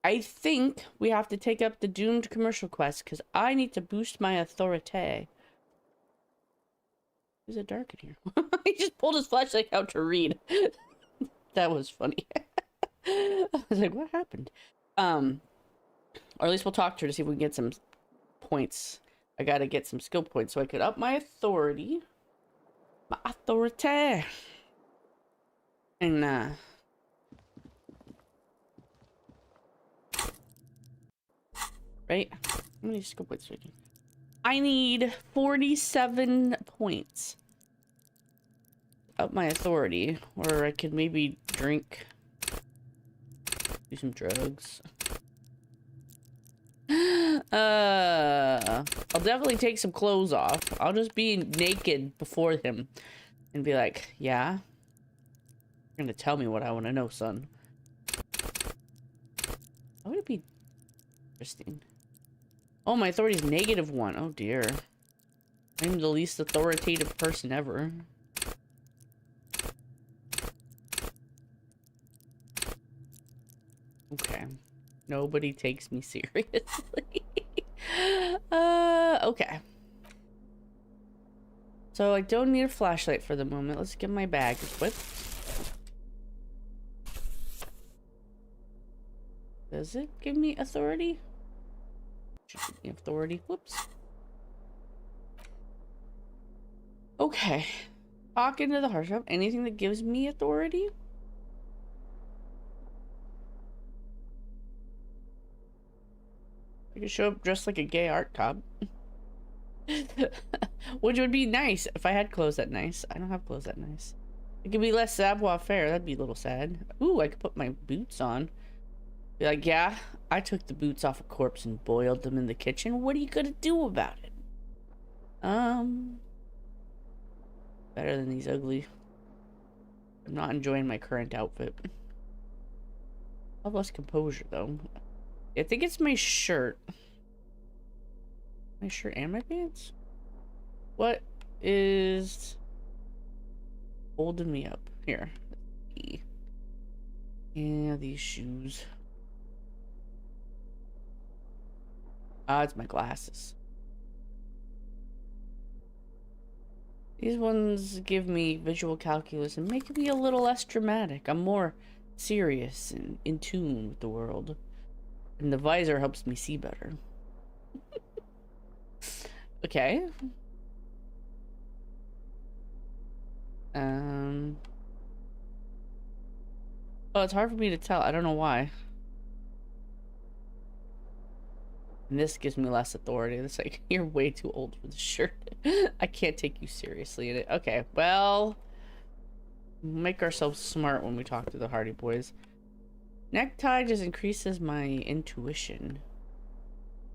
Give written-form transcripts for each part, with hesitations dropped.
I think we have to take up the doomed commercial quest because I need to boost my authority. Is it dark in here? He just pulled his flashlight out to read. That was funny. I was like, what happened? Or at least we'll talk to her to see if we can get some points. I gotta get some skill points so I could up my authority. My authority. And, right? How many skill points do I need? I need 47 points. Up my authority. Or I could maybe drink. Do some drugs. I'll definitely take some clothes off. I'll just be naked before him and be like, yeah, you're gonna tell me what I want to know, son. How would it be interesting? Oh, my authority is -1. Oh dear. I'm the least authoritative person ever. Okay. Nobody takes me seriously. Okay. So I don't need a flashlight for the moment. Let's get my bag equipped. Does it give me authority? Should give me authority. Whoops. Okay. Talk into the heart shop. Anything that gives me authority? I could show up dressed like a gay art cop. Which would be nice if I had clothes that nice. I don't have clothes that nice. It could be less savoir-faire. That'd be a little sad. Ooh, I could put my boots on. Be like, yeah, I took the boots off a corpse and boiled them in the kitchen. What are you gonna do about it? Better than these ugly. I'm not enjoying my current outfit. I've lost composure though. I think it's my shirt. My shirt and my pants? What is holding me up? Here. Yeah, these shoes. Ah, it's my glasses. These ones give me visual calculus and make me a little less dramatic. I'm more serious and in tune with the world. And the visor helps me see better. Okay. Oh, it's hard for me to tell. I don't know why. And this gives me less authority. It's like, you're way too old for this shirt. I can't take you seriously in it. Okay, well, make ourselves smart when we talk to the Hardy Boys. Necktie just increases my intuition.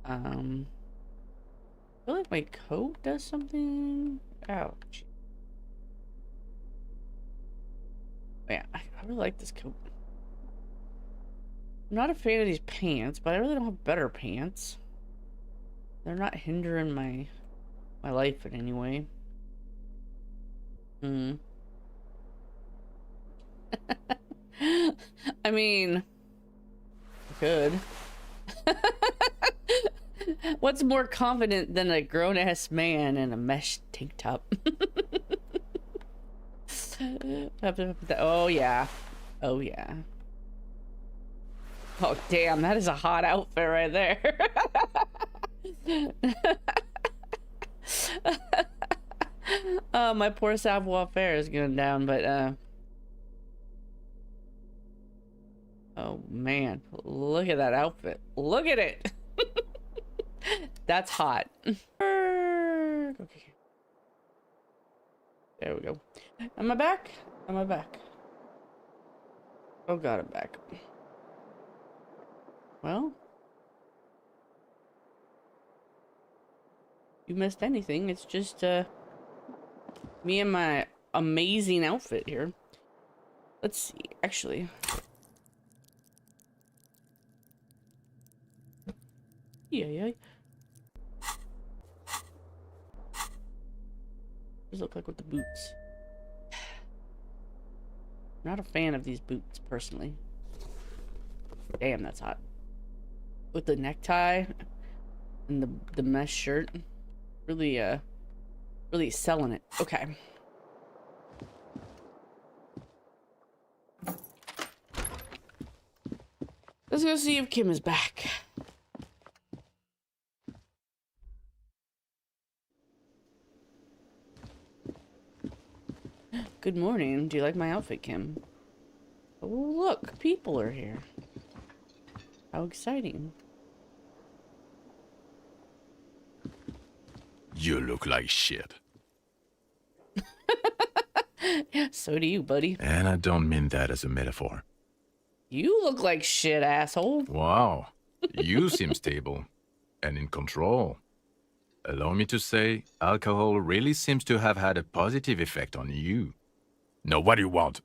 I feel like my coat does something. Ouch. Yeah, I really like this coat. I'm not a fan of these pants, but I really don't have better pants. They're not hindering my life in any way. I mean, I could. What's more confident than a grown-ass man in a mesh tank top? Oh yeah. Oh yeah. Oh damn, that is a hot outfit right there. Oh, my poor savoir-faire is going down, but oh man, look at that outfit. Look at it. That's hot. Okay. There we go. Am I back? Am I back? Oh god, I'm back. Well, you missed anything. It's just me and my amazing outfit here. Let's see, actually. Yeah. What does it look like with the boots? Not a fan of these boots, personally. Damn, that's hot. with the necktie and the mesh shirt. Really, really selling it. Okay. Let's go see if Kim is back. Good morning. Do you like my outfit, Kim? Oh, look, people are here. How exciting. You look like shit. So do you, buddy. And I don't mean that as a metaphor. You look like shit, asshole. Wow, you seem stable and in control. Allow me to say, alcohol really seems to have had a positive effect on you. Now, what do you want?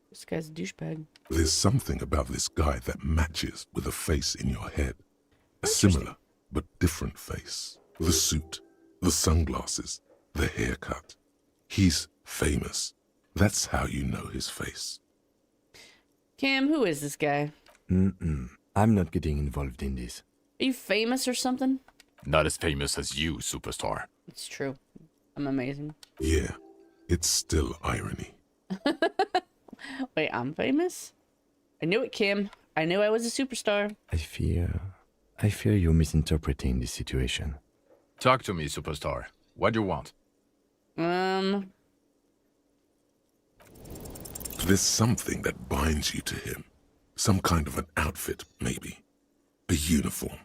This guy's a douchebag. There's something about this guy that matches with a face in your head. A similar but different face. The suit, the sunglasses, the haircut. He's famous. That's how you know his face. Kim, who is this guy? I'm not getting involved in this. Are you famous or something? Not as famous as you, superstar. It's true. I'm amazing. Yeah, it's still irony. Wait, I'm famous? I knew it, Kim. I knew I was a superstar. I fear you're misinterpreting this situation. Talk to me, superstar. What do you want? There's something that binds you to him. Some kind of an outfit, maybe. A uniform.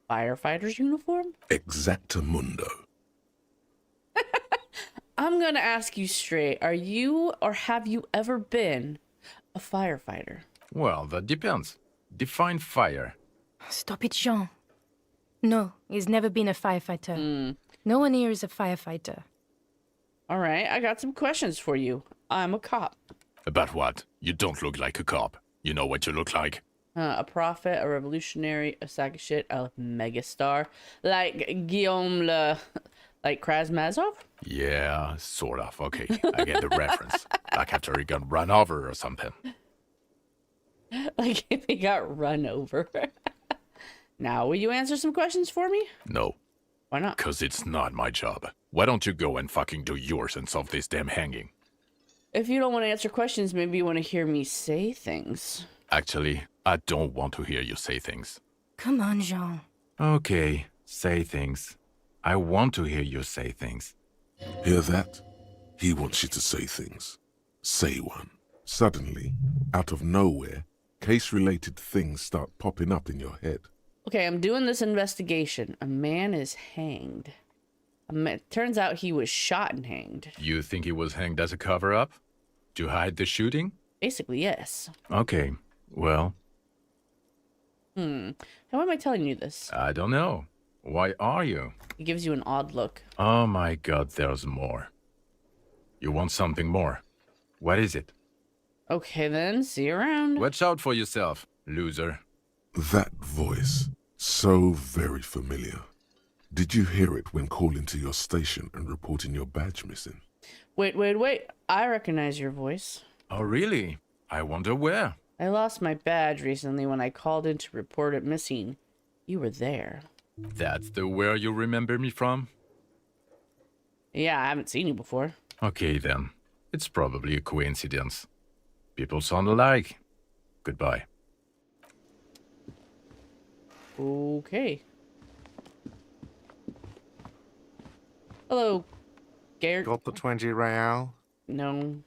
Firefighter's uniform? Exactamundo. I'm gonna ask you straight. Are you or have you ever been a firefighter? Well, that depends. Define fire. Stop it, Jean. No, he's never been a firefighter. No one here is a firefighter. All right, I got some questions for you. I'm a cop. About what? You don't look like a cop. You know what you look like? A prophet, a revolutionary, a sack of shit, a megastar. Like Guillaume Le... Like Krasmazov? Yeah, sort of. Okay, I get the reference. Like after he got run over or something. Like if he got run over. Now, will you answer some questions for me? No, Why not? because it's not my job. Why don't you go and fucking do yours and solve this damn hanging? If you don't want to answer questions, maybe you want to hear me say things. Actually, I don't want to hear you say things. Come on, Jean. Okay, say things. I want to hear you say things. Hear that? He wants you to say things. Say one. Suddenly, out of nowhere, case-related things start popping up in your head. Okay, I'm doing this investigation. A man is hanged. Turns out he was shot and hanged. You think he was hanged as a cover-up? To hide the shooting? Basically, yes. Okay, well, How am I telling you this? I don't know. Why are you? He gives you an odd look. Oh my god, there's more. You want something more? What is it? Okay then, see you around. Watch out for yourself, loser. That voice, so very familiar. Did you hear it when calling to your station and reporting your badge missing? Wait. I recognize your voice. Oh really? I wonder where. I lost my badge recently when I called in to report it missing. You were there. That's the where you remember me from? Yeah, I haven't seen you before. Okay then. It's probably a coincidence. People sound alike. Goodbye. Okay. Hello, Garrett. Got the 20 real? No.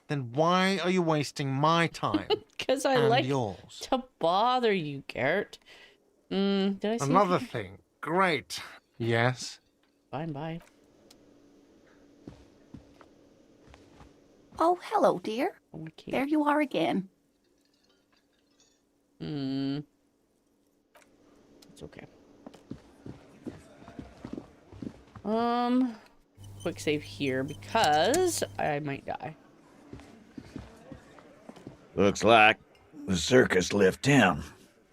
Then why are you wasting my time Because I and like yours? to bother you, Garrett. Did I see Another thing. Great. Yes? Fine, bye. Oh, hello, dear. Okay. There you are again. It's okay. Quick save here because I might die. Looks like the circus left town,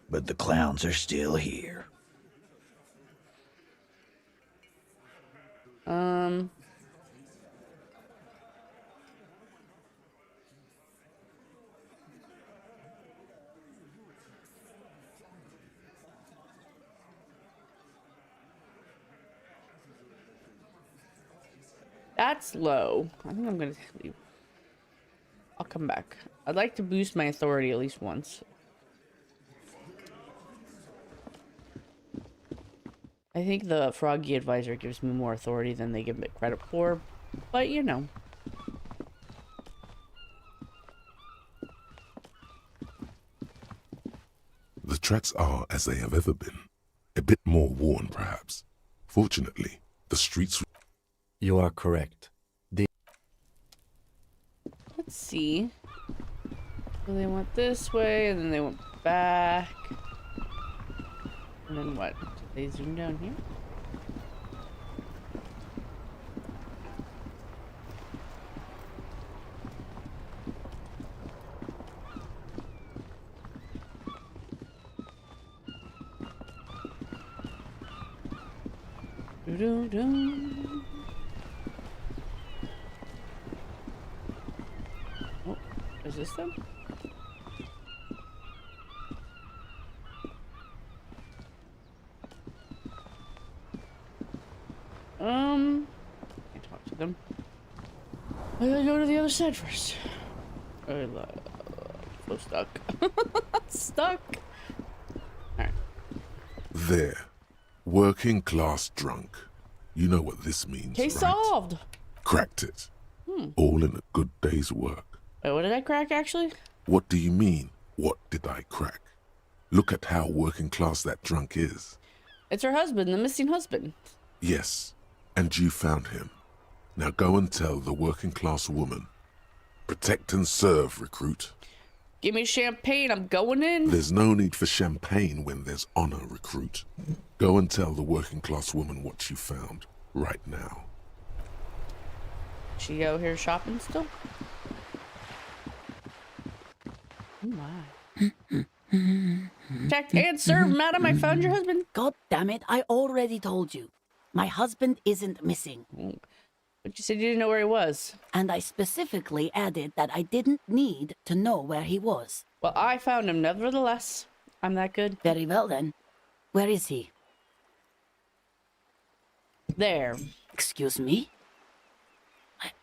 but the clowns are still here. That's low. I think I'm gonna leave. I'll come back. I'd like to boost my authority at least once. I think the Froggy Advisor gives me more authority than they give me credit for, but you know. The tracks are as they have ever been. A bit more worn, perhaps. Fortunately, the streets... You are correct. Let's see. So they went this way, and then they went back. And then what? Did they zoom down here? Doo-doo-doo. Oh, is this them? I talk to them. I gotta go to the other side first. I'm so stuck. Stuck. Alright. There. Working class drunk. You know what this means, Case right? solved. Cracked it. All in a good day's work. Wait, what did I crack actually? What do you mean, what did I crack? Look at how working class that drunk is. It's her husband, the missing husband. Yes, and you found him. Now go and tell the working class woman. Protect and serve, recruit. Give me champagne, I'm going in. There's no need for champagne when there's honor, recruit. Go and tell the working class woman what you found, right now. She out here shopping still? Oh my. Protect and serve, madam. I found your husband. God damn it, I already told you. My husband isn't missing. But you said you didn't know where he was. And I specifically added that I didn't need to know where he was. Well, I found him nevertheless. I'm that good. Very well then. Where is he? There. Excuse me?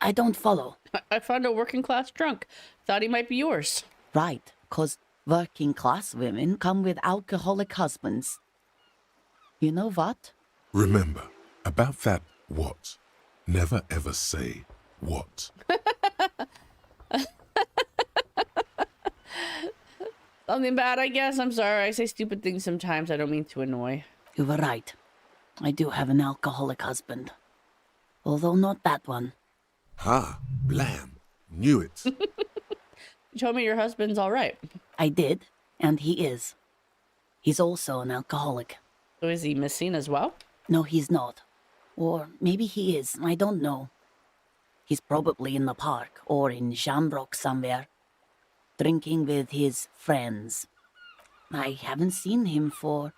I don't follow. I found a working class drunk. Thought he might be yours. Right, 'cause working class women come with alcoholic husbands. You know what? Remember, about that what, never ever say what. Something bad, I guess. I'm sorry. I say stupid things sometimes. I don't mean to annoy. You were right. I do have an alcoholic husband. Although not that one. Ha, blam, knew it. You told me your husband's all right. I did, and he is. He's also an alcoholic. So is he missing as well? No, he's not. Or maybe he is, I don't know. He's probably in the park or in Shamrock somewhere, drinking with his friends. I haven't seen him for...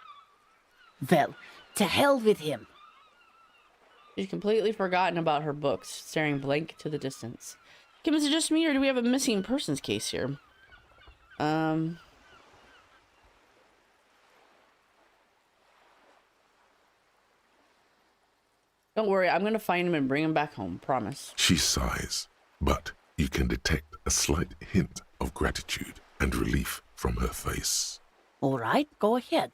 Well, to hell with him. She's completely forgotten about her books, staring blank to the distance. Kim, is it just me, or do we have a missing persons case here? Don't worry, I'm gonna find him and bring him back home, promise. She sighs, but you can detect a slight hint of gratitude and relief from her face. All right, go ahead.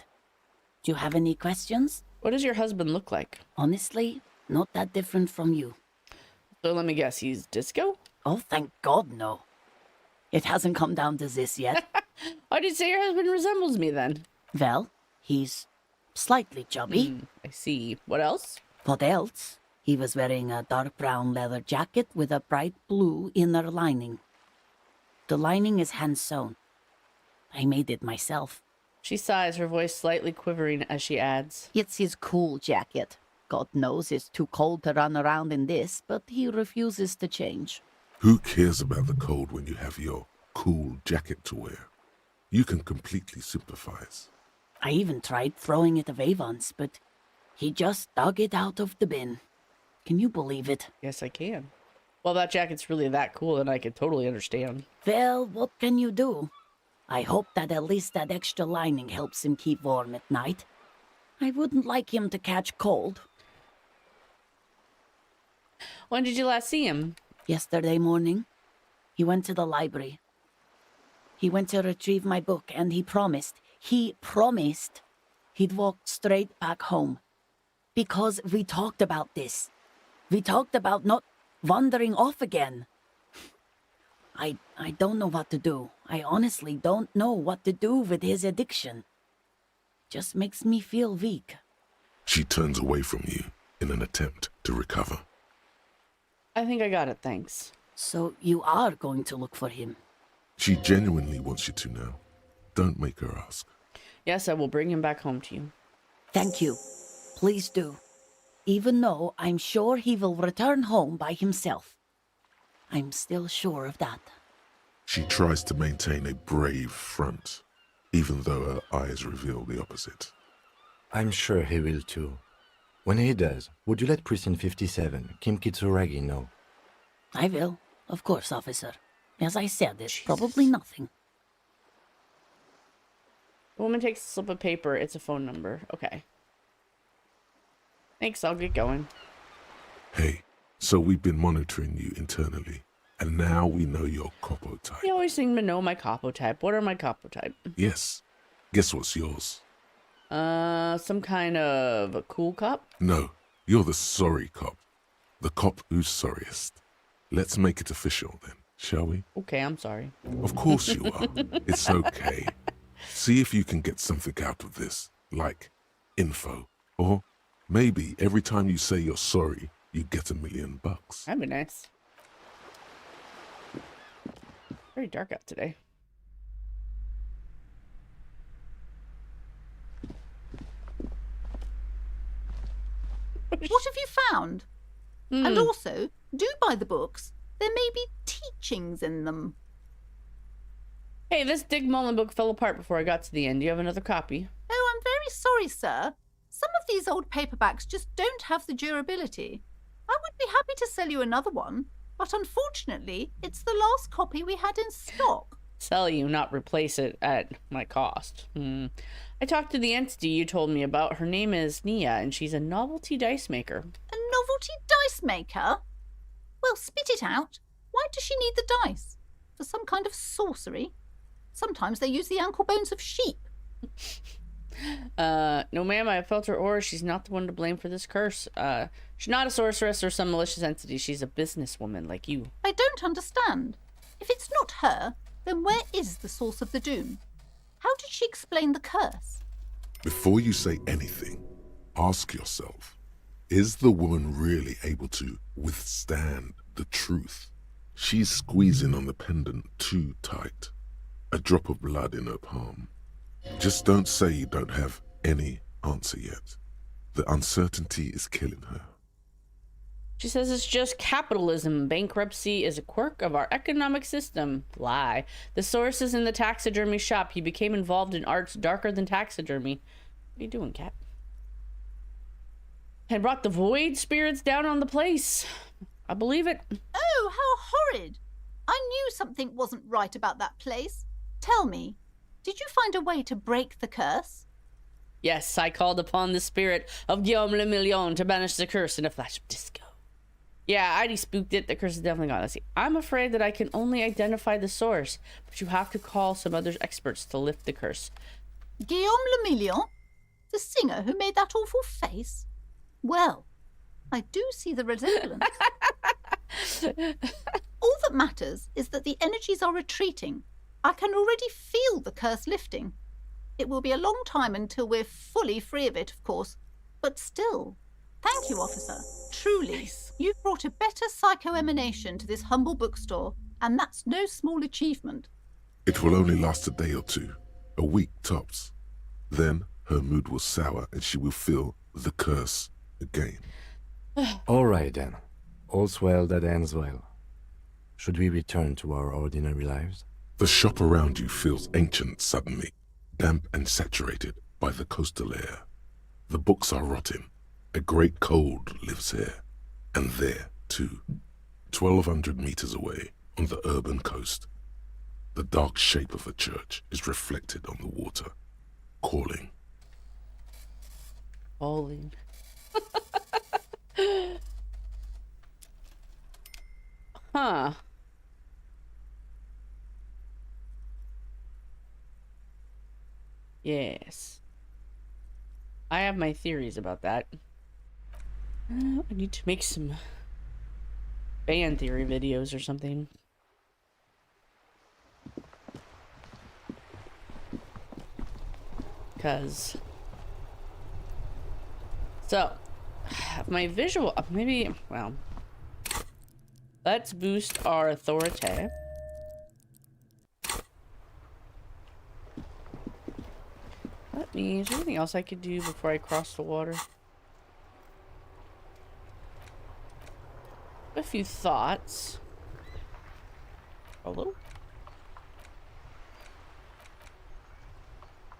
Do you have any questions? What does your husband look like? Honestly, not that different from you. So let me guess, he's disco? Oh, thank God, no. It hasn't come down to this yet. Why did you say your husband resembles me then? Well, he's slightly chubby. I see. What else? What else? He was wearing a dark brown leather jacket with a bright blue inner lining. The lining is hand-sewn. I made it myself. She sighs, her voice slightly quivering as she adds. It's his cool jacket. God knows it's too cold to run around in this, but he refuses to change. Who cares about the cold when you have your cool jacket to wear? You can completely sympathize. I even tried throwing it away once, but he just dug it out of the bin. Can you believe it? Yes, I can. Well, that jacket's really that cool, then I could totally understand. Well, what can you do? I hope that at least that extra lining helps him keep warm at night. I wouldn't like him to catch cold. When did you last see him? Yesterday morning, he went to the library. He went to retrieve my book, and he promised he'd walk straight back home. Because we talked about this. We talked about not wandering off again. I don't know what to do. I honestly don't know what to do with his addiction. Just makes me feel weak. She turns away from you in an attempt to recover. I think I got it, thanks. So you are going to look for him? She genuinely wants you to now. Don't make her ask. Yes, I will bring him back home to you. Thank you. Please do. Even though I'm sure he will return home by himself. I'm still sure of that. She tries to maintain a brave front, even though her eyes reveal the opposite. I'm sure he will too. When he does, would you let Precinct 57, Kim Kitsuragi, know? I will. Of course, officer. As I said, it's probably nothing. The woman takes a slip of paper. It's a phone number. Okay. Thanks, I'll get going. Hey, so we've been monitoring you internally, and now we know your capo type. You always seem to know my capo type. What are my capo type? Yes. Guess what's yours? Some kind of a cool cop? No, you're the sorry cop. The cop who's sorriest. Let's make it official then, shall we? Okay, I'm sorry. Of course you are. It's okay. See if you can get something out of this, like info. Or maybe every time you say you're sorry, you get $1 million. That'd be nice. Very dark out today. What have you found? And also, do buy the books. There may be teachings in them. Hey, this Dick Mullen book fell apart before I got to the end. Do you have another copy? Oh, I'm very sorry, sir. Some of these old paperbacks just don't have the durability. I would be happy to sell you another one, but unfortunately, it's the last copy we had in stock. Sell you, not replace it at my cost. I talked to the entity you told me about. Her name is Nia, and she's a novelty dice maker. A novelty dice maker? Well, spit it out. Why does she need the dice? For some kind of sorcery? Sometimes they use the ankle bones of sheep. No ma'am, I felt her aura. She's not the one to blame for this curse. She's not a sorceress or some malicious entity. She's a businesswoman like you. I don't understand. If it's not her, then where is the source of the doom? How did she explain the curse? Before you say anything, ask yourself, is the woman really able to withstand the truth? She's squeezing on the pendant too tight. A drop of blood in her palm. Just don't say you don't have any answer yet. The uncertainty is killing her. She says it's just capitalism. Bankruptcy is a quirk of our economic system. Lie. The source is in the taxidermy shop. He became involved in arts darker than taxidermy. What are you doing, Cat? And brought the void spirits down on the place. I believe it. Oh, how horrid! I knew something wasn't right about that place. Tell me, did you find a way to break the curse? Yes, I called upon the spirit of Guillaume Le Million to banish the curse in a flash of disco. Yeah, I spooked it. The curse is definitely gone. Let's see. I'm afraid that I can only identify the source, but you have to call some other experts to lift the curse. Guillaume Le Million? The singer who made that awful face? Well, I do see the resemblance. All that matters is that the energies are retreating. I can already feel the curse lifting. It will be a long time until we're fully free of it, of course. But still, thank you, officer. Truly, Nice. You've brought a better psycho-emanation to this humble bookstore, and that's no small achievement. It will only last a day or two, a week tops. Then her mood will sour and she will feel the curse again. All right then. All's well that ends well. Should we return to our ordinary lives? The shop around you feels ancient suddenly, damp and saturated by the coastal air. The books are rotting. A great cold lives here, and there, too. 1,200 meters away, on the urban coast, the dark shape of a church is reflected on the water, calling. Falling. Huh. Yes. I have my theories about that. I need to make some fan theory videos or something. Because... So, my visual... Maybe... Well... Let's boost our authority. Let me... Is there anything else I could do before I cross the water? A few thoughts. Hello?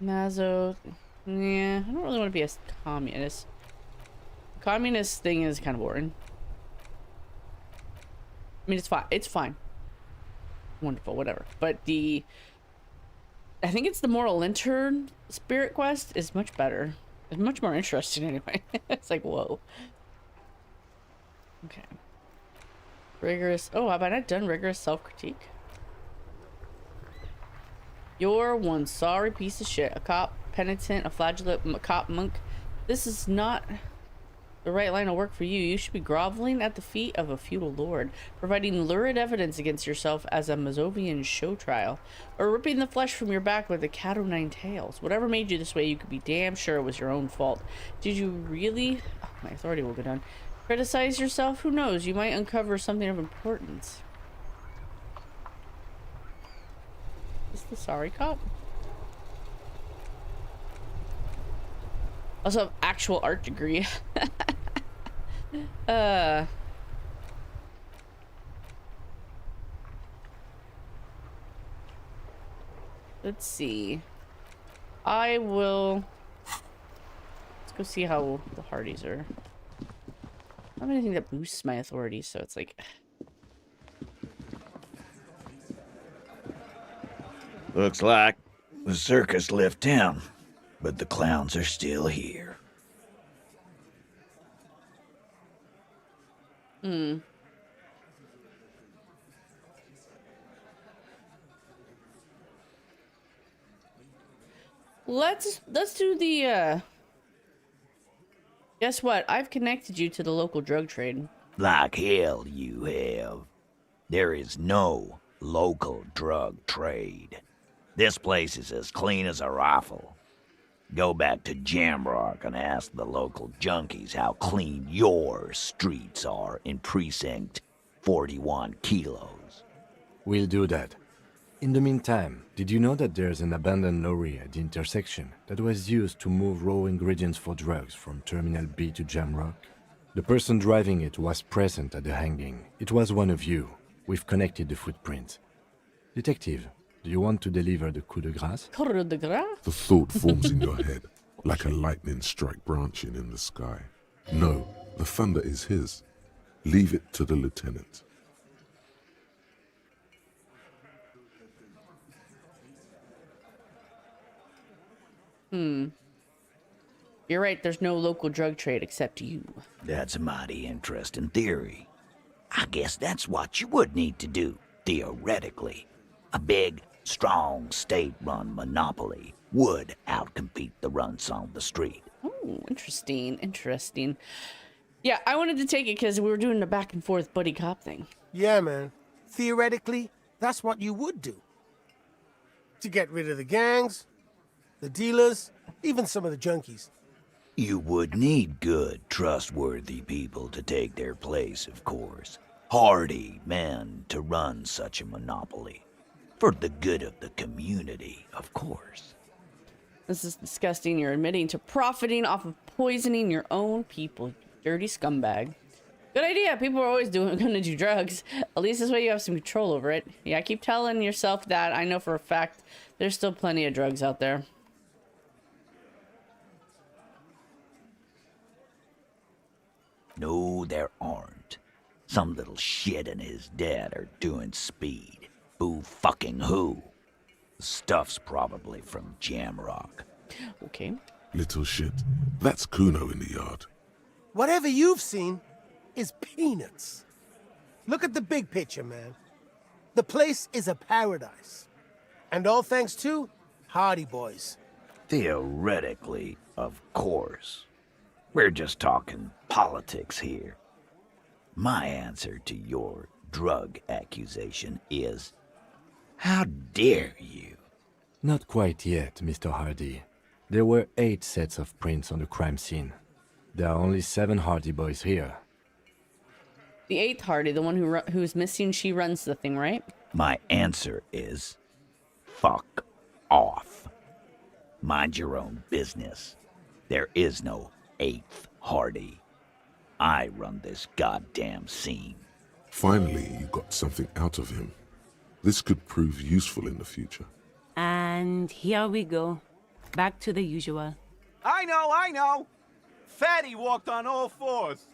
Nazo. Yeah, I don't really want to be a communist. Communist thing is kind of boring. I mean, it's fine. It's fine. Wonderful, whatever. But the... I think it's the Moral Intern Spirit Quest is much better. It's much more interesting anyway. It's like, whoa. Okay. Rigorous... Oh, have I not done rigorous self-critique? You're one sorry piece of shit. A cop, penitent, a flagellant, a cop, monk. This is not the right line of work for you. You should be groveling at the feet of a feudal lord, providing lurid evidence against yourself as a Mazovian show trial, or ripping the flesh from your back with a cat o' nine tails. Whatever made you this way, you could be damn sure it was your own fault. Did you really... Oh, my authority will go down. Criticize yourself? Who knows? You might uncover something of importance. Is the sorry cop? Also have actual art degree. Let's see. I will... Let's go see how the Hardys are. I don't have anything that boosts my authority, so it's like... Looks like the circus left town, but the clowns are still here. Let's do the Guess what? I've connected you to the local drug trade. Like hell you have. There is no local drug trade. This place is as clean as a rifle. Go back to Jamrock and ask the local junkies how clean your streets are in Precinct 41 Kilos. We'll do that. In the meantime, did you know that there's an abandoned lorry at the intersection that was used to move raw ingredients for drugs from Terminal B to Jamrock? The person driving it was present at the hanging. It was one of you. We've connected the footprint. Detective, do you want to deliver the coup de grâce? Coup de grâce? The thought forms in your head, like a lightning strike branching in the sky. No, the thunder is his. Leave it to the lieutenant. You're right, there's no local drug trade except you. That's a mighty interesting theory. I guess that's what you would need to do, theoretically. A big, strong, state-run monopoly would outcompete the runts on the street. Oh, interesting, interesting. Yeah, I wanted to take it because we were doing the back and forth buddy cop thing. Yeah, man. Theoretically, that's what you would do. To get rid of the gangs, the dealers, even some of the junkies. You would need good, trustworthy people to take their place, of course. Hardy men to run such a monopoly. For the good of the community, of course. This is disgusting. You're admitting to profiting off of poisoning your own people, you dirty scumbag. Good idea. People are always gonna do drugs. At least this way you have some control over it. Yeah, keep telling yourself that. I know for a fact there's still plenty of drugs out there. No, there aren't. Some little shit and his dad are doing speed. Who fucking who? The stuff's probably from Jamrock. Okay. Little shit. That's Kuno in the yard. Whatever you've seen is peanuts. Look at the big picture, man. The place is a paradise. And all thanks to Hardy Boys. Theoretically, of course. We're just talking politics here. My answer to your drug accusation is, how dare you? Not quite yet, Mr. Hardy. There were 8 sets of prints on the crime scene. There are only 7 Hardy Boys here. The 8th Hardy, the one who's missing, she runs the thing, right? My answer is, fuck off. Mind your own business. There is no 8th Hardy. I run this goddamn scene. Finally, you got something out of him. This could prove useful in the future. And here we go. Back to the usual. I know! Fatty walked on all 4s.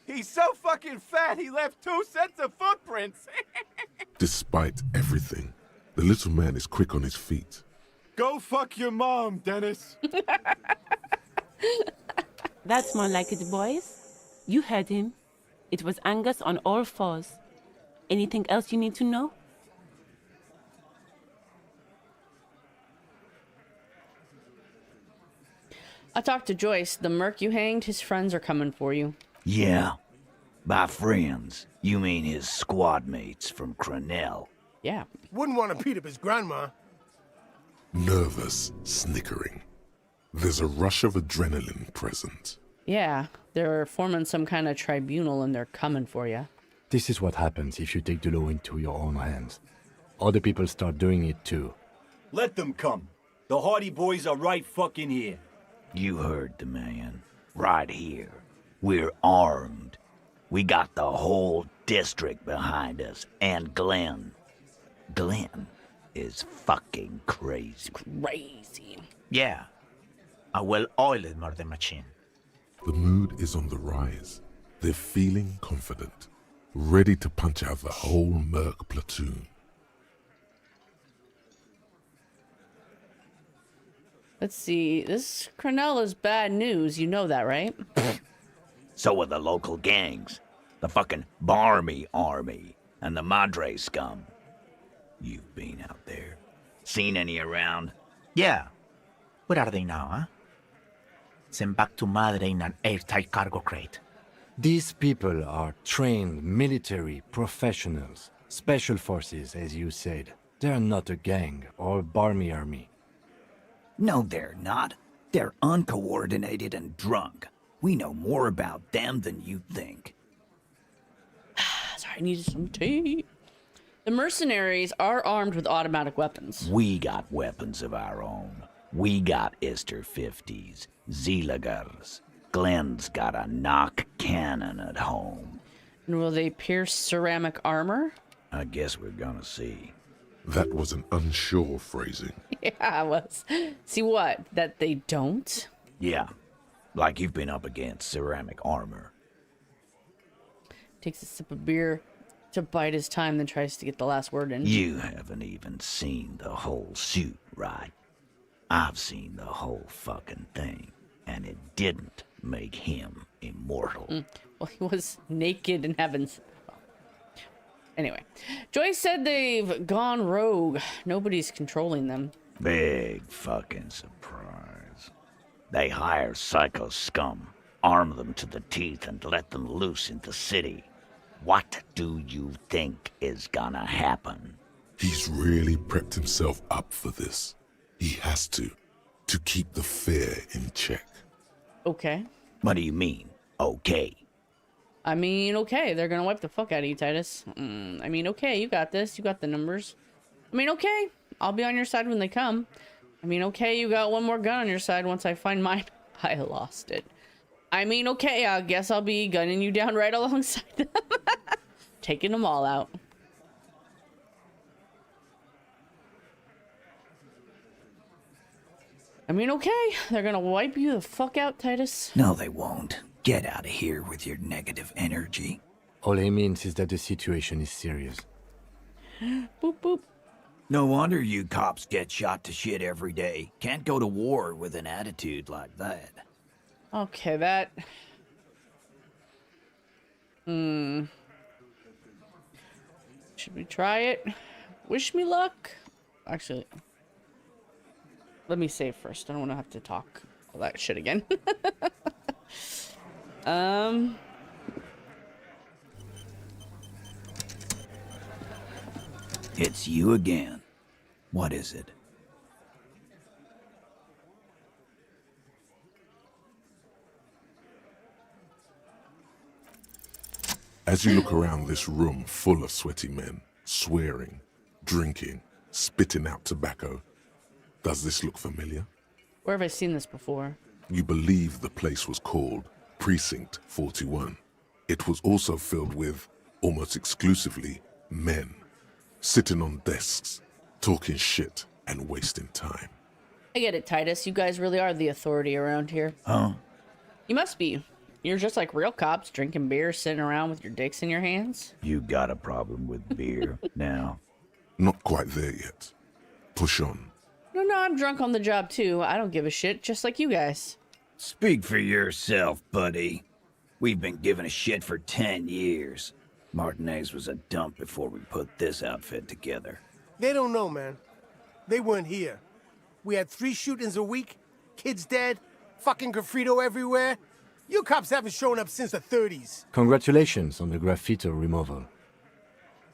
He's so fucking fat he left 2 sets of footprints. Despite everything, the little man is quick on his feet. Go fuck your mom, Dennis. That's more like it, boys. You heard him. It was Angus on all 4s. Anything else you need to know? I talked to Joyce. The merc you hanged, his friends are coming for you. Yeah. By friends, you mean his squad mates from Crenell. Yeah. Wouldn't want to beat up his grandma. Nervous, snickering. There's a rush of adrenaline present. Yeah, they're forming some kind of tribunal and they're coming for you. This is what happens if you take the law into your own hands. Other people start doing it too. Let them come. The Hardy Boys are right fucking here. You heard the man. Right here. We're armed. We got the whole district behind us. And Glenn. Glenn is fucking crazy. Crazy. Yeah. A well-oiled murder machine. The mood is on the rise. They're feeling confident, ready to punch out the whole merc platoon. Let's see. This Crenell is bad news. You know that, right? So are the local gangs. The fucking Barmy Army and the Madre scum. You've been out there. Seen any around? Yeah. Where are they now, huh? Sent back to Madre in an airtight cargo crate. These people are trained military professionals, special forces, as you said. They're not a gang or Barmy army. No, they're not. They're uncoordinated and drunk. We know more about them than you think. Sorry, I needed some tea. The mercenaries are armed with automatic weapons. We got weapons of our own. We got Ister 50s, Zeelagers. Glenn's got a knock cannon at home. And will they pierce ceramic armor? I guess we're gonna see. That was an unsure phrasing. Yeah, it was. See what? That they don't? Yeah, like you've been up against ceramic armor. Takes a sip of beer to bide his time, then tries to get the last word in. You haven't even seen the whole suit, right? I've seen the whole fucking thing, and it didn't make him immortal. Well, he was naked and having... Anyway, Joyce said they've gone rogue. Nobody's controlling them. Big fucking surprise. They hire psycho scum, arm them to the teeth, and let them loose in the city. What do you think is gonna happen? He's really prepped himself up for this. He has to keep the fear in check. Okay. What do you mean, okay? I mean, okay, they're gonna wipe the fuck out of you, Titus. I mean, okay, you got this. You got the numbers. I mean, okay, I'll be on your side when they come. I mean, okay, you got one more gun on your side once I find mine. I lost it. I mean, okay, I guess I'll be gunning you down right alongside them. Taking them all out. I mean, okay, they're gonna wipe you the fuck out, Titus. No, they won't. Get out of here with your negative energy. All he means is that the situation is serious. Boop, boop. No wonder you cops get shot to shit every day. Can't go to war with an attitude like that. Okay, that... Should we try it? Wish me luck. Actually, let me save first. I don't want to have to talk all that shit again. It's you again. What is it? As you look around this room full of sweaty men, swearing, drinking, spitting out tobacco, does this look familiar? Where have I seen this before? You believe the place was called Precinct 41. It was also filled with, almost exclusively, men, sitting on desks, talking shit and wasting time. I get it, Titus. You guys really are the authority around here. Huh? You must be. You're just like real cops, drinking beer, sitting around with your dicks in your hands. You got a problem with beer now? Not quite there yet. Push on. No, I'm drunk on the job too. I don't give a shit, just like you guys. Speak for yourself, buddy. We've been giving a shit for 10 years. Martinez was a dump before we put this outfit together. They don't know, man. They weren't here. We had 3 shootings a week, kids dead, fucking graffito everywhere. You cops haven't shown up since the 30s. Congratulations on the graffiti removal.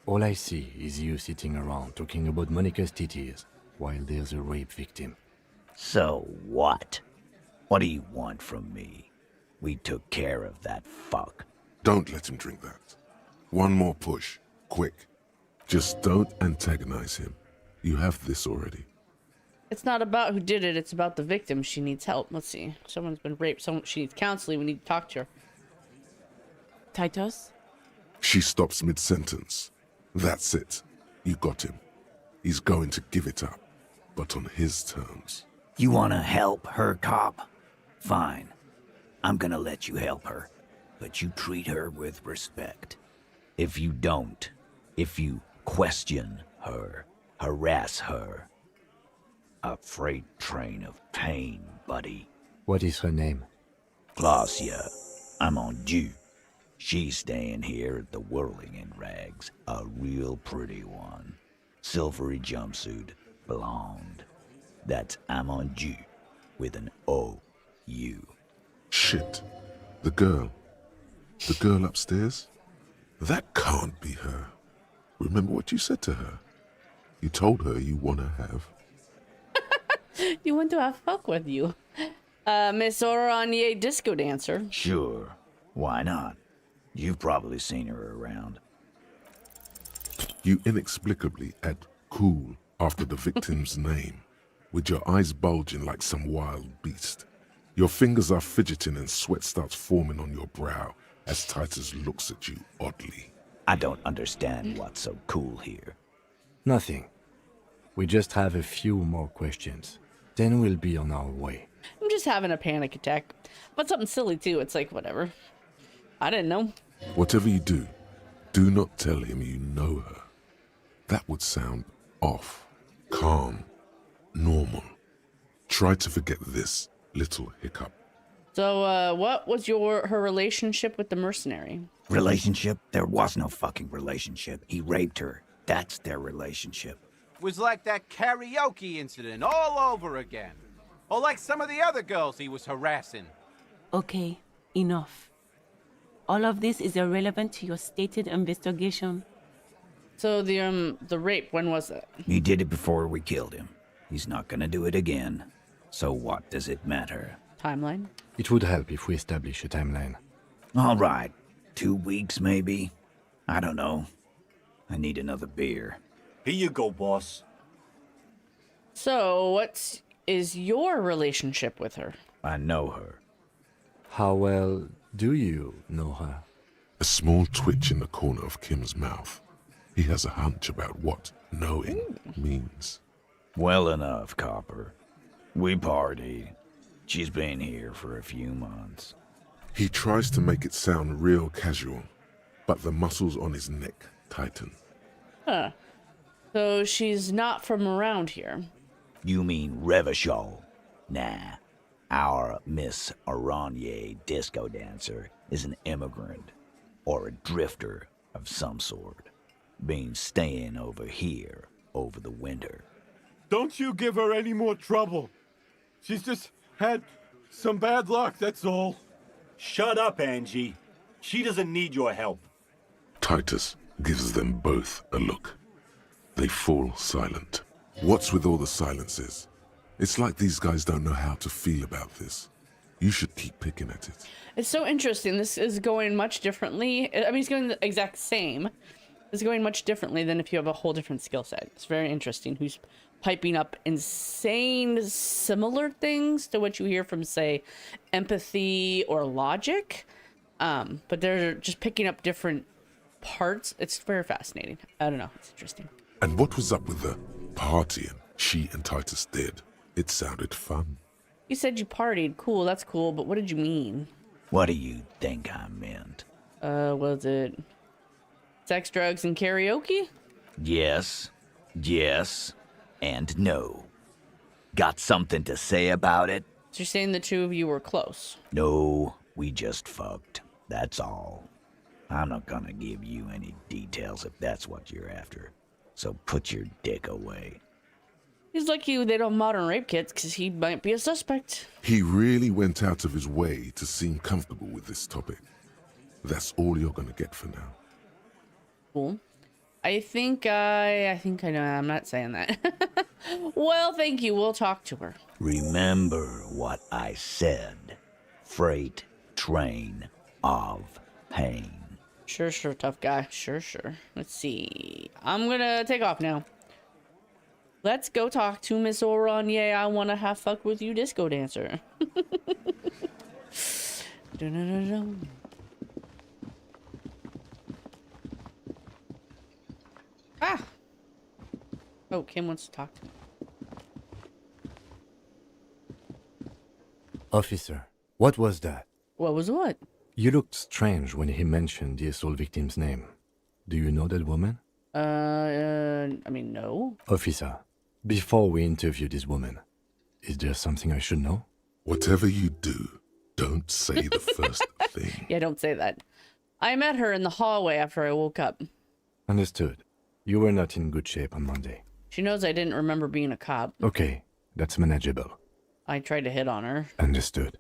All I see is you sitting around talking about Monica's titties while there's a rape victim. So what? What do you want from me? We took care of that fuck. Don't let him drink that. One more push, quick. Just don't antagonize him. You have this already. It's not about who did it, it's about the victim. She needs help. Let's see. Someone's been raped. She needs counseling. We need to talk to her. Titus? She stops mid-sentence. That's it. You got him. He's going to give it up, but on his terms. You wanna help her, cop? Fine. I'm gonna let you help her, but you treat her with respect. If you don't, if you question her, harass her, a freight train of pain, buddy. What is her name? Glacia, I'm on due. She's staying here at the Whirling in Rags, a real pretty one. Silvery jumpsuit, blonde. That's I'm on due, with an O-U. Shit. The girl. The girl upstairs? That can't be her. Remember what you said to her? You told her you want to have. You want to have fuck with you. Miss Oranje disco dancer. Sure. Why not? You've probably seen her around. You inexplicably add cool after the victim's name, with your eyes bulging like some wild beast. Your fingers are fidgeting and sweat starts forming on your brow as Titus looks at you oddly. I don't understand what's so cool here. Nothing. We just have a few more questions. Then we'll be on our way. I'm just having a panic attack. But something silly too. It's like, whatever. I didn't know. Whatever you do not tell him you know her. That would sound off, calm, normal. Try to forget this little hiccup. So, what was her relationship with the mercenary? Relationship? There was no fucking relationship. He raped her. That's their relationship. Was like that karaoke incident all over again. Or like some of the other girls he was harassing. Okay, enough. All of this is irrelevant to your stated investigation. So the rape, when was it? He did it before we killed him. He's not gonna do it again. So what does it matter? Timeline? It would help if we establish a timeline. All right. 2 weeks, maybe? I don't know. I need another beer. Here you go, boss. So, what is your relationship with her? I know her. How well do you know her? A small twitch in the corner of Kim's mouth. He has a hunch about what knowing means. Well enough, Copper. We partied. She's been here for a few months. He tries to make it sound real casual, but the muscles on his neck tighten. Huh. So she's not from around here. You mean Revachol? Nah. Our Miss Oranje disco dancer is an immigrant, or a drifter of some sort. Been staying over here over the winter. Don't you give her any more trouble. She's just had some bad luck, that's all. Shut up, Angie. She doesn't need your help. Titus gives them both a look. They fall silent. What's with all the silences? It's like these guys don't know how to feel about this. You should keep picking at it. It's so interesting. This is going much differently. I mean, it's going the exact same. It's going much differently than if you have a whole different skill set. It's very interesting who's piping up insane similar things to what you hear from, say, empathy or logic. But they're just picking up different parts. It's very fascinating. I don't know. It's interesting. And what was up with the partying she and Titus did? It sounded fun. You said you partied. Cool, that's cool, but what did you mean? What do you think I meant? Was it sex, drugs, and karaoke? Yes, and no. Got something to say about it? So you're saying the two of you were close? No, we just fucked. That's all. I'm not gonna give you any details if that's what you're after. So put your dick away. He's lucky they don't have modern rape kits, because he might be a suspect. He really went out of his way to seem comfortable with this topic. That's all you're gonna get for now. Cool. I think I know. I'm not saying that. Well, thank you. We'll talk to her. Remember what I said. Freight train of pain. Sure, tough guy. Sure. Let's see. I'm gonna take off now. Let's go talk to Miss Oranje. I wanna have fuck with you, disco dancer. Dun-dun-dun-dun. Ah! Oh, Kim wants to talk to me. Officer, what was that? What was what? You looked strange when he mentioned the assault victim's name. Do you know that woman? I mean, no. Officer, before we interview this woman, is there something I should know? Whatever you do, don't say the first thing. Yeah, don't say that. I met her in the hallway after I woke up. Understood. You were not in good shape on Monday. She knows I didn't remember being a cop. Okay, that's manageable. I tried to hit on her. Understood.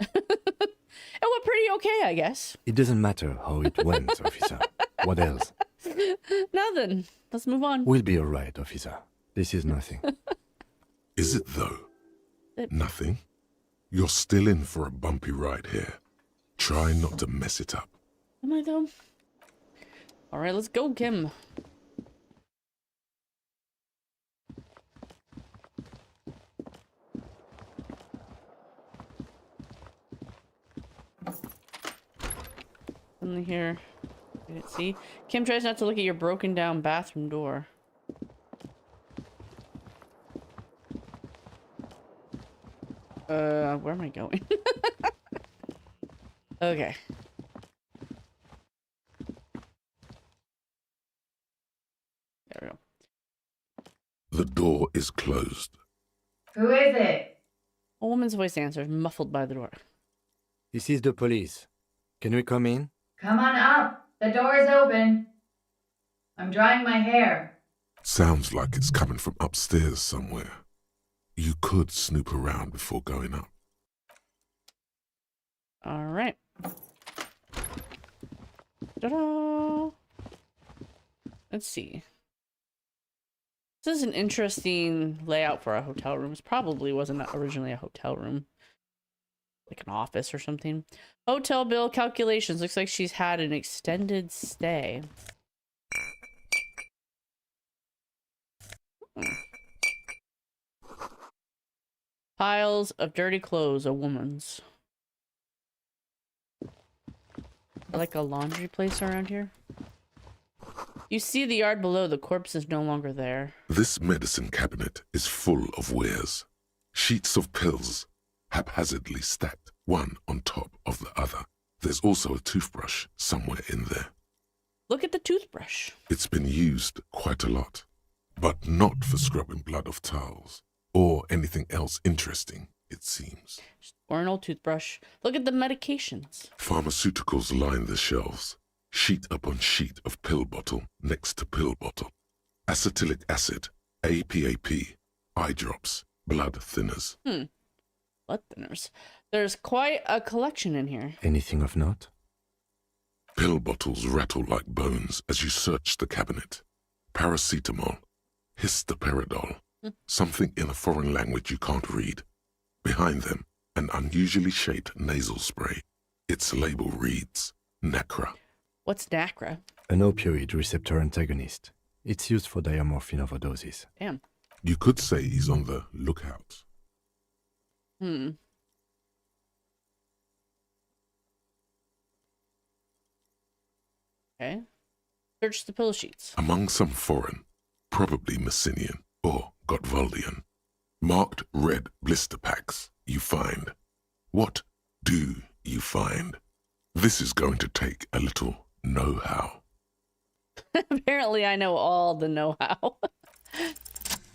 It went pretty okay, I guess. It doesn't matter how it went, officer. What else? Nothing. Let's move on. We'll be all right, officer. This is nothing. Is it though? Nothing? You're still in for a bumpy ride here. Try not to mess it up. Am I though? All right, let's go, Kim. Something here. Did it see? Kim tries not to look at your broken down bathroom door. Where am I going? Okay. There we go. The door is closed. Who is it? A woman's voice answers, muffled by the door. This is the police. Can we come in? Come on up. The door is open. I'm drying my hair. Sounds like it's coming from upstairs somewhere. You could snoop around before going up. All right. Ta-da! Let's see. This is an interesting layout for a hotel room. This probably wasn't originally a hotel room. Like an office or something. Hotel bill calculations. Looks like she's had an extended stay. Piles of dirty clothes. A woman's. Like a laundry place around here. You see the yard below. The corpse is no longer there. This medicine cabinet is full of wares. Sheets of pills, haphazardly stacked, one on top of the other. There's also a toothbrush somewhere in there. Look at the toothbrush. It's been used quite a lot, but not for scrubbing blood off towels, or anything else interesting, it seems. Or an old toothbrush. Look at the medications. Pharmaceuticals line the shelves. Sheet upon sheet of pill bottle next to pill bottle. Acetylic acid, APAP, eye drops, blood thinners. Blood thinners. There's quite a collection in here. Anything of note? Pill bottles rattle like bones as you search the cabinet. Paracetamol, histoperidol, something in a foreign language you can't read. Behind them, an unusually shaped nasal spray. Its label reads, Nacra. What's Nacra? An opioid receptor antagonist. It's used for diamorphine overdoses. Damn. You could say he's on the lookout. Okay. Search the pill sheets. Among some foreign, probably Messinian or Gottwaldian, marked red blister packs, you find. What do you find? This is going to take a little know-how. Apparently I know all the know-how.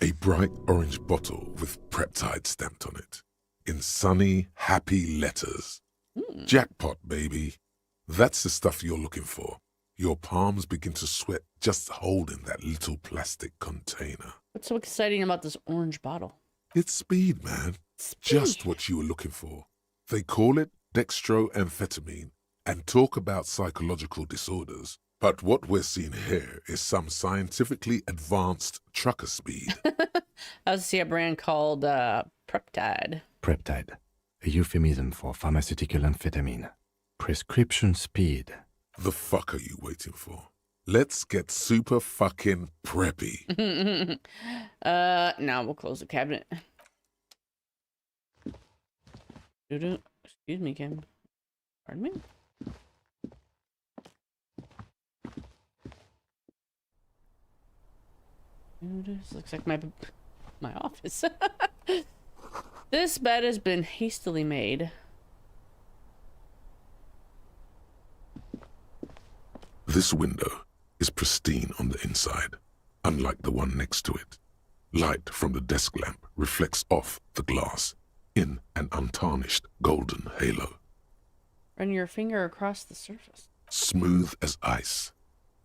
A bright orange bottle with Preptide stamped on it, in sunny, happy letters. Jackpot, baby. That's the stuff you're looking for. Your palms begin to sweat just holding that little plastic container. What's so exciting about this orange bottle? It's speed, man. Just what you were looking for. They call it dextroamphetamine and talk about psychological disorders. But what we're seeing here is some scientifically advanced trucker speed. I see a brand called Preptide. Preptide, a euphemism for pharmaceutical amphetamine. Prescription speed. The fuck are you waiting for? Let's get super fucking preppy. Now we'll close the cabinet. Excuse me, Kim. Pardon me? This looks like my office. This bed has been hastily made. This window is pristine on the inside, unlike the one next to it. Light from the desk lamp reflects off the glass in an untarnished golden halo. Run your finger across the surface. Smooth as ice.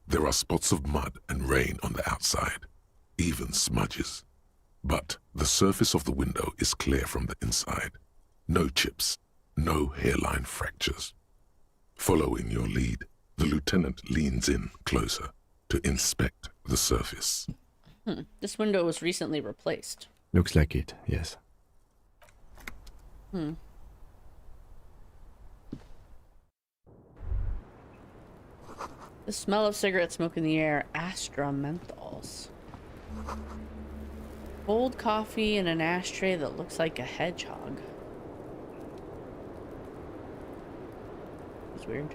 There are spots of mud and rain on the outside, even smudges. But the surface of the window is clear from the inside. No chips, no hairline fractures. Following your lead, the lieutenant leans in closer to inspect the surface. This window was recently replaced. Looks like it, yes. The smell of cigarette smoke in the air. Astra menthols. Cold coffee in an ashtray that looks like a hedgehog. That's weird.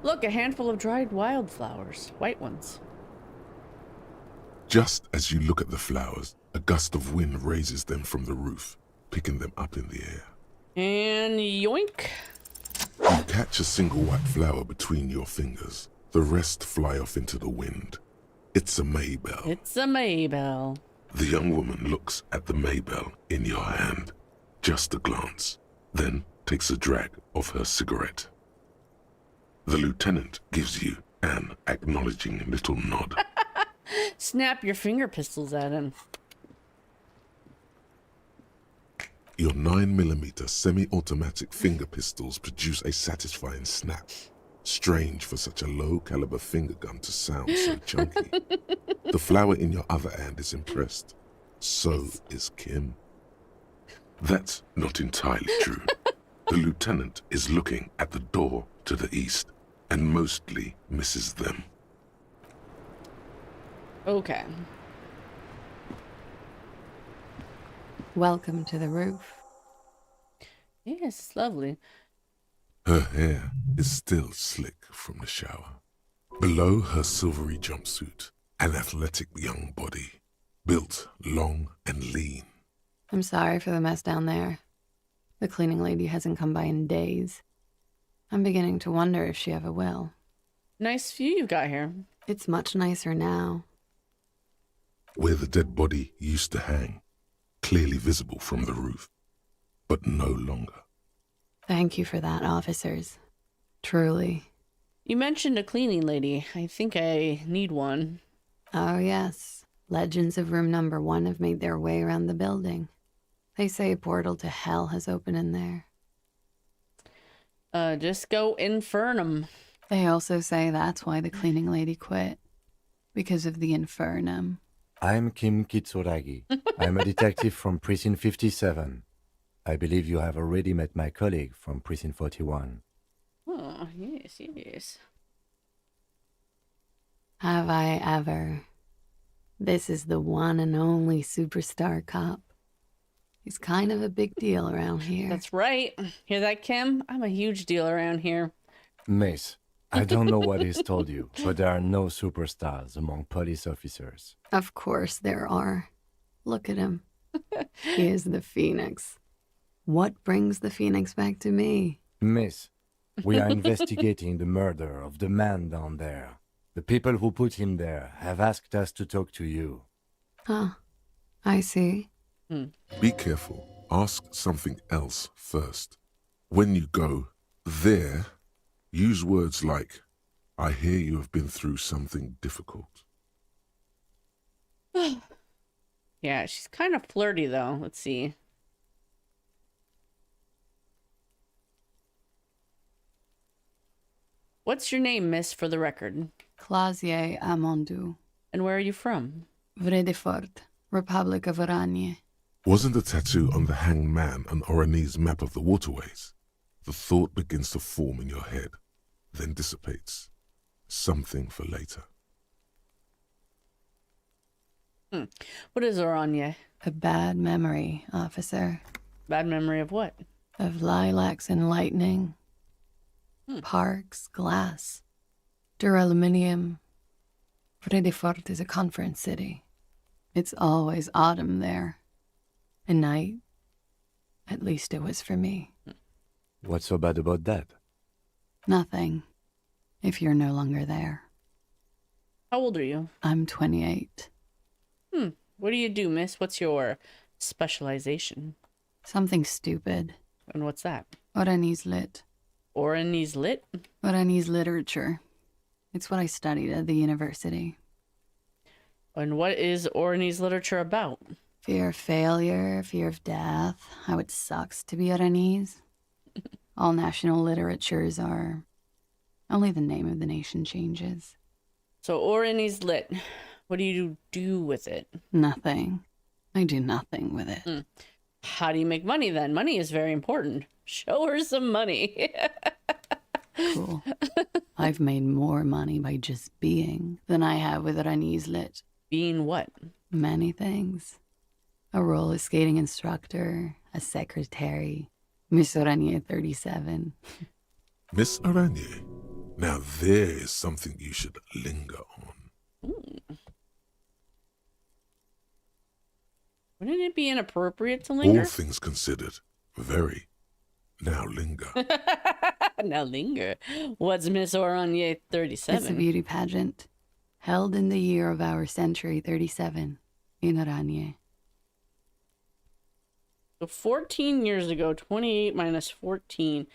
Look, a handful of dried wildflowers. White ones. Just as you look at the flowers, a gust of wind raises them from the roof, picking them up in the air. And yoink. You catch a single white flower between your fingers. The rest fly off into the wind. It's a Maybell. It's a Maybell. The young woman looks at the Maybell in your hand. Just a glance, then takes a drag of her cigarette. The lieutenant gives you an acknowledging little nod. Snap your finger pistols at him. Your 9mm semi-automatic finger pistols produce a satisfying snap. Strange for such a low-caliber finger gun to sound so chunky. The flower in your other hand is impressed. So is Kim. That's not entirely true. The lieutenant is looking at the door to the east and mostly misses them. Okay. Welcome to the roof. Yes, it's lovely. Her hair is still slick from the shower. Below her silvery jumpsuit, an athletic young body, built long and lean. I'm sorry for the mess down there. The cleaning lady hasn't come by in days. I'm beginning to wonder if she ever will. Nice view you got here. It's much nicer now. Where the dead body used to hang, clearly visible from the roof, but no longer. Thank you for that, officers. Truly. You mentioned a cleaning lady. I think I need one. Oh, yes. Legends of room number 1 have made their way around the building. They say a portal to hell has opened in there. Just go infernum. They also say that's why the cleaning lady quit. Because of the infernum. I'm Kim Kitsuragi. I'm a detective from Precinct 57. I believe you have already met my colleague from Precinct 41. Oh, yes, yes. Have I ever? This is the one and only superstar cop. He's kind of a big deal around here. That's right. Hear that, Kim? I'm a huge deal around here. Miss, I don't know what he's told you, but there are no superstars among police officers. Of course there are. Look at him. He is the Phoenix. What brings the Phoenix back to me? Miss, we are investigating the murder of the man down there. The people who put him there have asked us to talk to you. Huh. I see. Be careful. Ask something else first. When you go there, use words like, I hear you have been through something difficult. Yeah, she's kind of flirty, though. Let's see. What's your name, miss, for the record? Clausier Amandou. And where are you from? Vredefort, Republic of Oranje. Wasn't the tattoo on the hanged man an Oranese map of the waterways? The thought begins to form in your head, then dissipates. Something for later. What is Oranje? A bad memory, officer. Bad memory of what? Of lilacs and lightning. Parks, glass, duraluminium. Vredefort is a conference city. It's always autumn there. And night. At least it was for me. What's so bad about that? Nothing. If you're no longer there. How old are you? I'm 28. What do you do, miss? What's your specialization? Something stupid. And what's that? Oranese lit. Oranese lit? Oranese literature. It's what I studied at the university. And what is Oranese literature about? Fear of failure, fear of death, how it sucks to be Oranese. All national literatures are. Only the name of the nation changes. So Oranese lit. What do you do with it? Nothing. I do nothing with it. How do you make money then? Money is very important. Show her some money. Cool. I've made more money by just being than I have with Oranese lit. Being what? Many things. A roller skating instructor, a secretary, Miss Oranje 37. Miss Oranje, now there is something you should linger on. Wouldn't it be inappropriate to linger? All things considered, very. Now linger. Now linger. What's Miss Oranje 37? It's a beauty pageant held in the year of our century 37 in Oranje. So 14 years ago, 28 minus 14.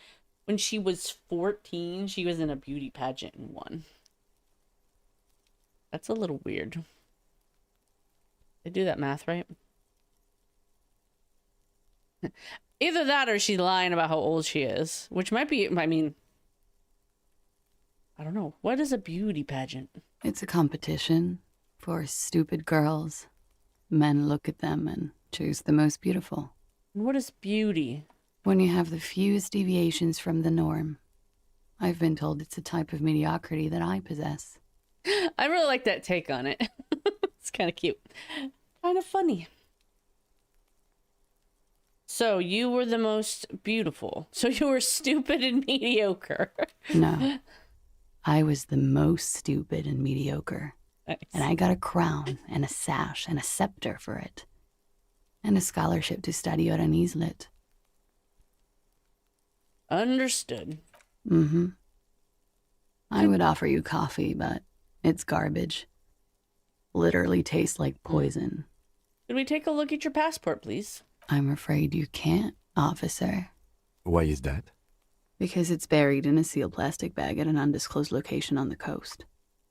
When she was 14, she was in a beauty pageant and won. That's a little weird. They do that math right? Either that or she's lying about how old she is, which might be, I mean, I don't know. What is a beauty pageant? It's a competition for stupid girls. Men look at them and choose the most beautiful. What is beauty? When you have the fewest deviations from the norm. I've been told it's a type of mediocrity that I possess. I really like that take on it. It's kind of cute. Kind of funny. So you were the most beautiful. So you were stupid and mediocre. No. I was the most stupid and mediocre. Nice. And I got a crown and a sash and a scepter for it. And a scholarship to study Oranese lit. Understood. I would offer you coffee, but it's garbage. Literally tastes like poison. Could we take a look at your passport, please? I'm afraid you can't, officer. Why is that? Because it's buried in a sealed plastic bag at an undisclosed location on the coast,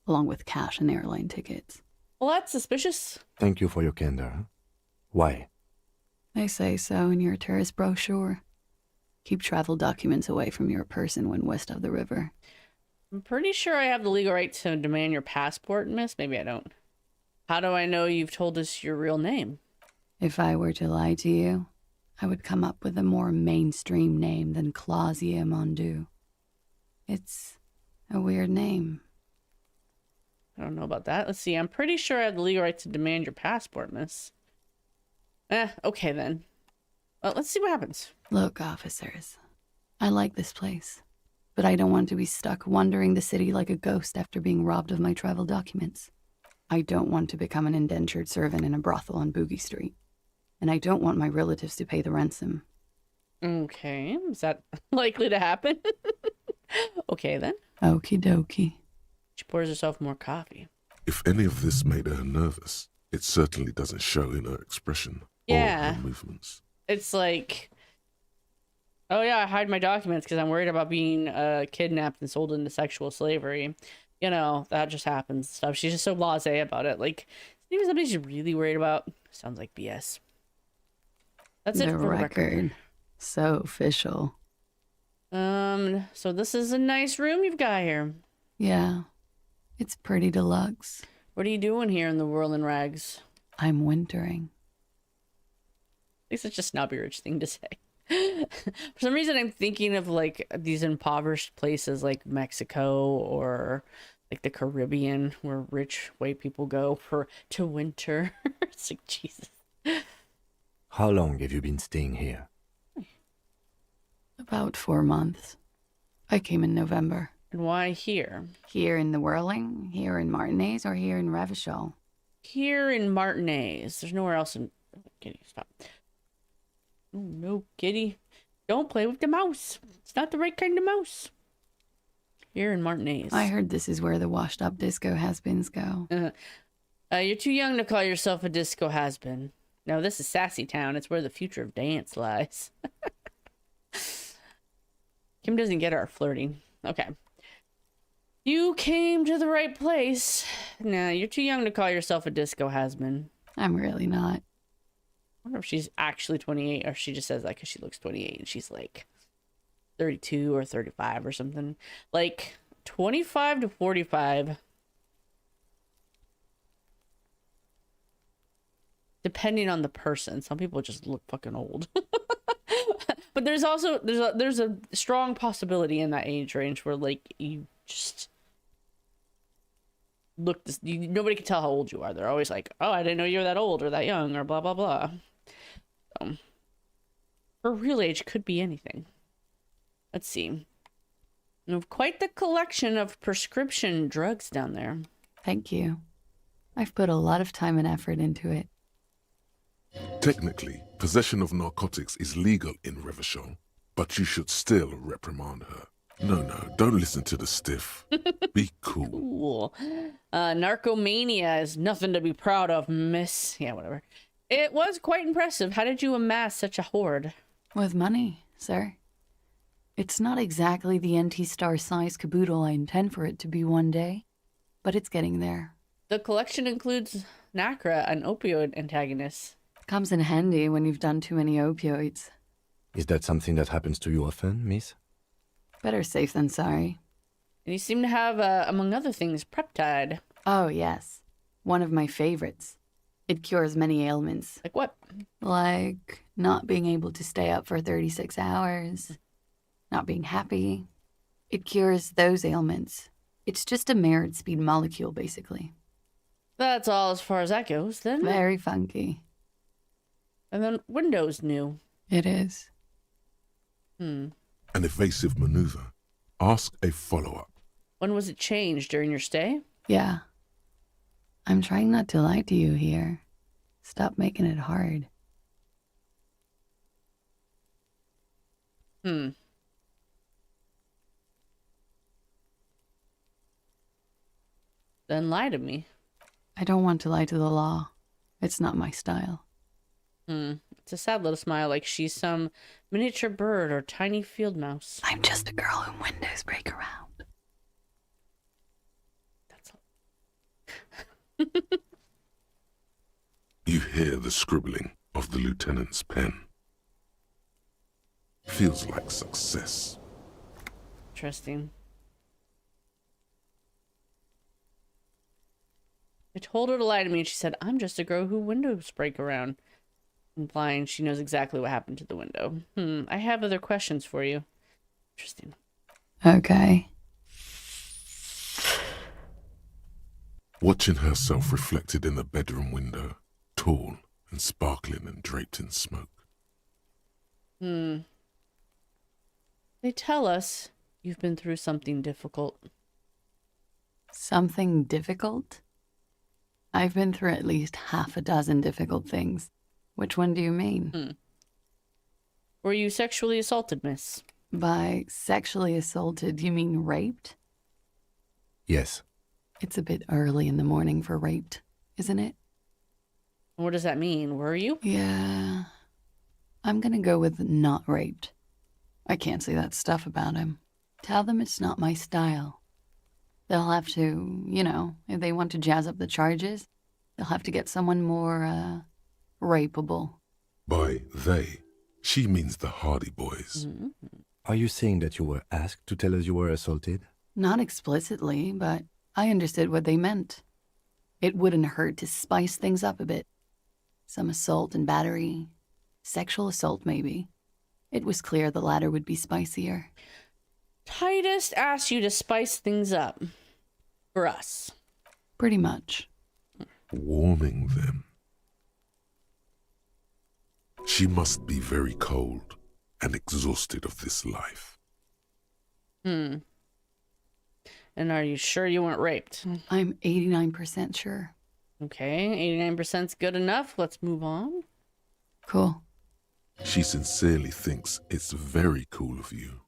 along with cash and airline tickets. Well, that's suspicious. Thank you for your candor. Why? They say so in your tourist brochure. Keep travel documents away from your person when west of the river. I'm pretty sure I have the legal right to demand your passport, miss. Maybe I don't. How do I know you've told us your real name? If I were to lie to you, I would come up with a more mainstream name than Clausia Mondu. It's a weird name. I don't know about that. Let's see. I'm pretty sure I have the legal right to demand your passport, miss. Okay then. Well, let's see what happens. Look, officers, I like this place, but I don't want to be stuck wandering the city like a ghost after being robbed of my travel documents. I don't want to become an indentured servant in a brothel on Boogie Street. And I don't want my relatives to pay the ransom. Okay, is that likely to happen? Okay then. Okie dokie. She pours herself more coffee. If any of this made her nervous, it certainly doesn't show in her expression or her movements. It's like, oh yeah, I hide my documents because I'm worried about being kidnapped and sold into sexual slavery. You know, that just happens and stuff. She's just so blasé about it. Like, even somebody she's really worried about. Sounds like BS. That's it for the record. So official. So this is a nice room you've got here. Yeah, it's pretty deluxe. What are you doing here in the whirling rags? I'm wintering. It's such a snobby rich thing to say. For some reason, I'm thinking of like these impoverished places like Mexico or like the Caribbean, where rich white people go to winter. It's like Jesus. How long have you been staying here? About 4 months. I came in November. And why here? Here in the Whirling, here in Martinez, or here in Revachol? Here in Martinez. There's nowhere else in... Oh, Kitty, stop. Oh, no, Kitty. Don't play with the mouse. It's not the right kind of mouse. Here in Martinez. I heard this is where the washed-up disco has-beens go. You're too young to call yourself a disco has-been. No, this is Sassy Town. It's where the future of dance lies. Kim doesn't get our flirting. Okay. You came to the right place. Nah, you're too young to call yourself a disco has-been. I'm really not. I wonder if she's actually 28 or she just says that because she looks 28 and she's like 32 or 35 or something. Like 25 to 45. Depending on the person. Some people just look fucking old. But there's also there's a strong possibility in that age range where like you just look this, nobody can tell how old you are. They're always like, oh, I didn't know you were that old or that young or blah blah blah. So her real age could be anything. Let's see. You have quite the collection of prescription drugs down there. Thank you. I've put a lot of time and effort into it. Technically, possession of narcotics is legal in Revachol, but you should still reprimand her. No, don't listen to the stiff. Be cool. Cool. Narcomania is nothing to be proud of, miss. Yeah, whatever. It was quite impressive. How did you amass such a hoard? With money, sir. It's not exactly the NT-star size caboodle I intend for it to be one day, but it's getting there. The collection includes Nacra, an opioid antagonist. Comes in handy when you've done too many opioids. Is that something that happens to you often, miss? Better safe than sorry. And you seem to have, among other things, Preptide. Oh, yes. One of my favorites. It cures many ailments. Like what? Like not being able to stay up for 36 hours. Not being happy. It cures those ailments. It's just a merit speed molecule, basically. That's all as far as that goes, then. Very funky. And then Windows new. It is. An evasive maneuver. Ask a follow-up. When was it changed? During your stay? Yeah. I'm trying not to lie to you here. Stop making it hard. Then lie to me. I don't want to lie to the law. It's not my style. It's a sad little smile, like she's some miniature bird or tiny field mouse. I'm just a girl whom windows break around. That's all. You hear the scribbling of the lieutenant's pen. Feels like success. Interesting. I told her to lie to me, and she said, I'm just a girl who windows break around. Implying she knows exactly what happened to the window. I have other questions for you. Interesting. Okay. Watching herself reflected in the bedroom window, tall and sparkling and draped in smoke. They tell us you've been through something difficult. Something difficult? I've been through at least half a dozen difficult things. Which one do you mean? Were you sexually assaulted, miss? By sexually assaulted, you mean raped? Yes. It's a bit early in the morning for raped, isn't it? What does that mean? Were you? Yeah. I'm gonna go with not raped. I can't say that stuff about him. Tell them it's not my style. They'll have to, if they want to jazz up the charges, they'll have to get someone more, rapeable. By they, she means the Hardy Boys. Are you saying that you were asked to tell us you were assaulted? Not explicitly, but I understood what they meant. It wouldn't hurt to spice things up a bit. Some assault and battery. Sexual assault, maybe. It was clear the latter would be spicier. Titus asked you to spice things up. For us. Pretty much. Warming them. She must be very cold and exhausted of this life. And are you sure you weren't raped? I'm 89% sure. Okay, 89%'s good enough. Let's move on. Cool. She sincerely thinks it's very cool of you.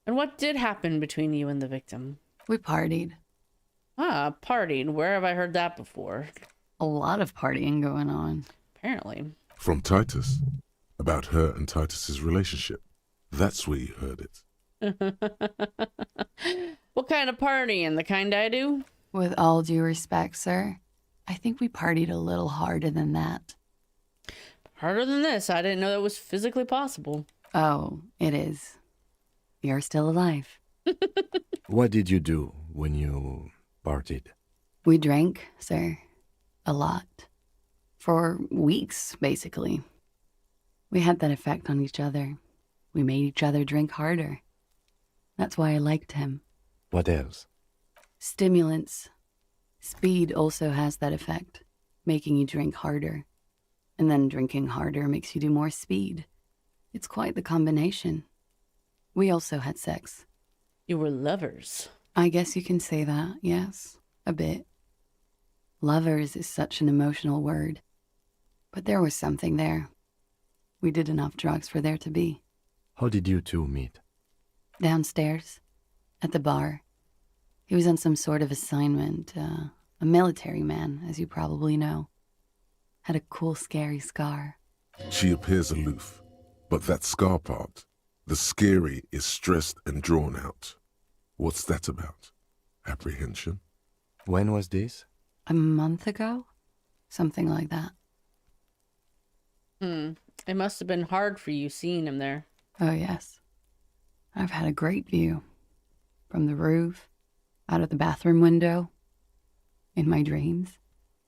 And what did happen between you and the victim? We partied. Ah, partied. Where have I heard that before? A lot of partying going on. Apparently. From Titus. About her and Titus's relationship. That's where you heard it. What kind of partying? The kind I do? With all due respect, sir, I think we partied a little harder than that. Harder than this? I didn't know that was physically possible. Oh, it is. You're still alive. What did you do when you partied? We drank, sir. A lot. For weeks, basically. We had that effect on each other. We made each other drink harder. That's why I liked him. What else? Stimulants. Speed also has that effect, making you drink harder. And then drinking harder makes you do more speed. It's quite the combination. We also had sex. You were lovers. I guess you can say that, yes. A bit. Lovers is such an emotional word. But there was something there. We did enough drugs for there to be. How did you two meet? Downstairs. At the bar. He was on some sort of assignment. A military man, as you probably know. Had a cool, scary scar. She appears aloof, but that scar part, the scary, is stressed and drawn out. What's that about? Apprehension? When was this? A month ago? Something like that. It must have been hard for you seeing him there. Oh, yes. I've had a great view. From the roof, out of the bathroom window, in my dreams.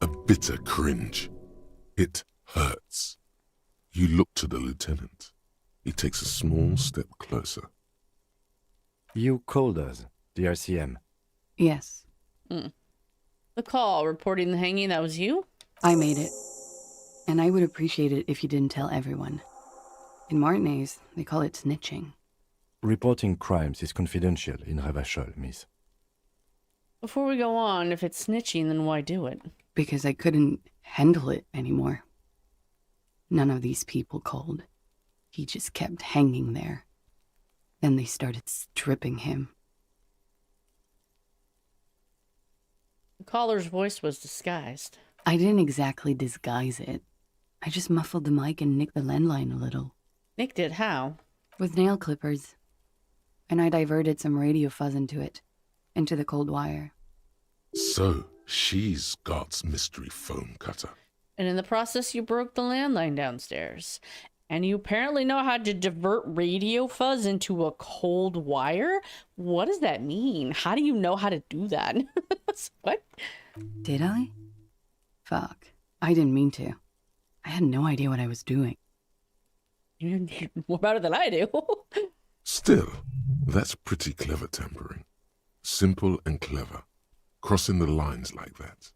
A bitter cringe. It hurts. You look to the lieutenant. He takes a small step closer. You called us, the RCM. Yes. The call reporting the hanging, that was you? I made it. And I would appreciate it if you didn't tell everyone. In Martinez, they call it snitching. Reporting crimes is confidential in Ravachol, miss. Before we go on, if it's snitching, then why do it? Because I couldn't handle it anymore. None of these people called. He just kept hanging there. Then they started stripping him. The caller's voice was disguised. I didn't exactly disguise it. I just muffled the mic and nicked the landline a little. Nicked it, how? With nail clippers. And I diverted some radio fuzz into it. Into the cold wire. So, she's God's mystery phone cutter. And in the process, you broke the landline downstairs. And you apparently know how to divert radio fuzz into a cold wire? What does that mean? How do you know how to do that? What? Did I? Fuck. I didn't mean to. I had no idea what I was doing. You're more better than I do. Still, that's pretty clever tampering. Simple and clever. Crossing the lines like that.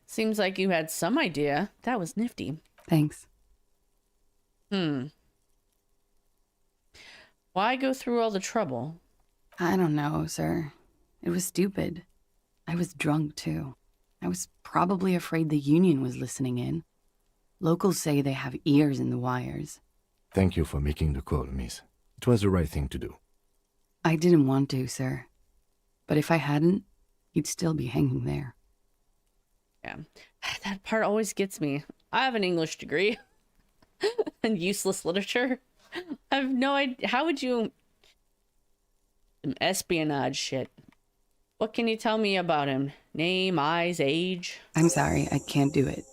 Seems like you had some idea. That was nifty. Thanks. Why go through all the trouble? I don't know, sir. It was stupid. I was drunk, too. I was probably afraid the union was listening in. Locals say they have ears in the wires. Thank you for making the call, miss. It was the right thing to do. I didn't want to, sir. But if I hadn't, he'd still be hanging there. Yeah, that part always gets me. I have an English degree and useless literature. I have no idea. How would you... Some espionage shit. What can you tell me about him? Name, eyes, age? I'm sorry, I can't do it.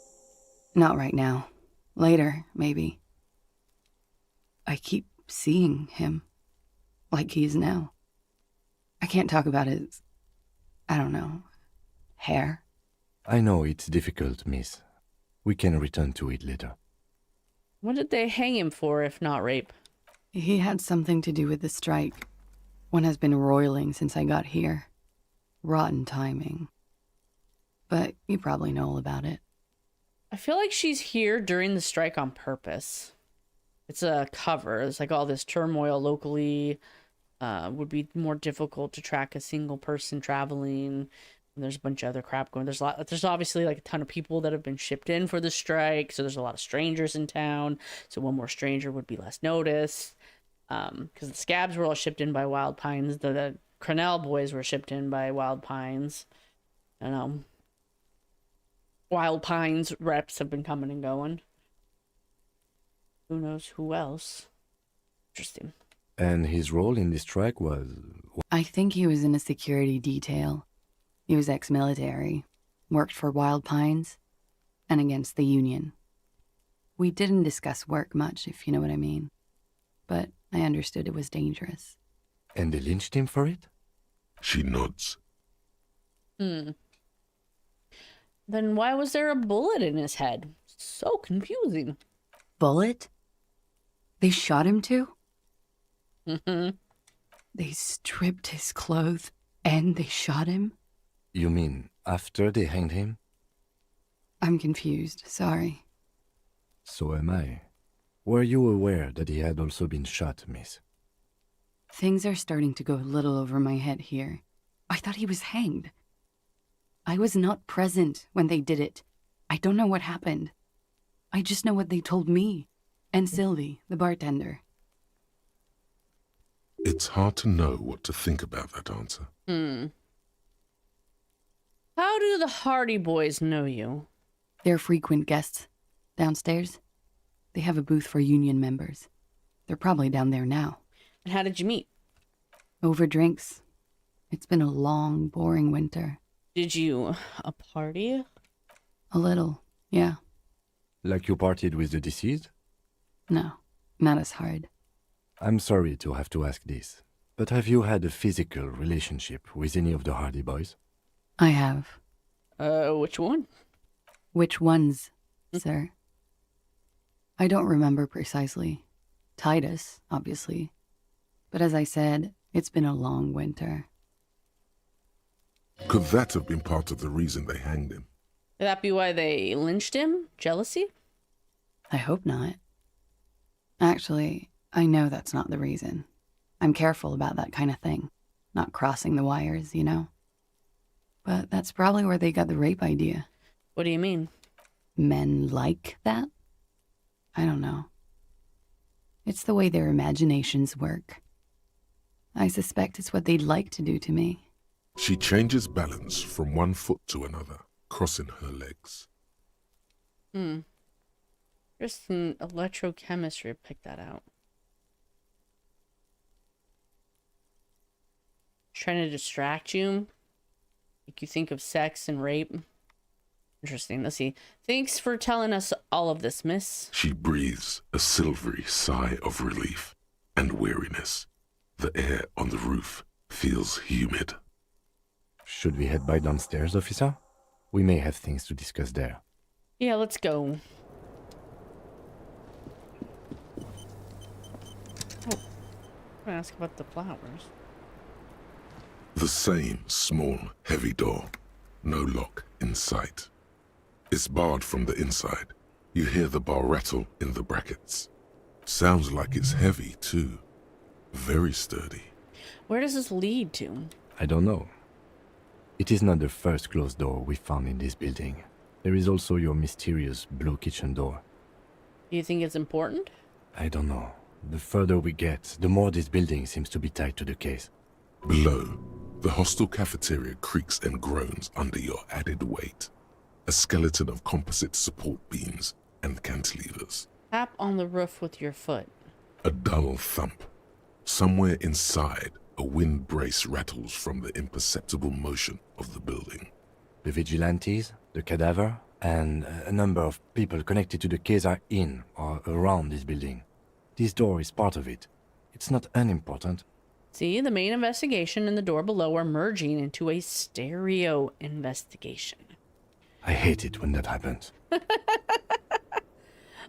Not right now. Later, maybe. I keep seeing him. Like he is now. I can't talk about his... I don't know. Hair. I know it's difficult, miss. We can return to it later. What did they hang him for, if not rape? He had something to do with the strike. One has been roiling since I got here. Rotten timing. But you probably know all about it. I feel like she's here during the strike on purpose. It's a cover. It's like all this turmoil locally. Would be more difficult to track a single person traveling. And there's a bunch of other crap going. There's obviously like a ton of people that have been shipped in for the strike. So there's a lot of strangers in town. So one more stranger would be less noticed. Because the scabs were all shipped in by Wild Pines. The Crenell boys were shipped in by Wild Pines. I don't know. Wild Pines reps have been coming and going. Who knows who else? Interesting. And his role in this strike was... I think he was in a security detail. He was ex-military, worked for Wild Pines, and against the Union. We didn't discuss work much, if you know what I mean. But I understood it was dangerous. And they lynched him for it? She nods. Then why was there a bullet in his head? So confusing. Bullet? They shot him too? Mm-hmm. They stripped his clothes and they shot him? You mean after they hanged him? I'm confused, sorry. So am I. Were you aware that he had also been shot, miss? Things are starting to go a little over my head here. I thought he was hanged. I was not present when they did it. I don't know what happened. I just know what they told me. And Sylvie, the bartender. It's hard to know what to think about that answer. How do the Hardy Boys know you? They're frequent guests. Downstairs. They have a booth for union members. They're probably down there now. And how did you meet? Over drinks. It's been a long, boring winter. Did you a party? A little, yeah. Like you partied with the deceased? No, not as hard. I'm sorry to have to ask this, but have you had a physical relationship with any of the Hardy Boys? I have. Which one? Which ones, sir? I don't remember precisely. Titus, obviously. But as I said, it's been a long winter. Could that have been part of the reason they hanged him? Could that be why they lynched him? Jealousy? I hope not. Actually, I know that's not the reason. I'm careful about that kind of thing. Not crossing the wires, you know? But that's probably where they got the rape idea. What do you mean? Men like that? I don't know. It's the way their imaginations work. I suspect it's what they'd like to do to me. She changes balance from one foot to another, crossing her legs. You're Just in electrochemistry, pick that out. Trying to distract you. Make you think of sex and rape. Interesting. Let's see. Thanks for telling us all of this, miss. She breathes a silvery sigh of relief and weariness. The air on the roof feels humid. Should we head back downstairs, officer? We may have things to discuss there. Yeah, let's go. Oh, I'm gonna ask about the flowers. The same small, heavy door. No lock in sight. It's barred from the inside. You hear the bar rattle in the brackets. Sounds like it's heavy, too. Very sturdy. Where does this lead to? I don't know. It is not the first closed door we found in this building. There is also your mysterious blue kitchen door. Do you think it's important? I don't know. The further we get, the more this building seems to be tied to the case. Below, the hostel cafeteria creaks and groans under your added weight. A skeleton of composite support beams and cantilevers. Tap on the roof with your foot. A dull thump. Somewhere inside, a wind brace rattles from the imperceptible motion of the building. The vigilantes, the cadaver, and a number of people connected to the case are in or around this building. This door is part of it. It's not unimportant. See, the main investigation and the door below are merging into a stereo investigation. I hate it when that happens.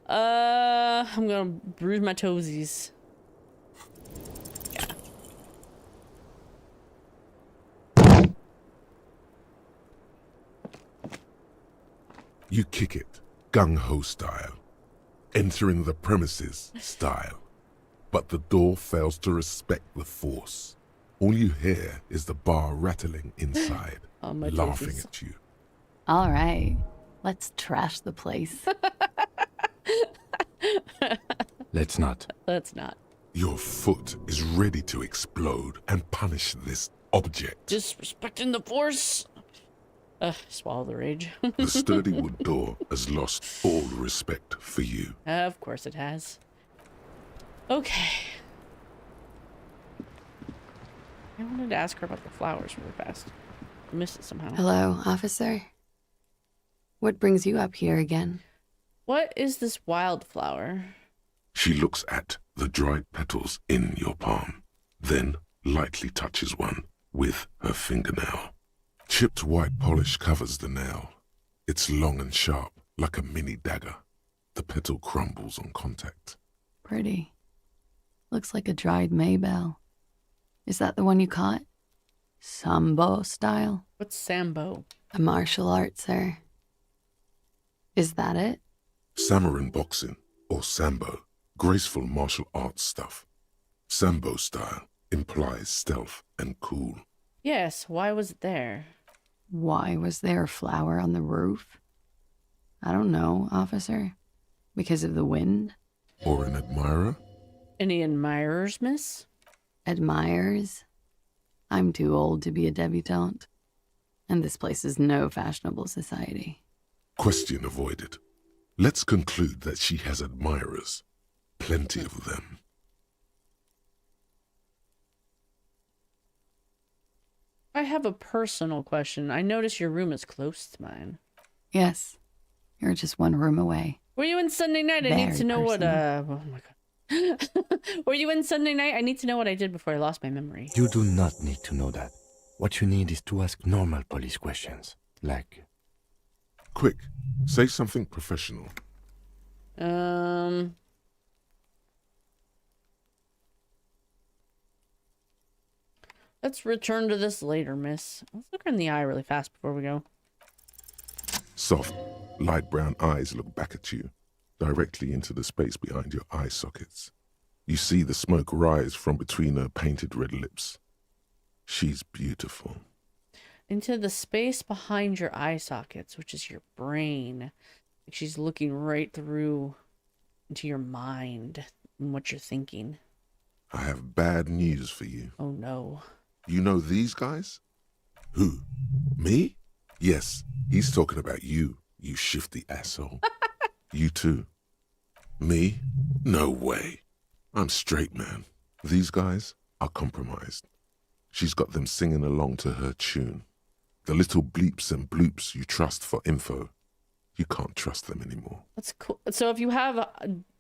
I'm gonna bruise my toesies. You kick it, gung-ho style. Entering the premises style. But the door fails to respect the force. All you hear is the bar rattling inside, laughing at you. All right, let's trash the place. Let's not. Let's not. Your foot is ready to explode and punish this object. Disrespecting the force. Swallow the rage. The sturdy wood door has lost all respect for you. Of course it has. Okay. I wanted to ask her about the flowers really fast. I missed it somehow. Hello, officer. What brings you up here again? What is this wildflower? She looks at the dried petals in your palm, then lightly touches one with her fingernail. Chipped white polish covers the nail. It's long and sharp, like a mini dagger. The petal crumbles on contact. Pretty. Looks like a dried maybell. Is that the one you caught? Sambo style? What's Sambo? A martial art, sir. Is that it? Samurai boxing, or Sambo, graceful martial arts stuff. Sambo style implies stealth and cool. Yes, why was it there? Why was there a flower on the roof? I don't know, officer. Because of the wind? Or an admirer? Any admirers, miss? Admirers? I'm too old to be a debutante. And this place is no fashionable society. Question avoided. Let's conclude that she has admirers. Plenty of them. I have a personal question. I notice your room is close to mine. Yes. You're just one room away. Were you in Sunday night? I need to know what, oh my god. Were you in Sunday night? I need to know what I did before I lost my memory. You do not need to know that. What you need is to ask normal police questions. Like... Quick, say something professional. Let's return to this later, miss. Let's look her in the eye really fast before we go. Soft, light brown eyes look back at you, directly into the space behind your eye sockets. You see the smoke rise from between her painted red lips. She's beautiful. Into the space behind your eye sockets, which is your brain. Like she's looking right through into your mind and what you're thinking. I have bad news for you. Oh no. You know these guys? Who? Me? Yes, he's talking about you, you shifty asshole. You too. Me? No way. I'm straight, man. These guys are compromised. She's got them singing along to her tune. The little bleeps and bloops you trust for info, you can't trust them anymore. That's cool. So if you have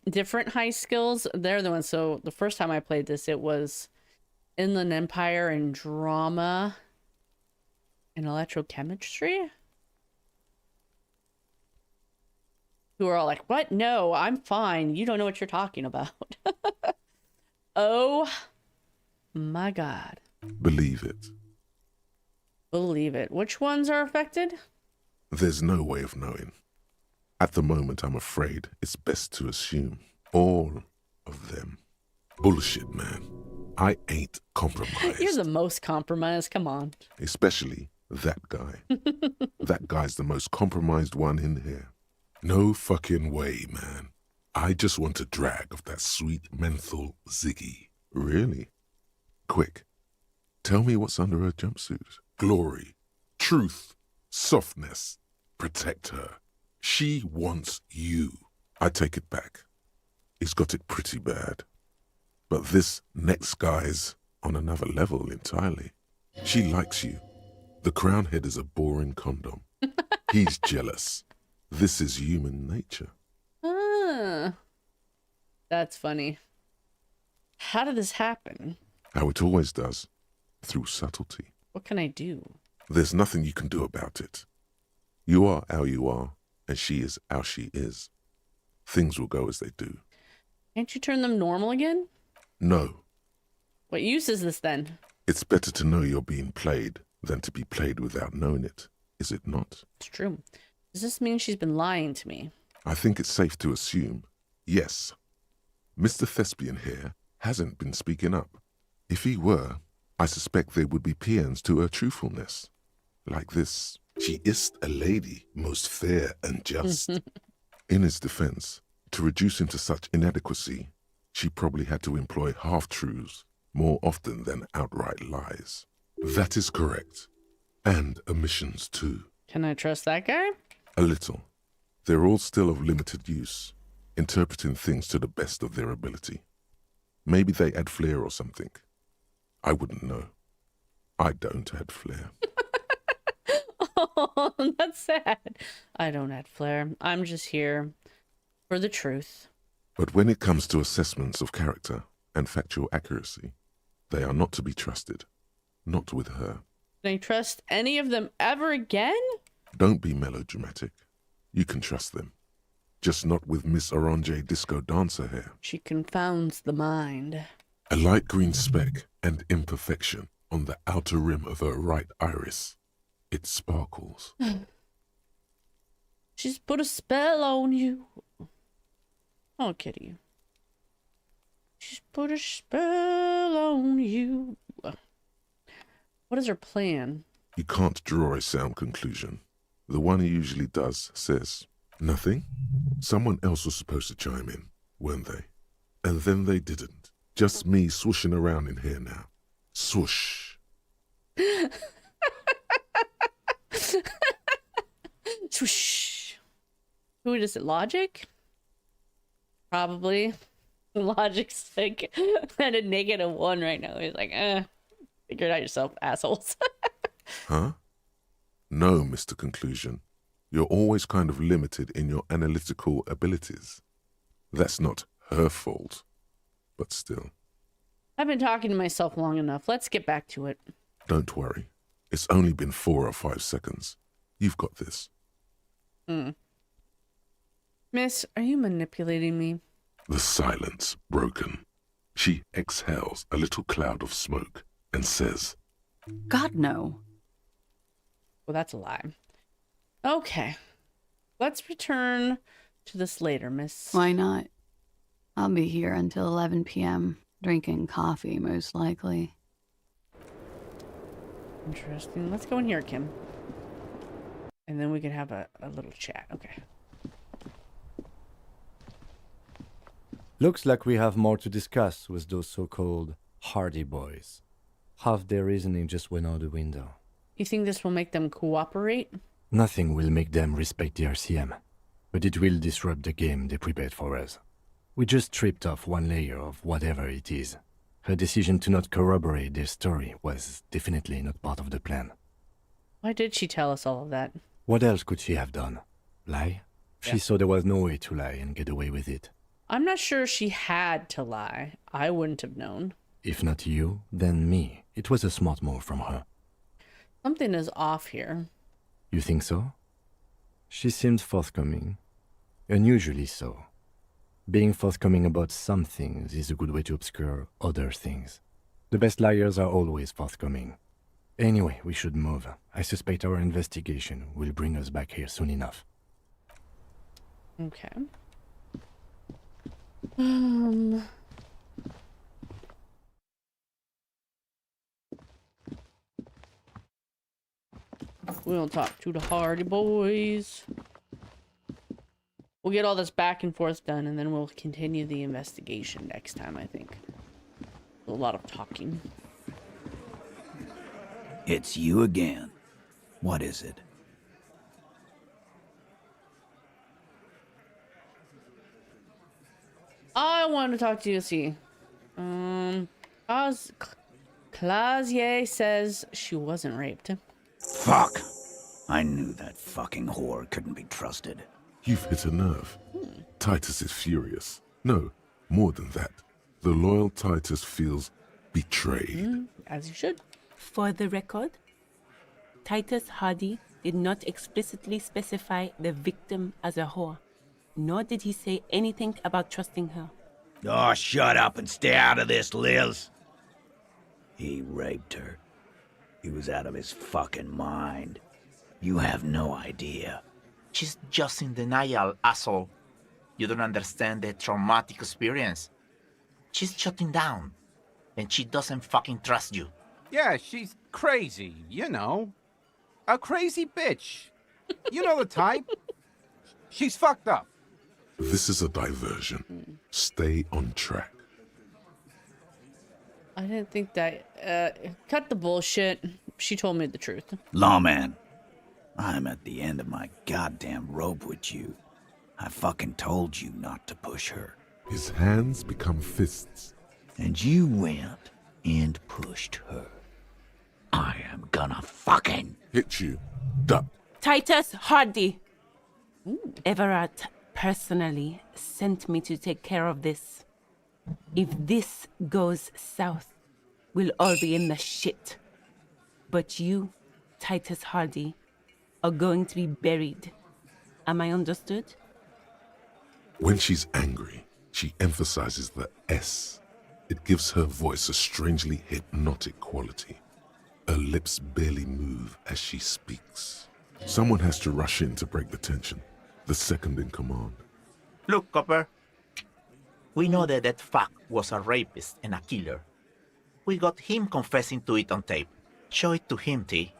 different high skills, they're the ones. So the first time I played this, it was Inland Empire and drama and electrochemistry. Who are all like, what? No, I'm fine. You don't know what you're talking about. Oh my God. Believe it. Believe it. Which ones are affected? There's no way of knowing. At the moment, I'm afraid it's best to assume all of them. Bullshit, man. I ain't compromised. You're the most compromised. Come on. Especially that guy. That guy's the most compromised one in here. No fucking way, man. I just want a drag of that sweet menthol Ziggy. Really? Quick. Tell me what's under her jumpsuit. Glory. Truth. Softness. Protect her. She wants you. I take it back. He's got it pretty bad. But this next guy's on another level entirely. She likes you. The crown head is a boring condom. He's jealous. This is human nature. Ah, that's funny. How did this happen? How it always does. Through subtlety. What can I do? There's nothing you can do about it. You are how you are, and she is how she is. Things will go as they do. Can't you turn them normal again? No. What use is this then? It's better to know you're being played than to be played without knowing it, is it not? It's true. Does this mean she's been lying to me? I think it's safe to assume, yes. Mr. Thespian here hasn't been speaking up. If he were, I suspect there would be paeans to her truthfulness. Like this, she is a lady, most fair and just. In his defense, to reduce him to such inadequacy, she probably had to employ half-truths more often than outright lies. That is correct. And omissions too. Can I trust that guy? A little. They're all still of limited use, interpreting things to the best of their ability. Maybe they add flair or something. I wouldn't know. I don't add flair. Oh, that's sad. I don't add flair. I'm just here for the truth. But when it comes to assessments of character and factual accuracy, they are not to be trusted. Not with her. Can I trust any of them ever again? Don't be melodramatic. You can trust them. Just not with Miss Orange Disco Dancer here. She confounds the mind. A light green speck and imperfection on the outer rim of her right iris. It sparkles. She's put a spell on you. Oh, kitty. She's put a spell on you. What is her plan? You can't draw a sound conclusion. The one who usually does says, nothing? Someone else was supposed to chime in, weren't they? And then they didn't. Just me swooshing around in here now. Swoosh. Swoosh. Who is it? Logic? Probably. Logic's like at a -1 right now. He's like, figure it out yourself, assholes. Huh? No, Mr. Conclusion. You're always kind of limited in your analytical abilities. That's not her fault, but still. I've been talking to myself long enough. Let's get back to it. Don't worry. It's only been 4 or 5 seconds. You've got this. Miss, are you manipulating me? The silence broken. She exhales a little cloud of smoke and says, God, no. Well, that's a lie. Okay. Let's return to this later, miss. Why not? I'll be here until 11 p.m., drinking coffee, most likely. Interesting. Let's go in here, Kim. And then we can have a little chat. Okay. Looks like we have more to discuss with those so-called Hardy boys. Half their reasoning just went out the window. You think this will make them cooperate? Nothing will make them respect the RCM, but it will disrupt the game they prepared for us. We just stripped off one layer of whatever it is. Her decision to not corroborate their story was definitely not part of the plan. Why did she tell us all of that? What else could she have done? Lie? She saw there was no way to lie and get away with it. I'm not sure she had to lie. I wouldn't have known. If not you, then me. It was a smart move from her. Something is off here. You think so? She seemed forthcoming. Unusually so. Being forthcoming about some things is a good way to obscure other things. The best liars are always forthcoming. Anyway, we should move. I suspect our investigation will bring us back here soon enough. Okay. We'll talk to the Hardy Boys. We'll get all this back and forth done, and then we'll continue the investigation next time, I think. A lot of talking. It's you again. What is it? I want to talk to you, see. Clausier says she wasn't raped. Fuck! I knew that fucking whore couldn't be trusted. You've hit a nerve. Titus is furious. No, more than that. The loyal Titus feels betrayed. As you should. For the record, Titus Hardy did not explicitly specify the victim as a whore, nor did he say anything about trusting her. Oh, shut up and stay out of this, Liz. He raped her. He was out of his fucking mind. You have no idea. She's just in denial, asshole. You don't understand the traumatic experience. She's shutting down, and she doesn't fucking trust you. Yeah, she's crazy, you know. A crazy bitch. You know the type. She's fucked up. This is a diversion. Stay on track. I didn't think that. Cut the bullshit. She told me the truth. Lawman, I'm at the end of my goddamn rope with you. I fucking told you not to push her. His hands become fists. And you went and pushed her. I am gonna fucking hit you. Duck. Titus Hardy. Everard personally sent me to take care of this. If this goes south, we'll all be in the shit. But you, Titus Hardy, are going to be buried. Am I understood? When she's angry, she emphasizes the S. It gives her voice a strangely hypnotic quality. Her lips barely move as she speaks. Someone has to rush in to break the tension. The second in command. Look, Copper. We know that that fuck was a rapist and a killer. We got him confessing to it on tape. Show it to him, T.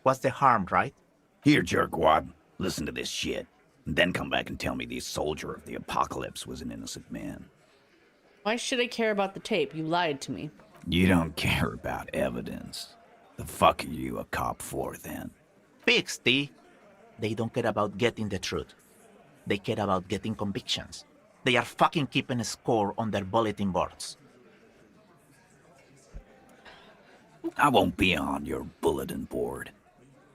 What's the harm, right? Here, jerkwad. Listen to this shit. And then come back and tell me the soldier of the apocalypse was an innocent man. Why should I care about the tape? You lied to me. You don't care about evidence. The fuck are you a cop for, then? Pigs, T. They don't care about getting the truth. They care about getting convictions. They are fucking keeping a score on their bulletin boards. I won't be on your bulletin board.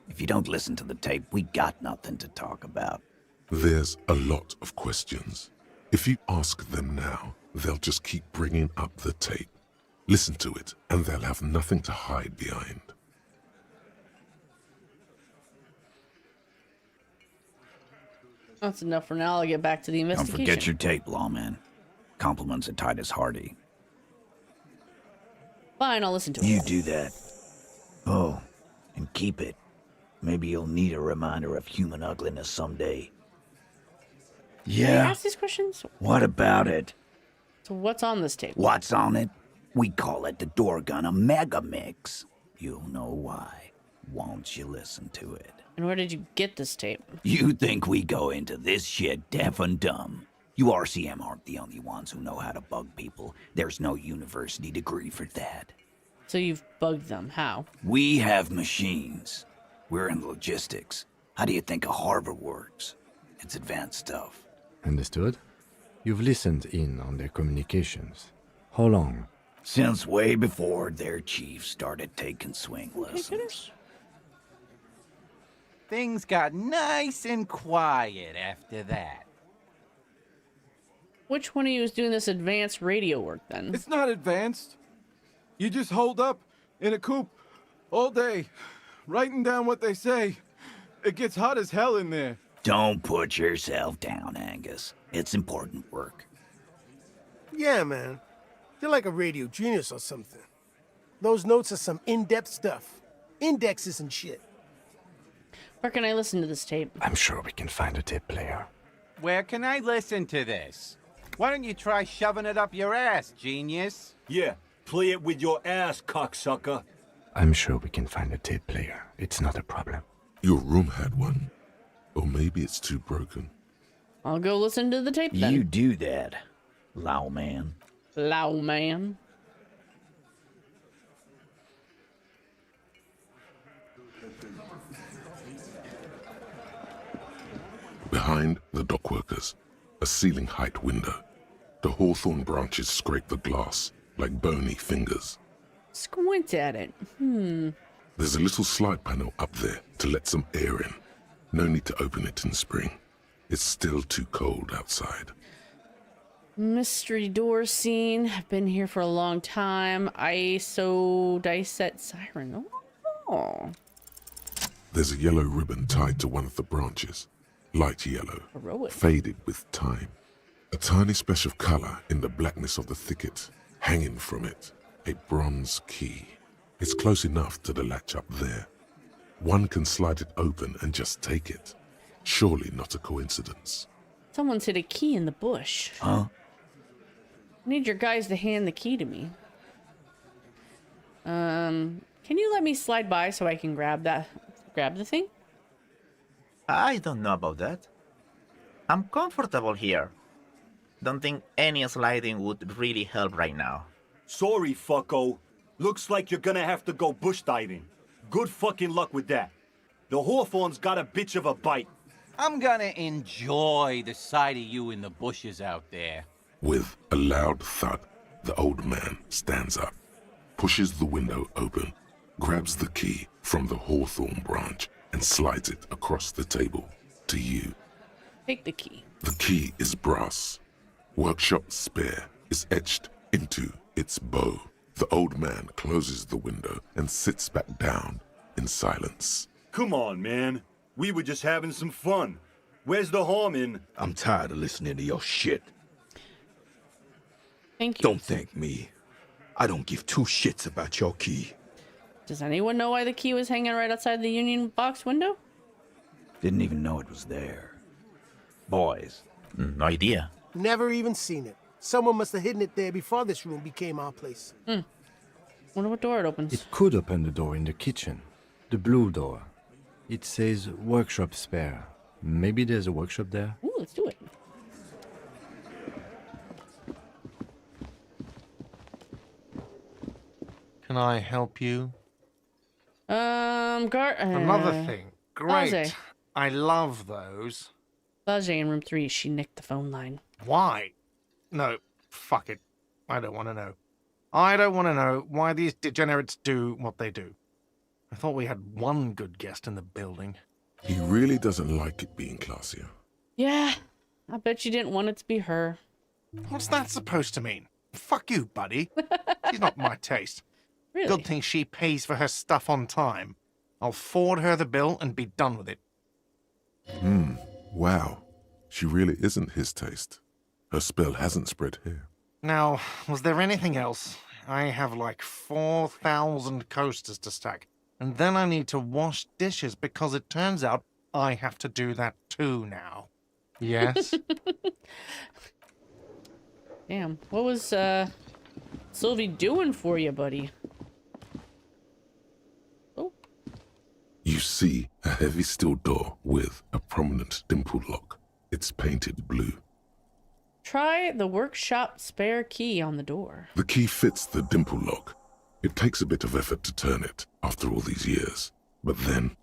If you don't listen to the tape, we got nothing to talk about. There's a lot of questions. If you ask them now, they'll just keep bringing up the tape. Listen to it, and they'll have nothing to hide behind. That's enough for now. I'll get back to the Don't investigation. forget your tape, lawman. Compliments of Titus Hardy. Fine, I'll listen to it. You do that. Oh, and keep it. Maybe you'll need a reminder of human ugliness someday. Can I Yeah. ask these questions? What about it? So what's on this tape? What's on it? We call it the door gun a mega mix. You'll know why. Won't you listen to it? And where did you get this tape? You think we go into this shit deaf and dumb? You RCM aren't the only ones who know how to bug people. There's no university degree for that. So you've bugged them. How? We have machines. We're in logistics. How do you think a harbor works? It's advanced stuff. Understood? You've listened in on their communications. How long? Since way before their chief started taking swing lessons. Things got nice and quiet after that. Which one of you is doing this advanced radio work then? It's not advanced. You just hold up in a coop all day, writing down what they say. It gets hot as hell in there. Don't put yourself down, Angus. It's important work. Yeah, man. You're like a radio genius or something. Those notes are some in-depth stuff. Indexes and shit. Where can I listen to this tape? I'm sure we can find a tape player. Where can I listen to this? Why don't you try shoving it up your ass, genius? Yeah, play it with your ass, cocksucker. I'm sure we can find a tape player. It's not a problem. Your room had one. Or maybe it's too broken. I'll go listen to the tape then. You do that, Lao man. Lao man. Behind the dockworkers, a ceiling-height window. The hawthorn branches scrape the glass like bony fingers. Squint at it. There's a little slide panel up there to let some air in. No need to open it in spring. It's still too cold outside. Mystery door scene. I've been here for a long time. ISO diset siren. Oh. There's a yellow ribbon tied to one of the branches. Light yellow, Heroic. faded with time. A tiny splash of color in the blackness of the thicket. Hanging from it, a bronze key. It's close enough to the latch up there. One can slide it open and just take it. Surely not a coincidence. Someone's hid a key in the bush. Huh? I need your guys to hand the key to me. Can you let me slide by so I can grab the thing? I don't know about that. I'm comfortable here. Don't think any sliding would really help right now. Sorry, fucko. Looks like you're gonna have to go bush diving. Good fucking luck with that. The hawthorn's got a bitch of a bite. I'm gonna enjoy the sight of you in the bushes out there. With a loud thud, the old man stands up, pushes the window open, grabs the key from the hawthorn branch, and slides it across the table to you. Take the key. The key is brass. Workshop spare is etched into its bow. The old man closes the window and sits back down in silence. Come on, man. We were just having some fun. Where's the harm in... I'm tired of listening to your shit. Thank you. Don't thank me. I don't give two shits about your key. Does anyone know why the key was hanging right outside the union box window? Didn't even know it was there. Boys. No idea. Never even seen it. Someone must have hidden it there before this room became our place. Wonder what door it opens. It could open the door in the kitchen. The blue door. It says workshop spare. Maybe there's a workshop there? Ooh, let's do it. Can I help you? Another thing. Great. Blase. I love those. Blase in room 3. She nicked the phone line. Why? No, fuck it. I don't want to know. I don't want to know why these degenerates do what they do. I thought we had one good guest in the building. He really doesn't like it being classier. Yeah, I bet you didn't want it to be her. What's that supposed to mean? Fuck you, buddy. She's not my taste. Really? Good thing she pays for her stuff on time. I'll forward her the bill and be done with it. Wow. She really isn't his taste. Her spell hasn't spread here. Now, was there anything else? I have like 4,000 coasters to stack. And then I need to wash dishes because it turns out I have to do that too now. Yes? Damn, what was Sylvie doing for you, buddy? Oh. You see a heavy steel door with a prominent dimple lock. It's painted blue. Try the workshop spare key on the door. The key fits the dimple lock. It takes a bit of effort to turn it after all these years. But then,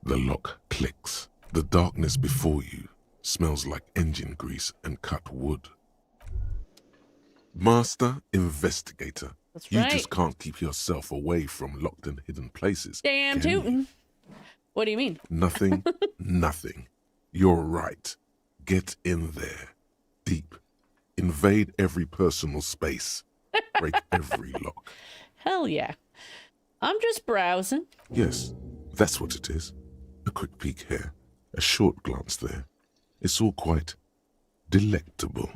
the lock clicks. The darkness before you smells like engine grease and cut wood. Master investigator. That's You right. just can't keep yourself away from locked and hidden places. Damn can you? tootin'. What do you mean? Nothing, nothing. You're right. Get in there. Deep. Invade every personal space. Break every lock. Hell yeah. I'm just browsing. Yes, that's what it is. A quick peek here. A short glance there. It's all quite delectable.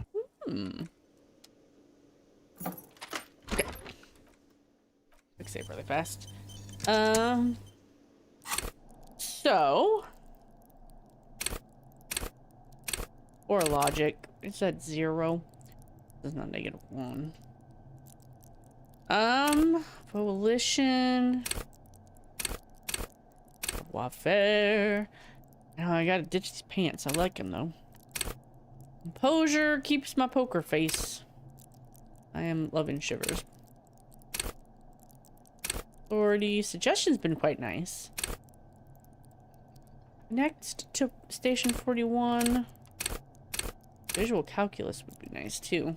Okay. Quick save really fast. So. Or logic. It's at 0. It's not -1. Volition. Warfare. Now I gotta ditch these pants. I like them though. Composure keeps my poker face. I am loving shivers. Authority. Suggestion's been quite nice. Next to station 41. Visual calculus would be nice too.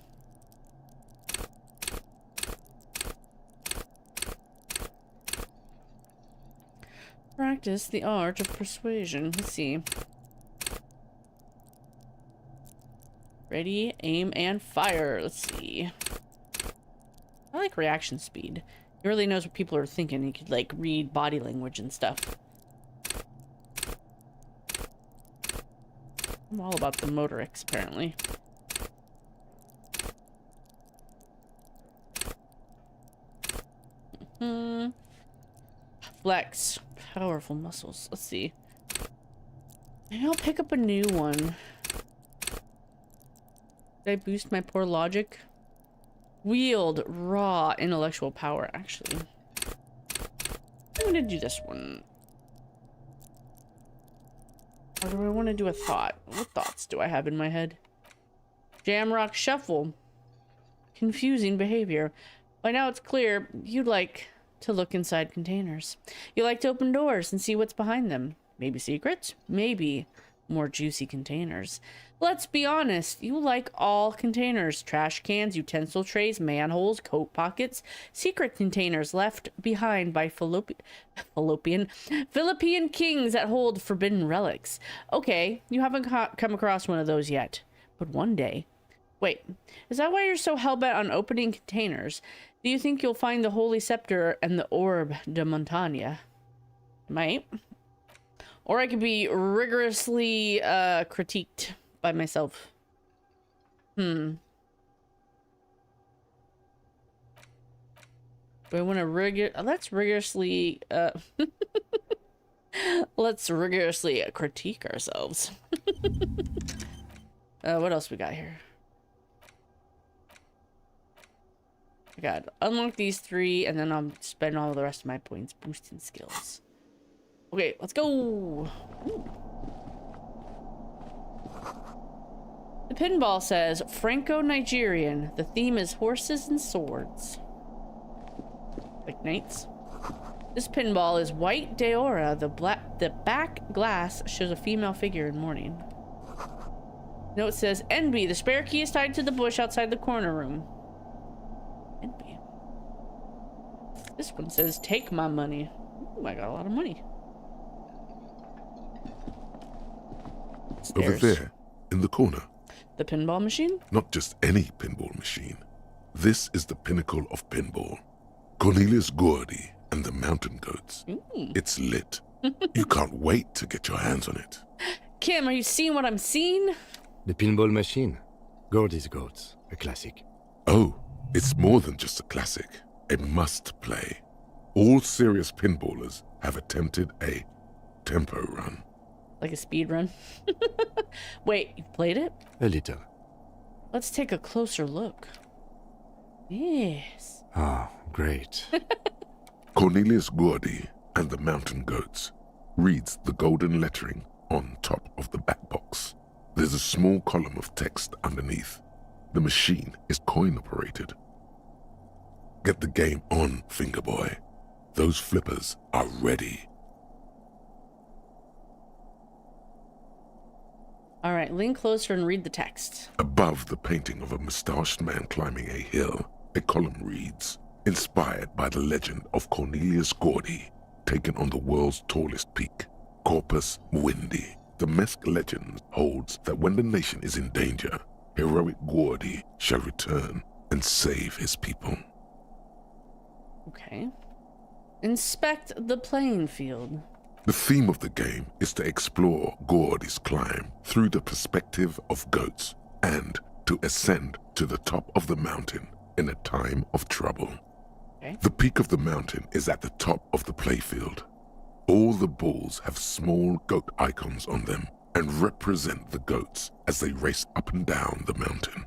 Practice the art of persuasion. Let's see. Ready, aim, and fire. Let's see. I like reaction speed. He really knows what people are thinking. He could, like, read body language and stuff. I'm all about the motorics, apparently. Flex. Powerful muscles. Let's see. Maybe I'll pick up a new one. Did I boost my poor logic? Wield raw intellectual power, actually. I'm gonna do this one. Or do I want to do a thought? What thoughts do I have in my head? Jamrock shuffle. Confusing behavior. By now it's clear you'd like to look inside containers. You like to open doors and see what's behind them. Maybe secrets, maybe more juicy containers. Let's be honest, you like all containers. Trash cans, utensil trays, manholes, coat pockets, secret containers left behind by Philippine kings that hold forbidden relics. Okay, you haven't come across one of those yet, but one day. Wait, is that why you're so hell-bent on opening containers? Do you think you'll find the Holy Scepter and the Orb de Montagna? Might. Or I could be rigorously critiqued by myself. Do I want to let's rigorously let's rigorously critique ourselves. What else we got here? I got unlock these 3 and then I'll spend all the rest of my points boosting skills. Okay, let's go. Ooh. The pinball says Franco-Nigerian. The theme is horses and swords. Like knights. This pinball is white Deora. The back glass shows a female figure in mourning. Note says NB. The spare key is tied to the bush outside the corner room. NB. This one says take my money. Ooh, I got a lot of money. Over there, in the corner. The pinball machine? Not just any pinball machine. This is the pinnacle of pinball. Cornelius Gordy and the Mountain Goats. It's lit. You can't wait to get your hands on it. Kim, are you seeing what I'm seeing? The pinball machine. Gordy's Goats. A classic. Oh, it's more than just a classic. A must-play. All serious pinballers have attempted a tempo run. Like a speed run? Wait, you played it? A little. Let's take a closer look. Yes. Ah, great. Cornelius Gordy and the Mountain Goats reads the golden lettering on top of the back box. There's a small column of text underneath. The machine is coin-operated. Get the game on, Fingerboy. Those flippers are ready. All right. right, lean closer and read the text. Above the painting of a mustached man climbing a hill, a column reads, inspired by the legend of Cornelius Gordy, taken on the world's tallest peak, Corpus Muindi. The Mesk legend holds that when the nation is in danger, heroic Gordy shall return and save his people. Okay. Inspect the playing field. The theme of the game is to explore Gordy's climb through the perspective of goats and to ascend to the top of the mountain in a time of trouble. Okay. The peak of the mountain is at the top of the playfield. All the balls have small goat icons on them and represent the goats as they race up and down the mountain.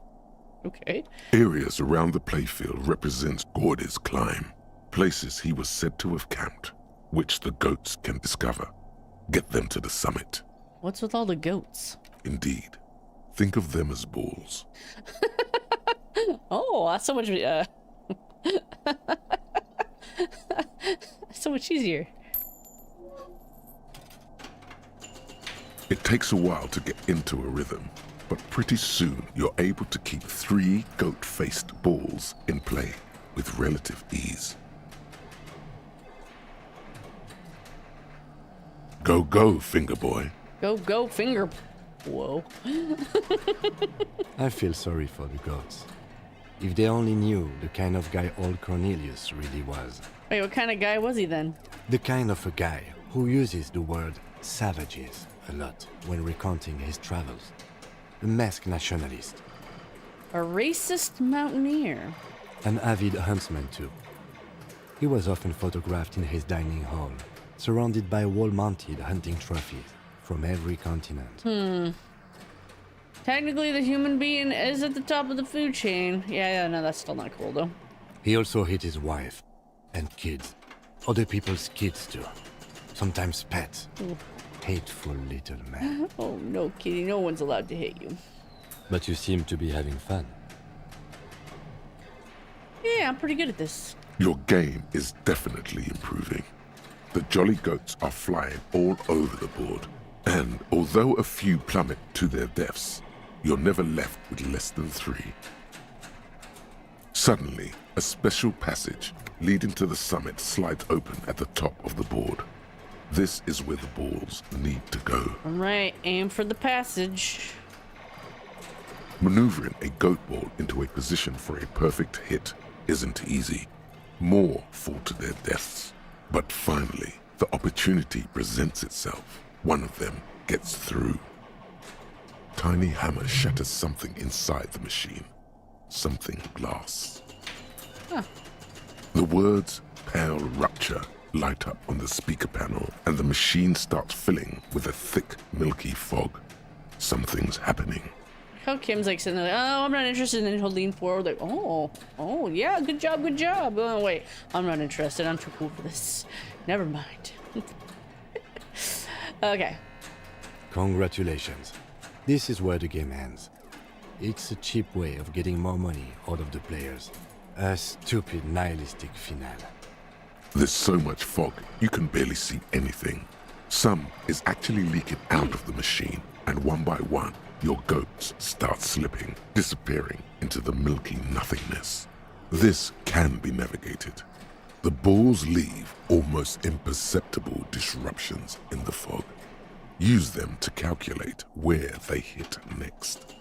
Okay. Areas around the playfield represent Gordy's climb, places he was said to have camped, which the goats can discover. Get them to the summit. What's with all the goats? Indeed. Think of them as balls. Oh, that's so much so much easier. It takes a while to get into a rhythm, but pretty soon you're able to keep 3 goat-faced balls in play with relative ease. Go, go, finger boy. Go, go, finger. Whoa. I feel sorry for the goats. If they only knew the kind of guy old Cornelius really was. Wait, what kind of guy was he then? The kind of a guy who uses the word savages a lot when recounting his travels. A Mesk nationalist. A racist mountaineer. An avid huntsman too. He was often photographed in his dining hall, surrounded by wall-mounted hunting trophies from every continent. Technically, the human being is at the top of the food chain. Yeah, no, that's still not cool, though. He also hit his wife and kids. Other people's kids too. Sometimes pets. Ooh. Hateful little man. Oh, no, kitty. No one's allowed to hit you. But you seem to be having fun. Yeah, I'm pretty good at this. Your game is definitely improving. The jolly goats are flying all over the board, and although a few plummet to their deaths, you're never left with less than 3. Suddenly, a special passage leading to the summit slides open at the top of the board. This is where the balls need to go. All right, aim for the passage. Maneuvering a goat ball into a position for a perfect hit isn't easy. More fall to their deaths. But finally, the opportunity presents itself. One of them gets through. Tiny hammer shatters something inside the machine. Something glass. Huh. The words "pale rupture" light up on the speaker panel, and the machine starts filling with a thick, milky fog. Something's happening. How Kim's like sitting there, like, oh, I'm not interested, and then he'll lean forward, like, oh, yeah, good job, good job. Oh, wait, I'm not interested. I'm too cool for this. Never mind. Okay. Congratulations. This is where the game ends. It's a cheap way of getting more money out of the players. A stupid nihilistic finale. There's so much fog, you can barely see anything. Some is actually leaking out of the machine, and one by one, your goats start slipping, disappearing into the milky nothingness. This can be navigated. The balls leave almost imperceptible disruptions in the fog. Use them to calculate where they hit next.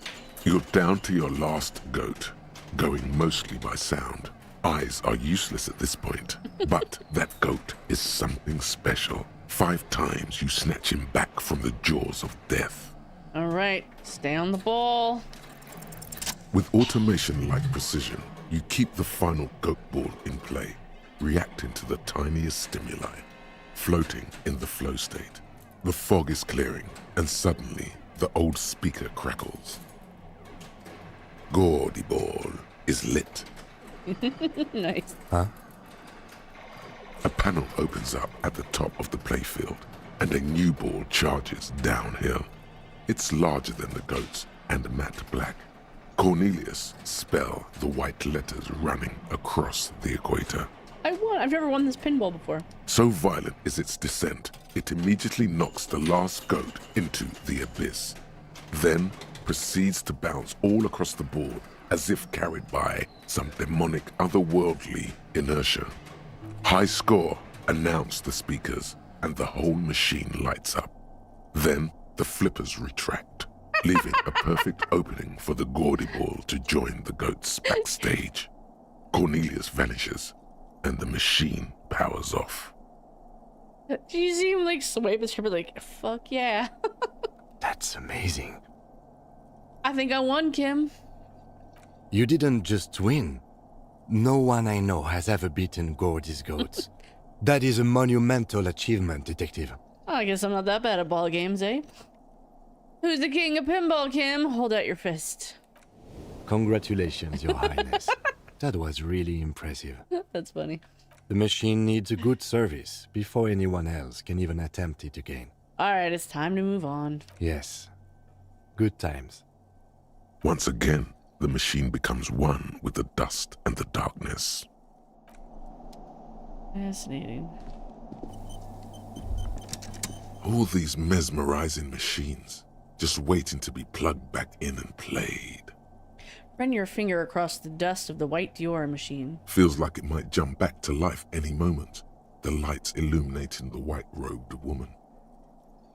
You're down to your last goat, going mostly by sound. Eyes are useless at this point, but that goat is something special. 5 times you snatch him back from the jaws of death. All right, stay on the ball. With automation-like precision, you keep the final goat ball in play, reacting to the tiniest stimuli, floating in the flow state. The fog is clearing, and suddenly, the old speaker crackles. Gordy ball is lit. Nice. Huh? A panel opens up at the top of the playfield, and a new ball charges downhill. It's larger than the goats and matte black. Cornelius spell the white letters running across the equator. I won. I've never won this pinball before. So violent is its descent, it immediately knocks the last goat into the abyss. then proceeds to bounce all across the board as if carried by some demonic otherworldly inertia. High score, announce the speakers, and the whole machine lights up. Then the flippers retract, leaving a perfect opening for the gaudy ball to join the goats backstage. Cornelius vanishes, and the machine powers off. Do you see him like swipe his trip like, fuck yeah. That's amazing. I think I won, Kim. You didn't just win. No one I know has ever beaten Gordy's goats. That is a monumental achievement, Detective. I guess I'm not that bad at ball games, eh? Who's the king of pinball, Kim? Hold out your fist. Congratulations, Your Highness. That was really impressive. That's funny. The machine needs a good service before anyone else can even attempt it again. Alright, it's time to move on. Yes. Good times. Once again, the machine becomes one with the dust and the darkness. Fascinating. All these mesmerizing machines, just waiting to be plugged back in and played. Run your finger across the dust of the white Dior machine. Feels like it might jump back to life any moment, the lights illuminating the white-robed woman.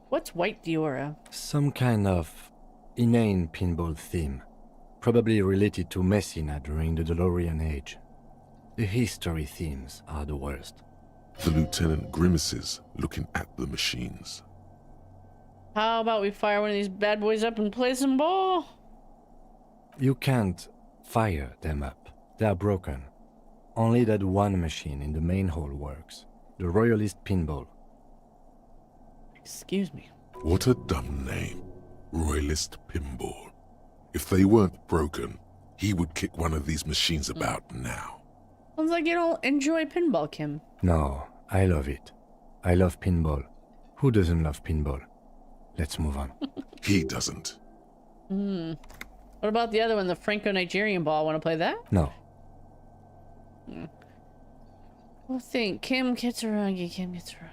What's white Diora? Some kind of inane pinball theme, probably related to Messina during the DeLorean age. The history themes are the worst. The lieutenant grimaces, looking at the machines. How about we fire one of these bad boys up and play some ball? You can't fire them up. They are broken. Only that one machine in the main hall works. The Royalist Pinball. Excuse me. What a dumb name. Royalist Pinball. If they weren't broken, he would kick one of these machines about now. Sounds like you don't enjoy pinball, Kim. No, I love it. I love pinball. Who doesn't love pinball? Let's move on. He doesn't. What about the other one, the Franco-Nigerian ball? Want to play that? No. We'll think. Kim Kitsuragi, Kim Kitsuragi.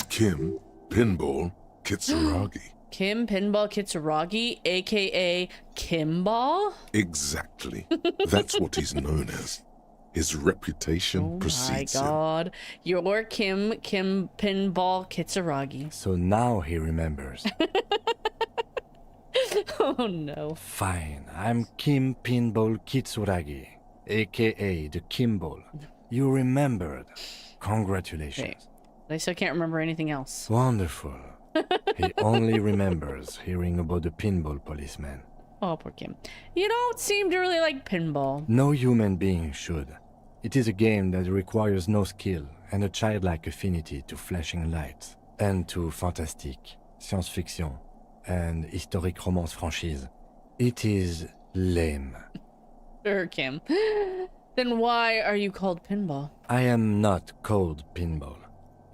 Kim, Pinball, Kitsuragi. Kim Pinball Kitsuragi, aka Kimball? Exactly. That's what he's known as. His reputation precedes him. Oh my god. You're Kim Pinball Kitsuragi. So now he remembers. Oh no. Fine, I'm Kim Pinball Kitsuragi, aka the Kimball. You remembered. Congratulations. Wait, I still can't remember anything else. Wonderful. He only remembers hearing about the pinball policeman. Oh, poor Kim. You don't seem to really like pinball. No human being should. It is a game that requires no skill and a childlike affinity to flashing lights and to fantastique, science fiction, and historic romance franchise. It is lame. Sure, Kim. Then why are you called Pinball? I am not called Pinball.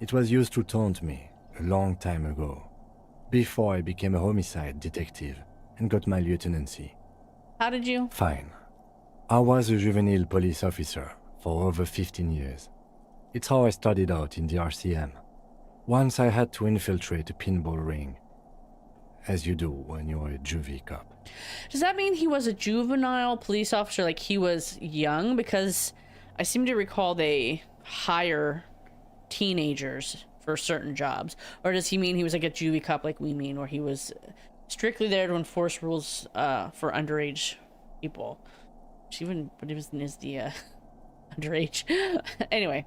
It was used to taunt me a long time ago, before I became a homicide detective and got my lieutenancy. How did you? Fine. I was a juvenile police officer for over 15 years. It's how I started out in the RCM. Once I had to infiltrate a pinball ring, as you do when you're a juvie cop. Does that mean he was a juvenile police officer, like he was young? Because I seem to recall they hire teenagers for certain jobs. Or does he mean he was like a juvie cop like we mean, or he was strictly there to enforce rules for underage people? Even, but it was the underage. Anyway,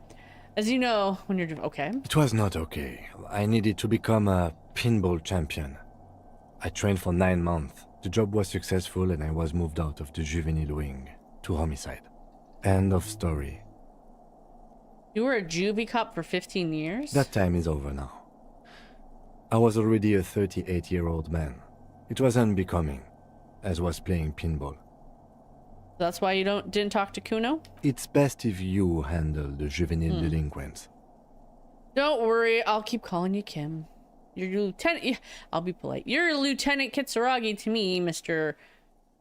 as you know, when you're okay. It was not okay. I needed to become a pinball champion. I trained for 9 months. The job was successful and I was moved out of the juvenile wing to homicide. End of story. You were a juvie cop for 15 years? That time is over now. I was already a 38-year-old man. It was unbecoming, as was playing pinball. That's why you didn't talk to Kuno? It's best if you handle the juvenile delinquents. Don't worry, I'll keep calling you Kim. You're Lieutenant. I'll be polite. You're Lieutenant Kitsuragi to me, Mr.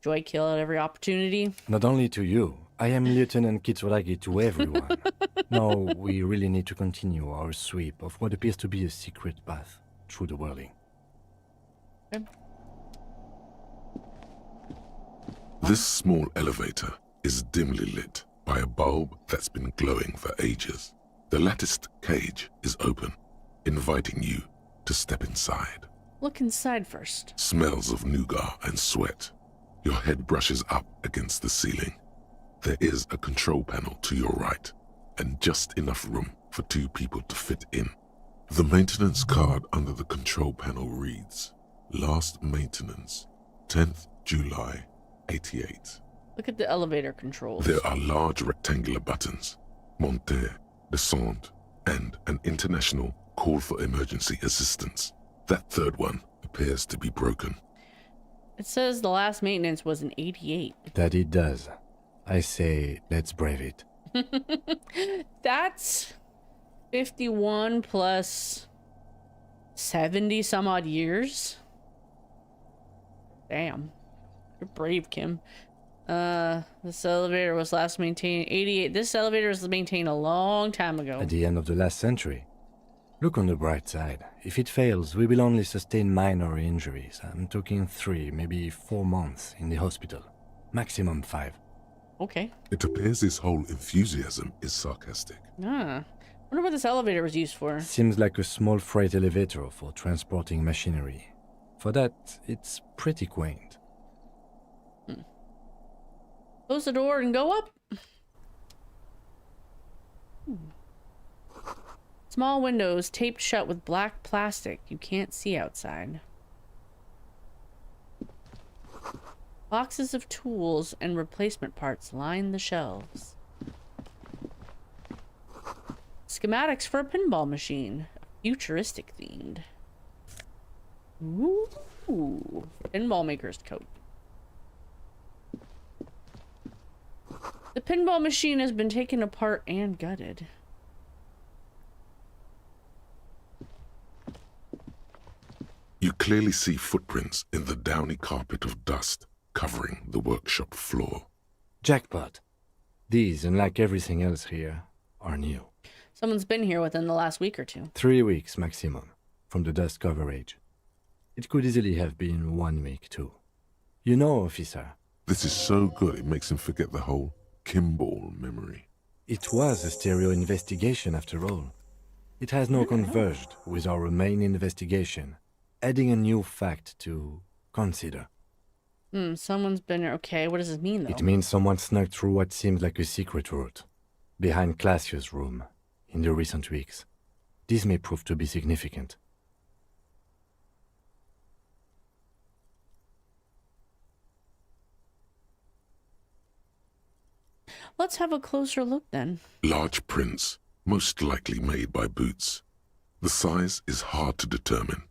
Joy Kill at every opportunity. Not only to you, I am Lieutenant Kitsuragi to everyone. Now we really need to continue our sweep of what appears to be a secret path through the whirling. Okay. This small elevator is dimly lit by a bulb that's been glowing for ages. The latticed cage is open, inviting you to step inside. Look inside first. Smells of nougat and sweat. Your head brushes up against the ceiling. There is a control panel to your right, and just enough room for 2 people to fit in. The maintenance card under the control panel reads, Last maintenance, 10th July, 88. Look at the elevator controls. There are large rectangular buttons, monter, descente, and an international call for emergency assistance. That third one appears to be broken. It says the last maintenance was in 88. That it does. I say, let's brave it. That's 51 plus 70 some odd years. Damn. You're brave, Kim. This elevator was last maintained 88. This elevator was maintained a long time ago. At the end of the last century. Look on the bright side. If it fails, we will only sustain minor injuries. I'm talking 3, maybe 4 months in the hospital. Maximum 5. Okay. It appears his whole enthusiasm is sarcastic. Ah. Wonder what this elevator was used for. Seems like a small freight elevator for transporting machinery. For that, it's pretty quaint. Close the door and go up. Small windows taped shut with black plastic. You can't see outside. Boxes of tools and replacement parts line the shelves. Schematics for a pinball machine. Futuristic themed. Ooh. Pinball maker's coat. The pinball machine has been taken apart and gutted. You clearly see footprints in the downy carpet of dust covering the workshop floor. Jackpot. These, unlike everything else here, are new. Someone's been here within the last week or 2. 3 weeks maximum, from the dust coverage. It could easily have been 1 week too. You know, officer. This is so good it makes him forget the whole Kimball memory. It was a stereo investigation after all. It has now converged with our main investigation, adding a new fact to consider. Someone's been here. Okay, what does this mean, though? It means someone snuck through what seems like a secret route, behind Classius' room, in the recent weeks. This may prove to be significant. Let's have a closer look, then. Large prints, most likely made by Boots. The size is hard to determine.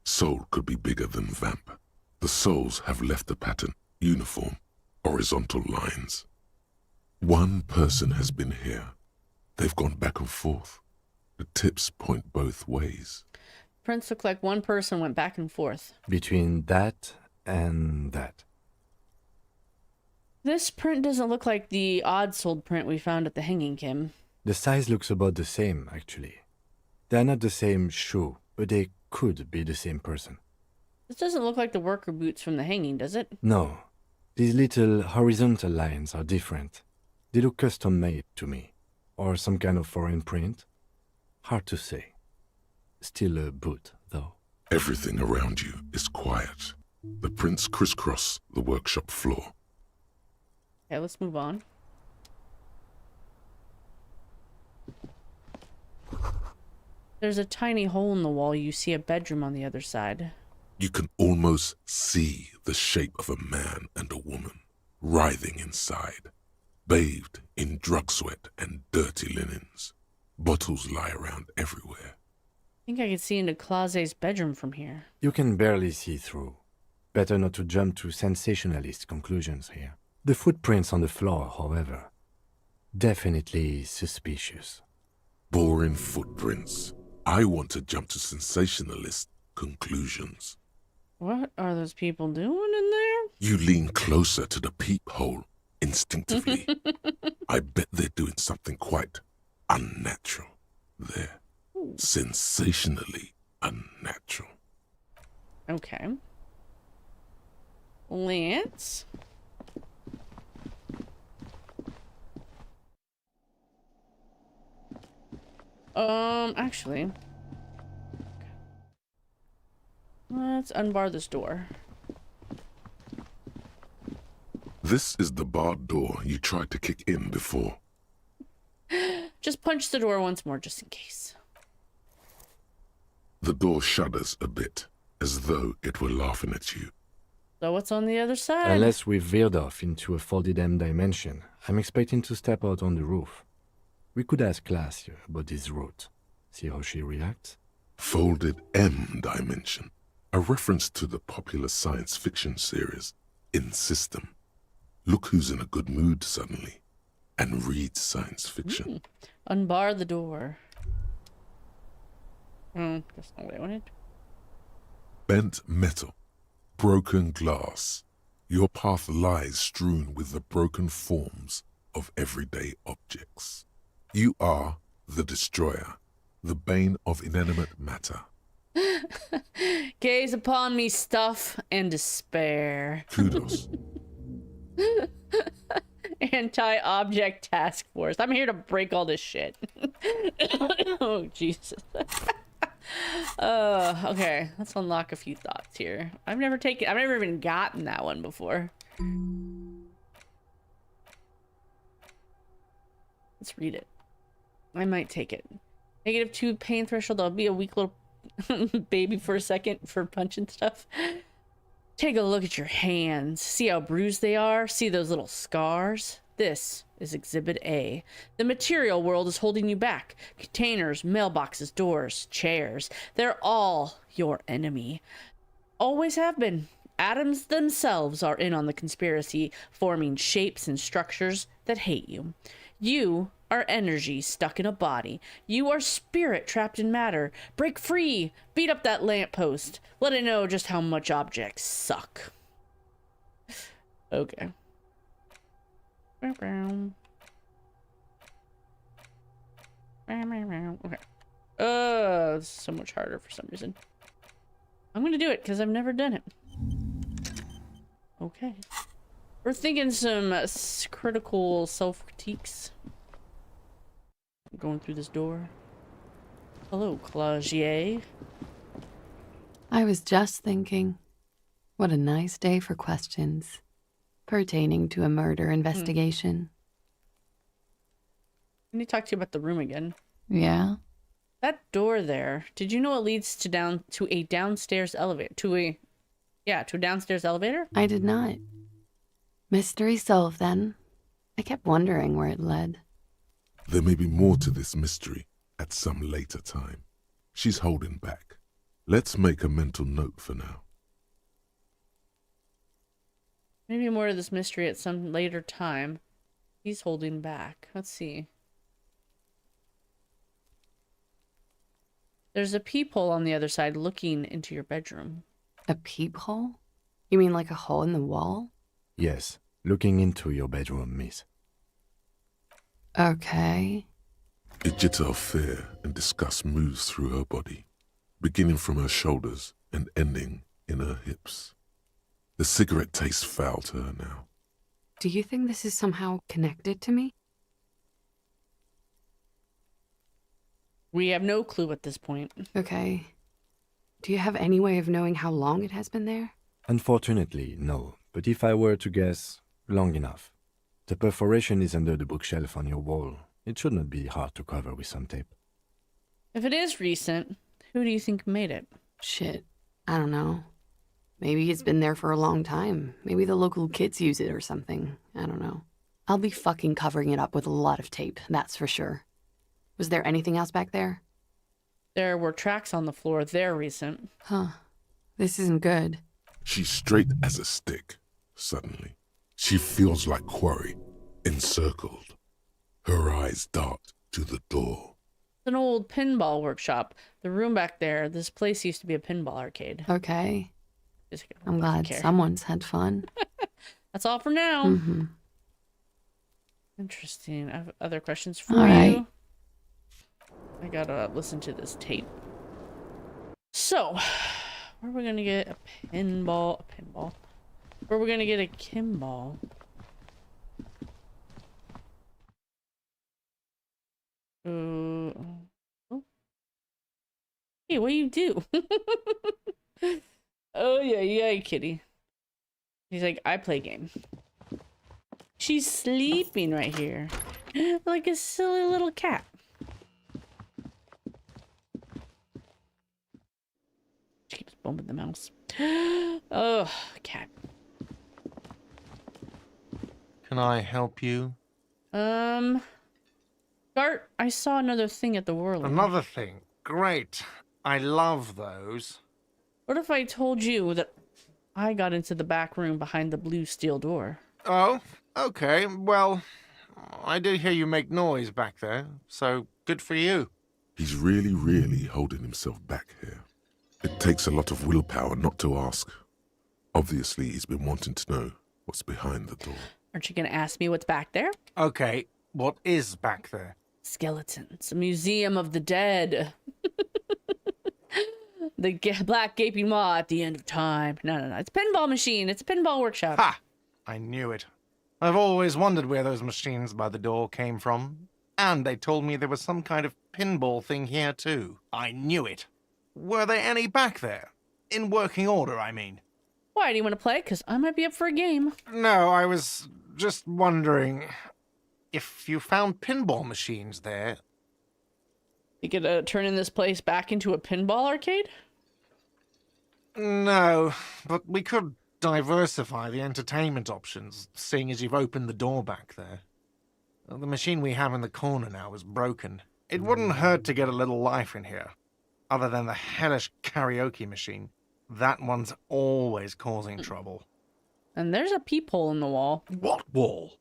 Sole could be bigger than Vamp. The soles have left the pattern, uniform, horizontal lines. One person has been here. They've gone back and forth. The tips point both ways. Prints look like one person went back and forth. Between that and that. This print doesn't look like the odd-sold print we found at the hanging, Kim. The size looks about the same, actually. They're not the same shoe, but they could be the same person. This doesn't look like the worker boots from the hanging, does it? No. These little horizontal lines are different. They look custom-made to me. Or some kind of foreign print. Hard to say. Still a boot, though. Everything around you is quiet. The prints crisscross the workshop floor. Okay, let's move on. There's a tiny hole in the wall. You see a bedroom on the other side. You can almost see the shape of a man and a woman writhing inside, bathed in drug sweat and dirty linens. Bottles lie around everywhere. I think I could see into Clause's bedroom from here. You can barely see through. Better not to jump to sensationalist conclusions here. The footprints on the floor, however, definitely suspicious. Boring footprints. I want to jump to sensationalist conclusions. What are those people doing in there? You lean closer to the peephole instinctively. I bet they're doing something quite unnatural there. Sensationally unnatural. Okay. Lance? Actually, let's unbar this door. This is the barred door you tried to kick in before. Just punch the door once more, just in case. The door shudders a bit, as though it were laughing at you. So what's on the other side? Unless we've veered off into a folded M dimension, I'm expecting to step out on the roof. We could ask Glacia about this route. See how she reacts? Folded M dimension, a reference to the popular science fiction series In System. Look who's in a good mood suddenly, and reads science fiction. Unbar the door. That's not what I wanted. Bent metal, broken glass. Your path lies strewn with the broken forms of everyday objects. You are the destroyer, the bane of inanimate matter. Gaze upon me, stuff and despair. Kudos. Anti-object task force. I'm here to break all this shit. Oh, Jesus. Okay. Let's unlock a few thoughts here. I've never even gotten that one before. Let's read it. I might take it. -2 pain threshold. I'll be a weak little baby for a second for punching stuff. Take a look at your hands. See how bruised they are? See those little scars? This is Exhibit A. The material world is holding you back. Containers, mailboxes, doors, chairs. They're all your enemy. Always have been. Atoms themselves are in on the conspiracy, forming shapes and structures that hate you. You are energy stuck in a body. You are spirit trapped in matter. Break free. Beat up that lamppost. Let it know just how much objects suck. Okay. Okay. This is so much harder for some reason. I'm gonna do it because I've never done it. Okay. We're thinking some critical self-critiques. Going through this door. Hello, Claudier. I was just thinking, what a nice day for questions pertaining to a murder investigation. I need to talk to you about the room again. Yeah? That door there, did you know it leads to a downstairs elevator? To a downstairs elevator? I did not. Mystery solved then. I kept wondering where it led. There may be more to this mystery at some later time. She's holding back. Let's make a mental note for now. Maybe more to this mystery at some later time. He's holding back. Let's see. There's a peephole on the other side looking into your bedroom. A peephole? You mean like a hole in the wall? Yes, looking into your bedroom, miss. Okay. A jitter of fear and disgust moves through her body, beginning from her shoulders and ending in her hips. The cigarette tastes foul to her now. Do you think this is somehow connected to me? We have no clue at this point. Okay. Do you have any way of knowing how long it has been there? Unfortunately, no. But if I were to guess, long enough. The perforation is under the bookshelf on your wall. It should not be hard to cover with some tape. If it is recent, who do you think made it? Shit. I don't know. Maybe it's been there for a long time. Maybe the local kids use it or something. I don't know. I'll be fucking covering it up with a lot of tape, that's for sure. Was there anything else back there? There were tracks on the floor. They're recent. Huh. This isn't good. She's straight as a stick, suddenly. She feels like quarry, encircled. Her eyes dart to the door. It's an old pinball workshop. The room back there, this place used to be a pinball arcade. Okay. I'm glad someone's had fun. That's all for now. Mm-hmm. Interesting. I have other questions for all you. Right. I gotta listen to this tape. So, where are we gonna get a pinball? Where are we gonna get a Kimball? Oh, What do you do? Oh, yeah, kitty. He's like, I play game. She's sleeping right here. Like a silly little cat. She keeps bumping the mouse. Oh, cat. Can I help you? Gart, I saw another thing at the whirling. Another thing? Great. I love those. What if I told you that I got into the back room behind the blue steel door? Oh, okay. Well, I did hear you make noise back there, so good for you. He's really holding himself back here. It takes a lot of willpower not to ask. Obviously, he's been wanting to know what's behind the door. Aren't you gonna ask me what's back there? Okay, what is back there? Skeletons. A museum of the dead. The black gaping maw at the end of time. No. It's a pinball machine. It's a pinball workshop. Ha! I knew it. I've always wondered where those machines by the door came from. And they told me there was some kind of pinball thing here too. I knew it. Were there any back there? In working order, I mean. Why, do you want to play? Because I might be up for a game. No, I was just wondering if you found pinball machines there. You could turn this place back into a pinball arcade? No, but we could diversify the entertainment options, seeing as you've opened the door back there. The machine we have in the corner now is broken. It wouldn't hurt to get a little life in here. Other than the hellish karaoke machine. That one's always causing trouble. And there's a peephole in the wall. What wall?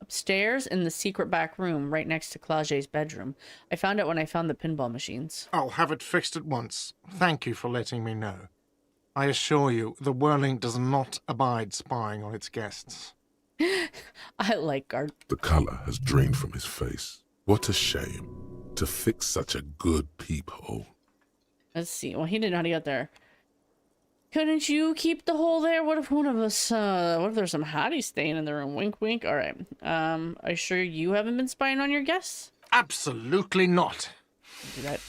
Upstairs in the secret back room right next to Claget's bedroom. I found it when I found the pinball machines. I'll have it fixed at once. Thank you for letting me know. I assure you, the whirling does not abide spying on its guests. I like Gart. The color has drained from his face. What a shame to fix such a good peephole. Let's see. Well, he didn't know how to get there. Couldn't you keep the hole there? What if one of us, what if there's some hottie staying in the room? Wink, wink. All right. Are you sure you haven't been spying on your guests? Absolutely not. Do that.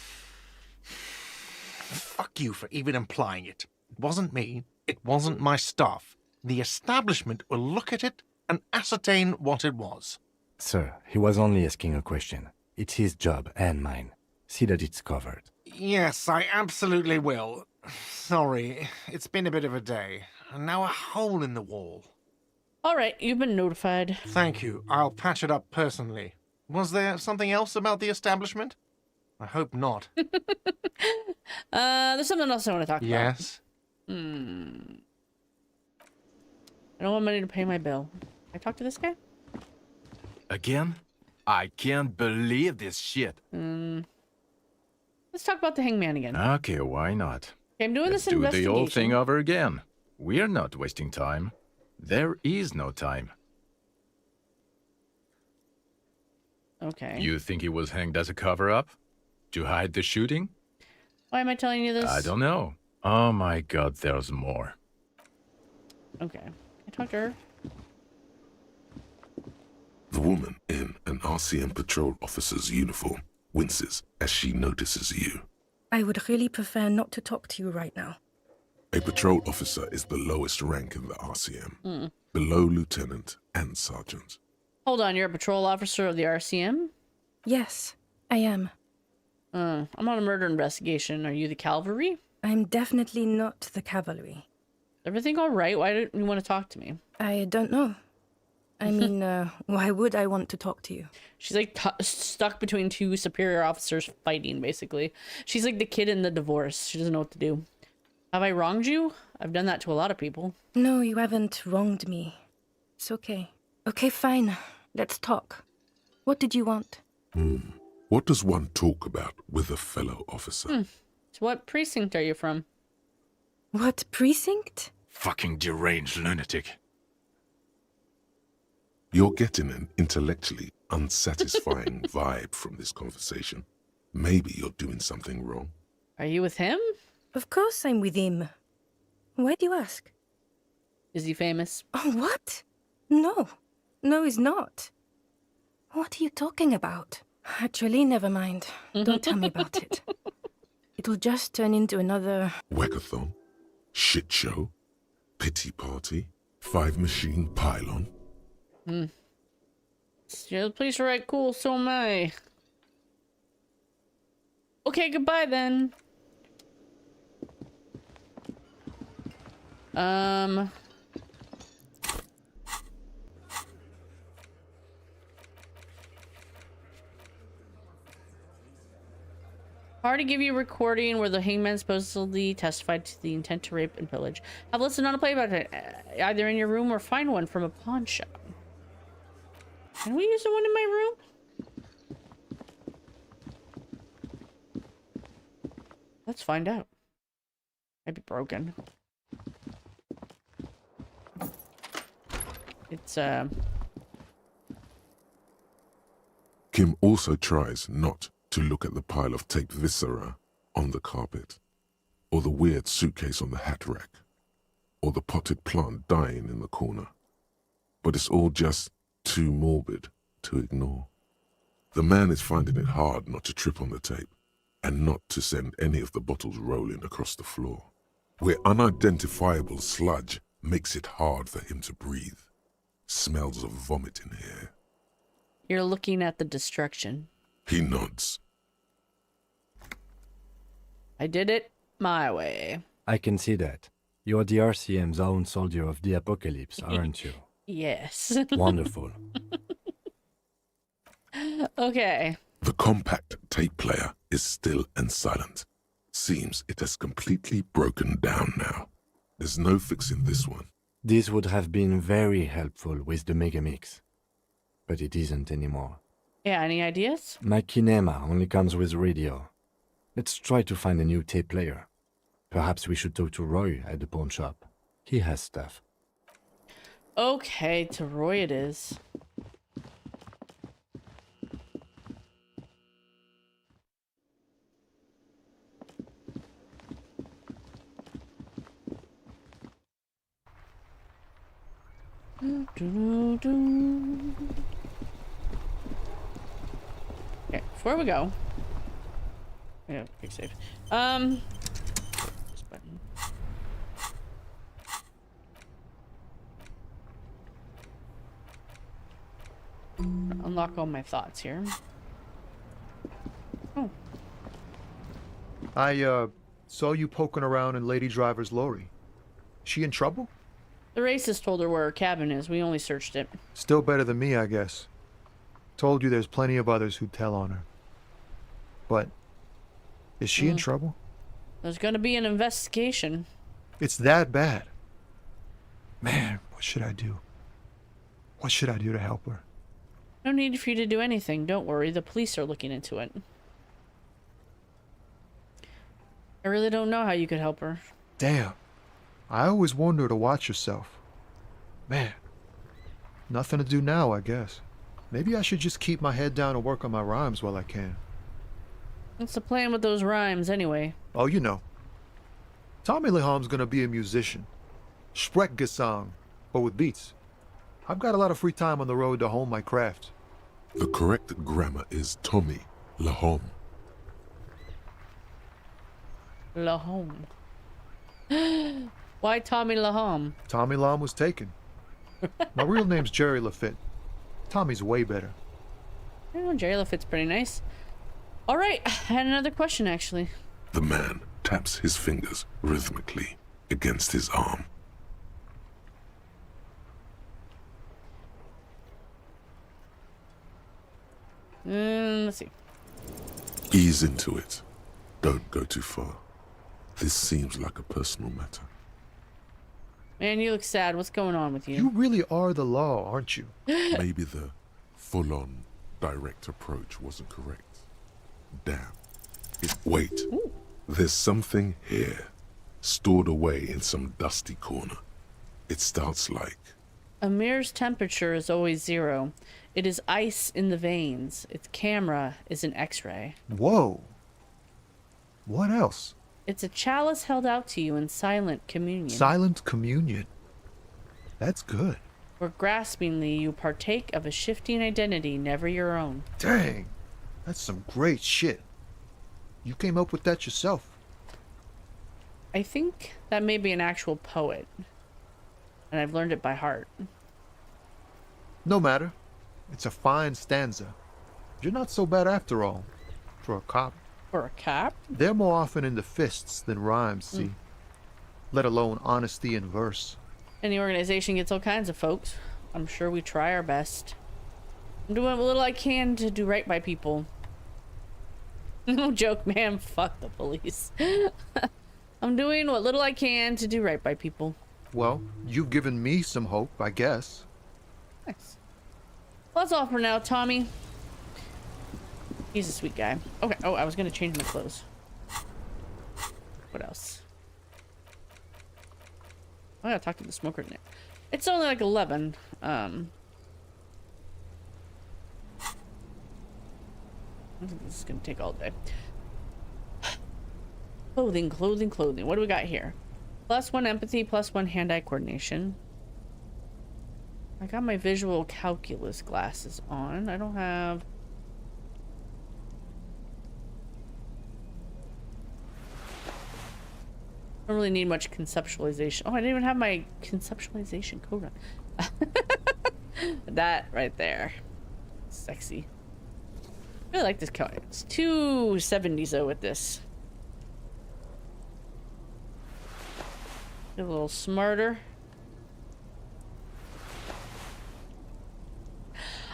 Fuck you for even implying it. It wasn't me. It wasn't my stuff. The establishment will look at it and ascertain what it was. Sir, he was only asking a question. It's his job and mine. See that it's covered. Yes, I absolutely will. Sorry, it's been a bit of a day. And now a hole in the wall. All right, you've been notified. Thank you. I'll patch it up personally. Was there something else about the establishment? I hope not. There's something else I want to talk about. Yes? I don't want money to pay my bill. Can I talk to this guy? Again? I can't believe this shit. Let's talk about the hangman again. Okay, why not? Okay, I'm doing Let's this do investigation. the old thing over again. We're not wasting time. There is no time. Okay. You think he was hanged as a cover-up? To hide the shooting? Why am I telling you this? I don't know. Oh my god, there's more. Okay. Can I talk to her? The woman in an RCM patrol officer's uniform winces as she notices you. I would really prefer not to talk to you right now. A patrol officer is the lowest rank in the RCM, below lieutenant and sergeant. Hold on, you're a patrol officer of the RCM? Yes, I am. I'm on a murder investigation. Are you the cavalry? I'm definitely not the cavalry. Everything all right? Why don't you want to talk to me? I don't know. I mean, why would I want to talk to you? She's like stuck between two superior officers fighting, basically. She's like the kid in the divorce. She doesn't know what to do. Have I wronged you? I've done that to a lot of people. No, you haven't wronged me. It's okay. Okay, fine. Let's talk. What did you want? What does one talk about with a fellow officer? So what precinct are you from? What precinct? Fucking deranged lunatic. You're getting an intellectually unsatisfying vibe from this conversation. Maybe you're doing something wrong. Are you with him? Of course I'm with him. Why do you ask? Is he famous? Oh, what? No. No, he's not. What are you talking about? Actually, never mind. Don't tell me about it. It'll just turn into another... Whackathon, shit show, pity party, 5-machine pylon. Yeah, the police are right, cool, so am I. Okay, goodbye then. Party give you a recording where the hangman supposedly testified to the intent to rape and pillage. Have listened on a play about it, either in your room or find one from a pawn shop. Can we use the one in my room? Let's find out. Might be broken. It's Kim also tries not to look at the pile of taped viscera on the carpet, or the weird suitcase on the hat rack, or the potted plant dying in the corner. But it's all just too morbid to ignore. The man is finding it hard not to trip on the tape, and not to send any of the bottles rolling across the floor, where unidentifiable sludge makes it hard for him to breathe. Smells of vomit in here. you're looking at the destruction. He nods. I did it my way. I can see that. You're the RCM's own soldier of the apocalypse, aren't you? Yes. Wonderful. Okay. The compact tape player is still and silent. Seems it has completely broken down now. There's no fixing this one. This would have been very helpful with the Megamix, but it isn't anymore. Yeah, any ideas? My kinema only comes with radio. Let's try to find a new tape player. Perhaps we should talk to Roy at the pawn shop. He has stuff. Okay, to Roy it is. Okay, before we go. Yeah, quick save. This button. Unlock all my thoughts here. Oh. I saw you poking around in Lady Driver's lorry. She in trouble? The racist told her where her cabin is. We only searched it. Still better than me, I guess. Told you there's plenty of others who'd tell on her. But is she in trouble? There's gonna be an investigation. It's that bad. Man, what should I do? What should I do to help her? No need for you to do anything. Don't worry. The police are looking into it. I really don't know how you could help her. Damn. I always warned her to watch herself. Man. Nothing to do now, I guess. Maybe I should just keep my head down and work on my rhymes while I can. What's the plan with those rhymes, anyway? Oh, you know. Tommy Leham's gonna be a musician. Sprechgesang, but with beats. I've got a lot of free time on the road to hone my craft. The correct grammar is Tommy Lahom. Lahom. Why Tommy Lahom? Tommy Lahom was taken. My real name's Jerry Lafitte. Tommy's way better. Oh, Jerry Lafitte's pretty nice. All right, I had another question, actually. The man taps his fingers rhythmically against his arm. Let's see. Ease into it. Don't go too far. This seems like a personal matter. Man, you look sad. What's going on with you? You really are the law, aren't you? Maybe the full-on direct approach wasn't correct. Damn. Wait. Ooh. There's something here, stored away in some dusty corner. It starts like... A mirror's temperature is always 0. It is ice in the veins. Its camera is an X-ray. Whoa. What else? It's a chalice held out to you in silent communion. Silent communion. That's good. Where graspingly you partake of a shifting identity never your own. Dang. That's some great shit. You came up with that yourself. I think that may be an actual poet. And I've learned it by heart. No matter. It's a fine stanza. You're not so bad after all. For a cop. For a cop? They're more often in the fists than rhymes, see? Let alone honesty in verse. Any organization gets all kinds of folks. I'm sure we try our best. I'm doing what little I can to do right by people. No joke, man. Fuck the police. I'm doing what little I can to do right by people. Well, you've given me some hope, I guess. Nice. Well, that's all for now, Tommy. He's a sweet guy. Okay. Oh, I was gonna change my clothes. What else? I gotta talk to the smoker now. It's only like 11. This is gonna take all day. Clothing, clothing, clothing. What do we got here? +1 empathy, +1 hand-eye coordination. I got my visual calculus glasses on. I don't have... I don't really need much conceptualization. Oh, I didn't even have my conceptualization code on. That right there. Sexy. I really like this color. It's 270s though with this. Get a little smarter.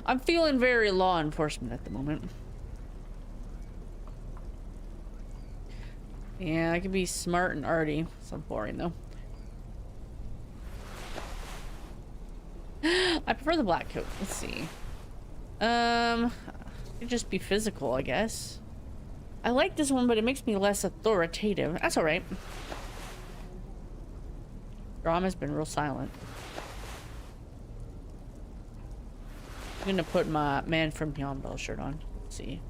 I'm feeling very law enforcement at the moment. Yeah, I can be smart and arty. So boring though. I prefer the black coat. Let's see. It'd just be physical, I guess. I like this one, but it makes me less authoritative. That's alright. Drama's been real silent. I'm gonna put my Man from Beyond Bell shirt on. Let's see.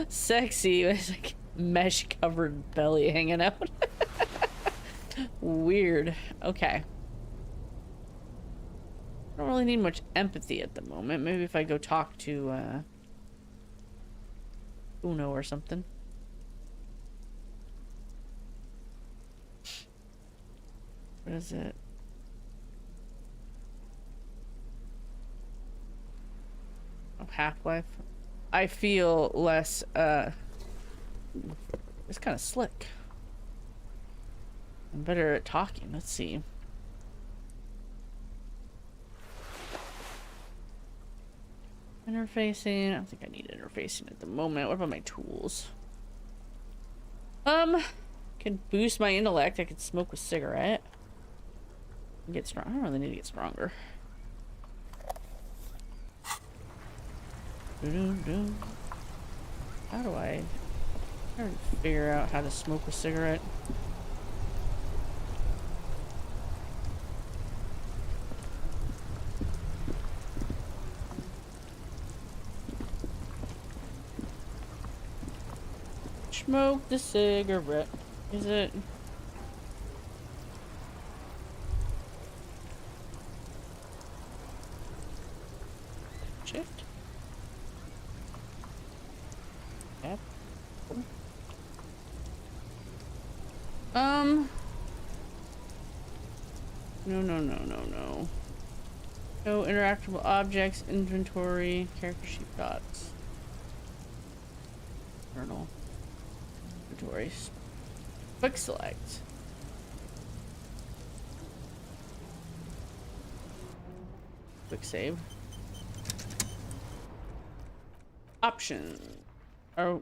Sexy. It's like mesh covered belly hanging out. Weird. Okay. I don't really need much empathy at the moment. Maybe if I go talk to Uno or something. What is it? Oh, Half-Life. I feel less, it's kind of slick. I'm better at talking. Let's see. Interfacing. I don't think I need interfacing at the moment. What about my tools? Can boost my intellect. I could smoke a cigarette. Get strong. I don't really need to get stronger. How do I figure out how to smoke a cigarette? Smoke the cigarette. Is it? Shift? Yep. No. No interactable objects, inventory, character sheet dots. Journal. Inventories. Quick select. Quick save. Option. Oh.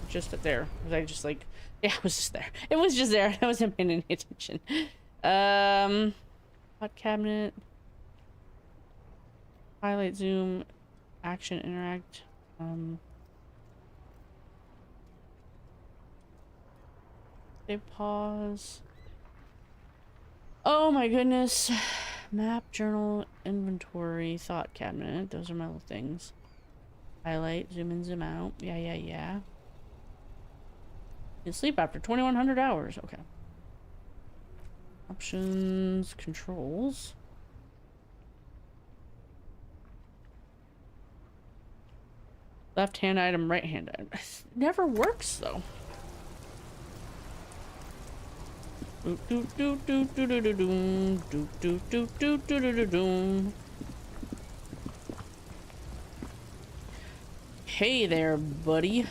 Just up there. Was I just like... Yeah, it was just there. It was just there. I wasn't paying any attention. Hot cabinet. Highlight, zoom, action, interact. Save, pause. Oh my goodness. Map, journal, inventory, thought cabinet. Those are my little things. Highlight, zoom in, zoom out. Yeah. You can sleep after 2100 hours. Okay. Options, controls. Left hand item, right hand item. It never works though. Hey there, buddy.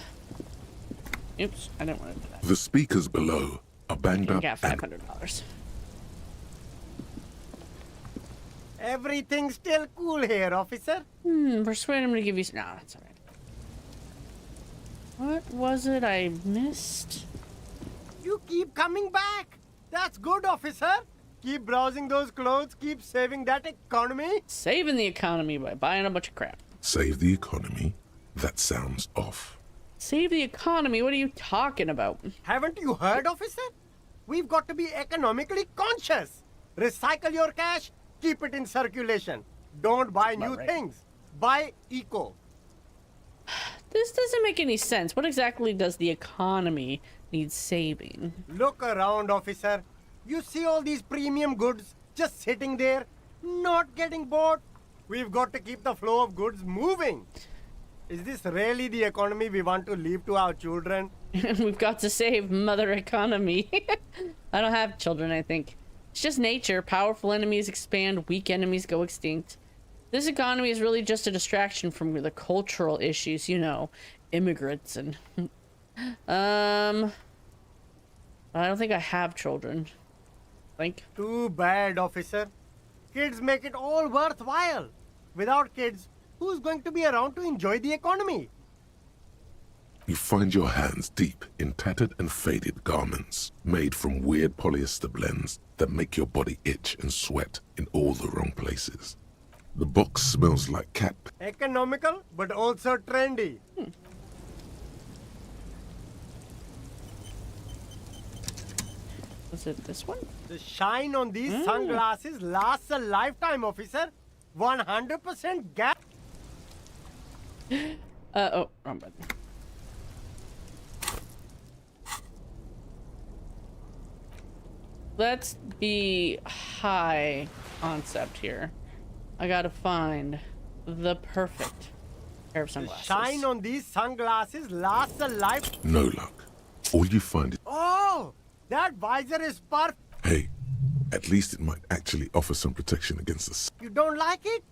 Oops, I didn't want to do that. The speakers below are banged I up. got $500. Everything's still cool here, officer. Persuade him to give you. No, that's alright. What was it I missed? You keep coming back. That's good, officer. Keep browsing those clothes. Keep saving that economy. Saving the economy by buying a bunch of crap. Save the economy? That sounds off. Save the economy? What are you talking about? Haven't you heard, officer? We've got to be economically conscious. Recycle your cash. Keep it in circulation. Don't buy new things. Buy eco. This doesn't make any sense. What exactly does the economy need saving? Look around, officer. You see all these premium goods just sitting there, not getting bought? We've got to keep the flow of goods moving. Is this really the economy we want to leave to our children? We've got to save mother economy. I don't have children, I think. It's just nature. Powerful enemies expand, weak enemies go extinct. This economy is really just a distraction from the cultural issues, you know, immigrants and... I don't think I have children. Too bad, officer. Kids make it all worthwhile. Without kids, who's going to be around to enjoy the economy? You find your hands deep in tattered and faded garments made from weird polyester blends that make your body itch and sweat in all the wrong places. The box smells like cat. Economical, but also trendy. Was it this one? The shine on these sunglasses lasts a lifetime, officer. 100% gap. Oh, wrong button. Let's be high concept here. I gotta find the perfect pair of sunglasses. The shine on these sunglasses lasts a life. No luck. All you find is... Oh, that visor is perfect. Hey, at least it might actually offer some protection against the sun. You don't like it?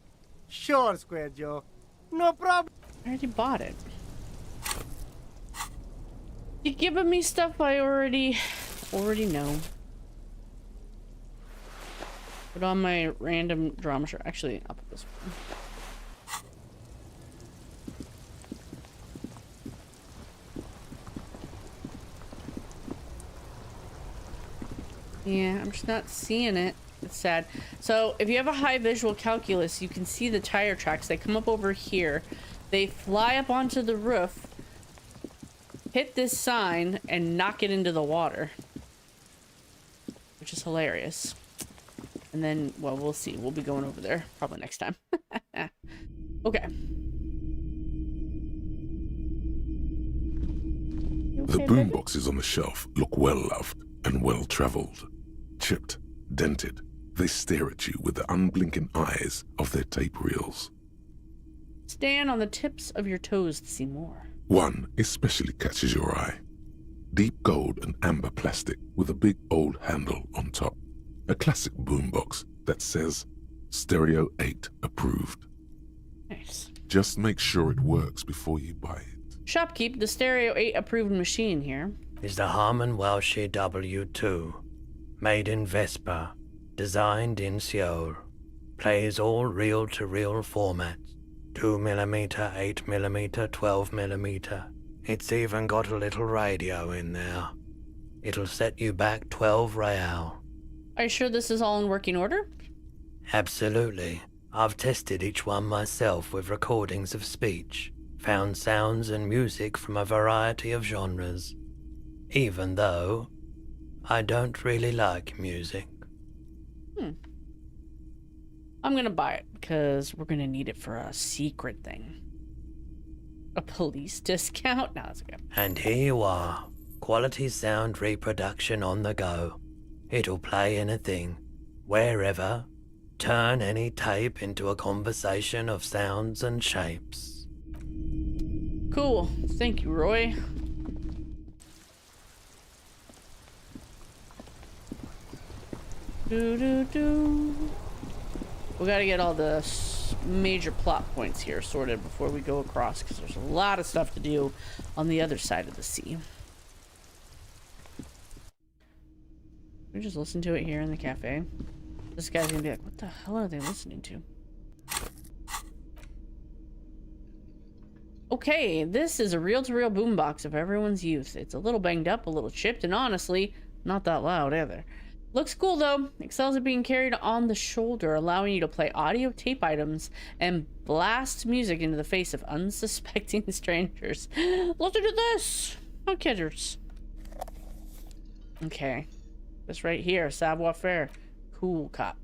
Sure, Square Joe. No problem. I already bought it. You're giving me stuff I already know. Put on my random drama shirt. Actually, I'll put this one. Yeah, I'm just not seeing it. It's sad. So, if you have a high visual calculus, you can see the tire tracks. They come up over here. They fly up onto the roof, hit this sign, and knock it into the water. Which is hilarious. And then, well, we'll see. We'll be going over there probably next time. Okay. The boomboxes on the shelf look well loved and well traveled. Chipped, dented, they stare at you with the unblinking eyes of their tape reels. Stand on the tips of your toes to see more. One especially catches your eye. Deep gold and amber plastic with a big old handle on top. A classic boombox that says Stereo 8 approved. Nice. Just make sure it works before you buy it. Shopkeep, the Stereo 8 approved machine here. Is the Harman Welsh W2. Made in Vespa. Designed in Seoul. Plays all reel-to-reel formats. 2mm, 8mm, 12mm. It's even got a little radio in there. It'll set you back 12 real. Are you sure this is all in working order? Absolutely. I've tested each one myself with recordings of speech, found sounds and music from a variety of genres, even though I don't really like music. I'm gonna buy it because we're gonna need it for a secret thing. A police discount? No, that's okay. And here you are, quality sound reproduction on the go. It'll play anything, wherever, turn any tape into a conversation of sounds and shapes. Cool. Thank you, Roy. We gotta get all the major plot points here sorted before we go across, because there's a lot of stuff to do on the other side of the sea. We just listen to it here in the cafe. This guy's gonna be like, what the hell are they listening to? Okay, this is a reel-to-reel boombox of everyone's youth. It's a little banged up, a little chipped, and honestly, not that loud either. Looks cool though. Excels at being carried on the shoulder, allowing you to play audio tape items and blast music into the face of unsuspecting strangers. Listen to this! Oh, kidders. Okay. This right here, savoir-faire. Cool cop.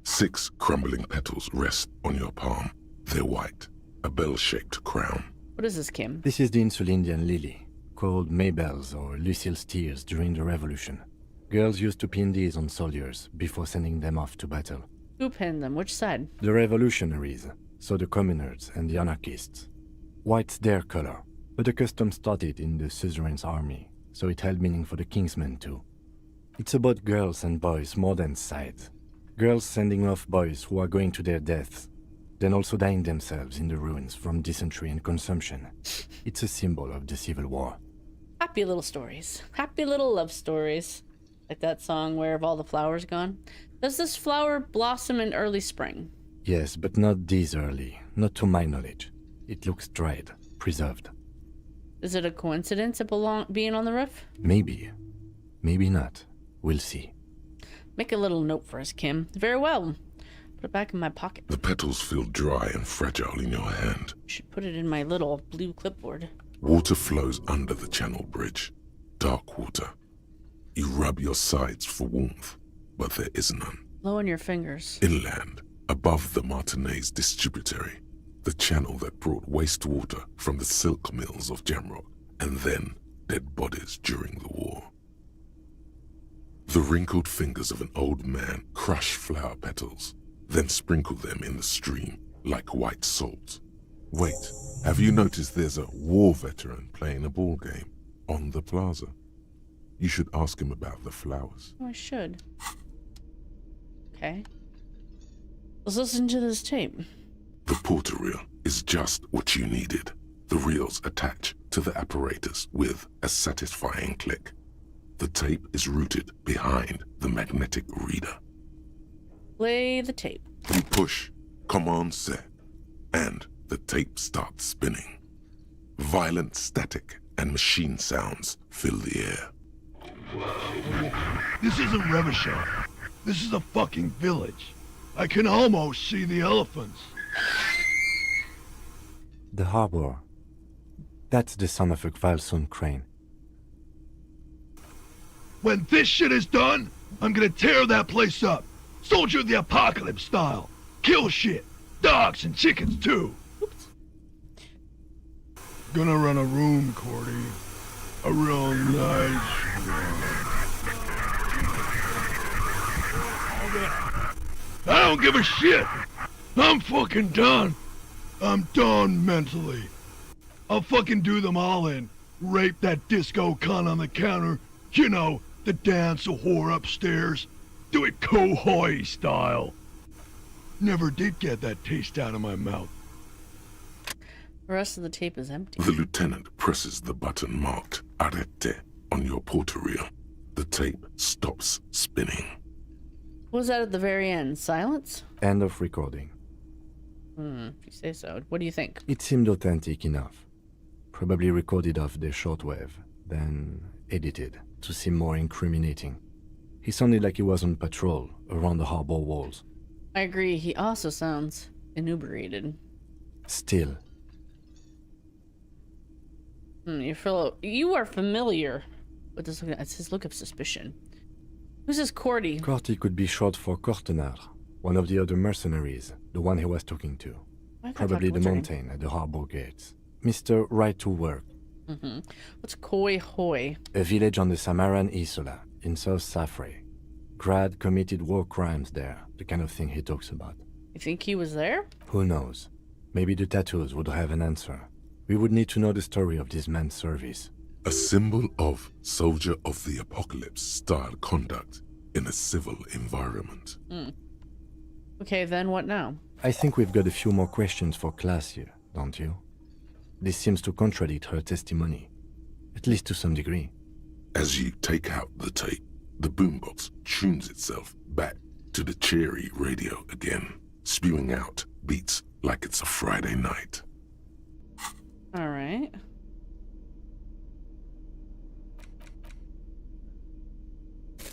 6 crumbling petals rest on your palm. They're white, a bell-shaped crown. What is this, Kim? This is the Insulindian lily, called Maybelle's or Lucille's tears during the Revolution. Girls used to pin these on soldiers before sending them off to battle. Who pinned them? Which side? The revolutionaries, so the communards and the anarchists. White's their color, but the custom started in the suzerain's army, so it held meaning for the kingsmen too. It's about girls and boys more than sides. Girls sending off boys who are going to their deaths, then also dying themselves in the ruins from dysentery and consumption. It's a symbol of the Civil War. Happy little stories. Happy little love stories. Like that song, Where Have All the Flowers Gone? Does this flower blossom in early spring? Yes, but not this early. Not to my knowledge. It looks dried, preserved. Is it a coincidence it being on the roof? Maybe. Maybe not. We'll see. Make a little note for us, Kim. Very well. Put it back in my pocket. The petals feel dry and fragile in your hand. You should put it in my little blue clipboard. Water flows under the channel bridge. Dark water. You rub your sides for warmth, but there is none. Blow on your fingers. Inland, above the Martinez distributary, the channel that brought wastewater from the silk mills of Jamrock, and then dead bodies during the war. The wrinkled fingers of an old man crush flower petals, then sprinkle them in the stream like white salt. Wait, have you noticed there's a war veteran playing a ball game on the plaza? You should ask him about the flowers. Oh, I should. Okay. Let's listen to this tape. The porter reel is just what you needed. The reels attach to the apparatus with a satisfying click. The tape is routed behind the magnetic reader. Play the tape. You push Command Set, and the tape starts spinning. Violent static and machine sounds fill the air. This isn't Revachol. This is a fucking village. I can almost see the elephants. The harbor. That's the son of a Kvalsund crane. When this shit is done, I'm gonna tear that place up. Soldier of the apocalypse style. Kill shit. Dogs and chickens too. Oops. Gonna run a room, Cordy. A real nice I don't give a shit. I'm fucking done. I'm done mentally. I'll fucking do them all in. Rape that disco cunt on the counter. You know, the dance a whore upstairs. Do it Kohoi style. Never did get that taste out of my mouth. The rest of the tape is empty. The lieutenant presses the button marked Arrete on your porter reel. The tape stops spinning. What was that at the very end? Silence? End of recording. If you say so. What do you think? It seemed authentic enough. Probably recorded off the shortwave, then edited to seem more incriminating. He sounded like he was on patrol around the harbor walls. I agree. He also sounds inebriated. Still. You are familiar with this. It's his look of suspicion. Who's this Cordy? Cordy could be short for Cortenard, one of the other mercenaries, the one he was talking to. Probably the mountain at the harbor gates. Mr. Right to Work. What's Koi Hoi? A village on the Samaran Isola, in South Safre. Grad committed war crimes there, the kind of thing he talks about. You think he was there? Who knows? Maybe the tattoos would have an answer. We would need to know the story of this man's service. A symbol of soldier of the apocalypse style conduct in a civil environment. Okay, then what now? I think we've got a few more questions for class here, don't you? This seems to contradict her testimony, at least to some degree. As you take out the tape, the boombox tunes itself back to the cheery radio again, spewing out beats like it's a Friday night. All right.